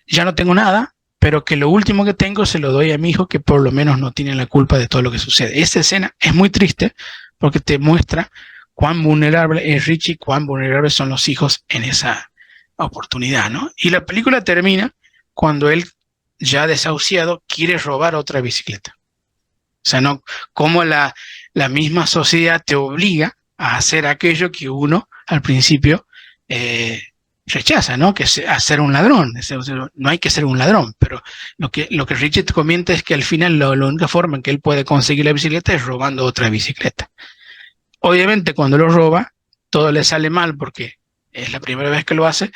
ya no tengo nada, pero que lo último que tengo se lo doy a mi hijo, que por lo menos no tiene la culpa de todo lo que sucede. Esta escena es muy triste porque te muestra cuán vulnerable es Richie, cuán vulnerables son los hijos en esa oportunidad, ¿no? Y la película termina cuando él, ya desahuciado, quiere robar otra bicicleta. O sea, no, como la misma sociedad te obliga a hacer aquello que uno al principio rechaza, ¿no? Que es hacer un ladrón. No hay que ser un ladrón, pero lo que Richard comenta es que al final la única forma en que él puede conseguir la bicicleta es robando otra bicicleta. Obviamente cuando lo roba, todo le sale mal porque es la primera vez que lo hace.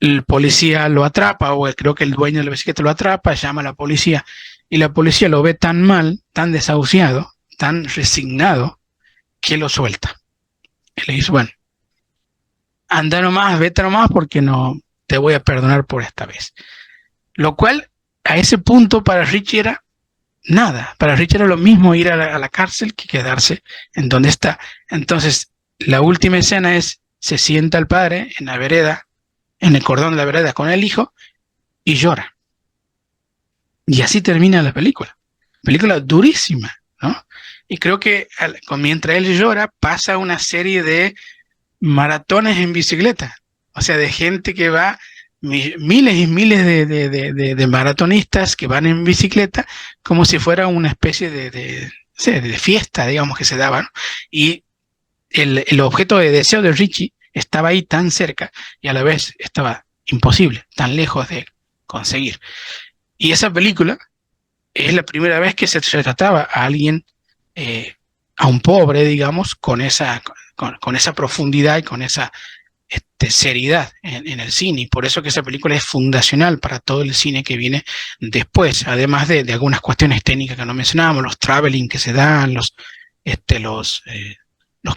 El policía lo atrapa, o creo que el dueño de la bicicleta lo atrapa, llama a la policía, y la policía lo ve tan mal, tan desahuciado, tan resignado, que lo suelta. Y le dice, bueno, anda nomás, vete nomás, porque no te voy a perdonar por esta vez. Lo cual, a ese punto, para Richie era nada. Para Richie era lo mismo ir a la cárcel que quedarse en donde está. Entonces, la última escena es, se sienta el padre en la vereda, en el cordón de la vereda con el hijo, y llora. Y así termina la película. Película durísima, ¿no? Y creo que mientras él llora, pasa una serie de maratones en bicicleta. O sea, de gente que va, miles y miles de maratonistas que van en bicicleta, como si fuera una especie de fiesta, digamos, que se daba, ¿no? Y el objeto de deseo de Richie estaba ahí tan cerca y a la vez estaba imposible, tan lejos de conseguir. Y esa película es la primera vez que se trataba a alguien, a un pobre, digamos, con esa profundidad y con esa seriedad en el cine. Y por eso que esa película es fundacional para todo el cine que viene después, además de algunas cuestiones técnicas que no mencionábamos, los traveling que se dan, los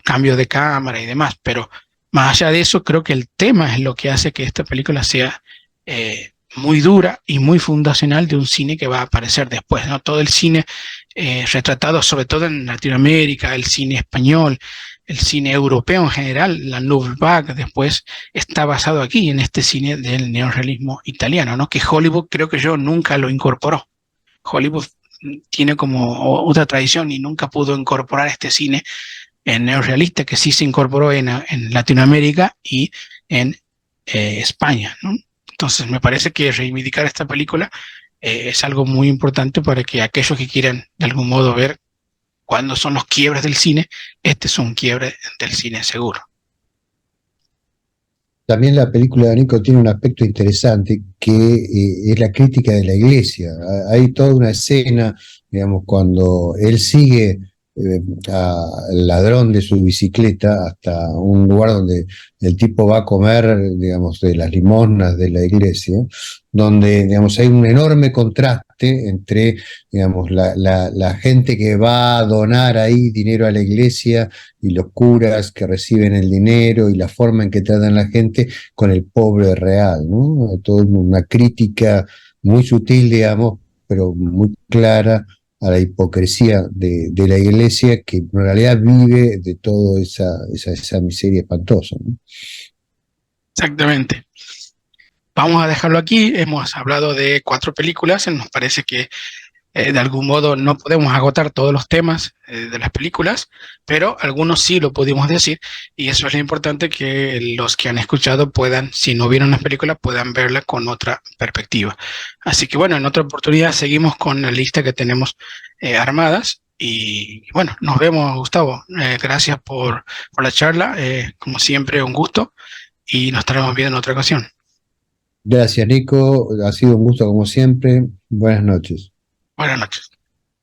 cambios de cámara y demás. Pero más allá de eso, creo que el tema es lo que hace que esta película sea muy dura y muy fundacional de un cine que va a aparecer después, ¿no? Todo el cine retratado, sobre todo en Latinoamérica, el cine español, el cine europeo en general, la Nouvelle Vague, después está basado aquí en este cine del neorrealismo italiano, ¿no? Que Hollywood, creo que yo, nunca lo incorporó. Hollywood tiene como otra tradición y nunca pudo incorporar este cine neorrealista, que sí se incorporó en Latinoamérica y en España, ¿no? Entonces me parece que reivindicar esta película es algo muy importante para que aquellos que quieran de algún modo ver cuándo son los quiebres del cine, este es un quiebre del cine seguro. También la película de Nico tiene un aspecto interesante que es la crítica de la iglesia. Hay toda una escena, digamos, cuando él sigue al ladrón de su bicicleta hasta un lugar donde el tipo va a comer, digamos, de las limosnas de la iglesia, donde, digamos, hay un enorme contraste entre, digamos, la gente que va a donar ahí dinero a la iglesia y los curas que reciben el dinero y la forma en que tratan a la gente con el pobre real, ¿no? Toda una crítica muy sutil, digamos, pero muy clara a la hipocresía de la iglesia, que en realidad vive de toda esa miseria espantosa, ¿no? Exactamente. Vamos a dejarlo aquí. Hemos hablado de 4 películas. Nos parece que de algún modo no podemos agotar todos los temas de las películas, pero algunos sí lo pudimos decir, y eso es lo importante, que los que han escuchado puedan, si no vieron las películas, puedan verla con otra perspectiva. Así que bueno, en otra oportunidad seguimos con la lista que tenemos armadas, y bueno, nos vemos, Gustavo. Gracias por la charla, como siempre un gusto, y nos estaremos viendo en otra ocasión. Gracias, Nico. Ha sido un gusto como siempre. Buenas noches. Buenas noches.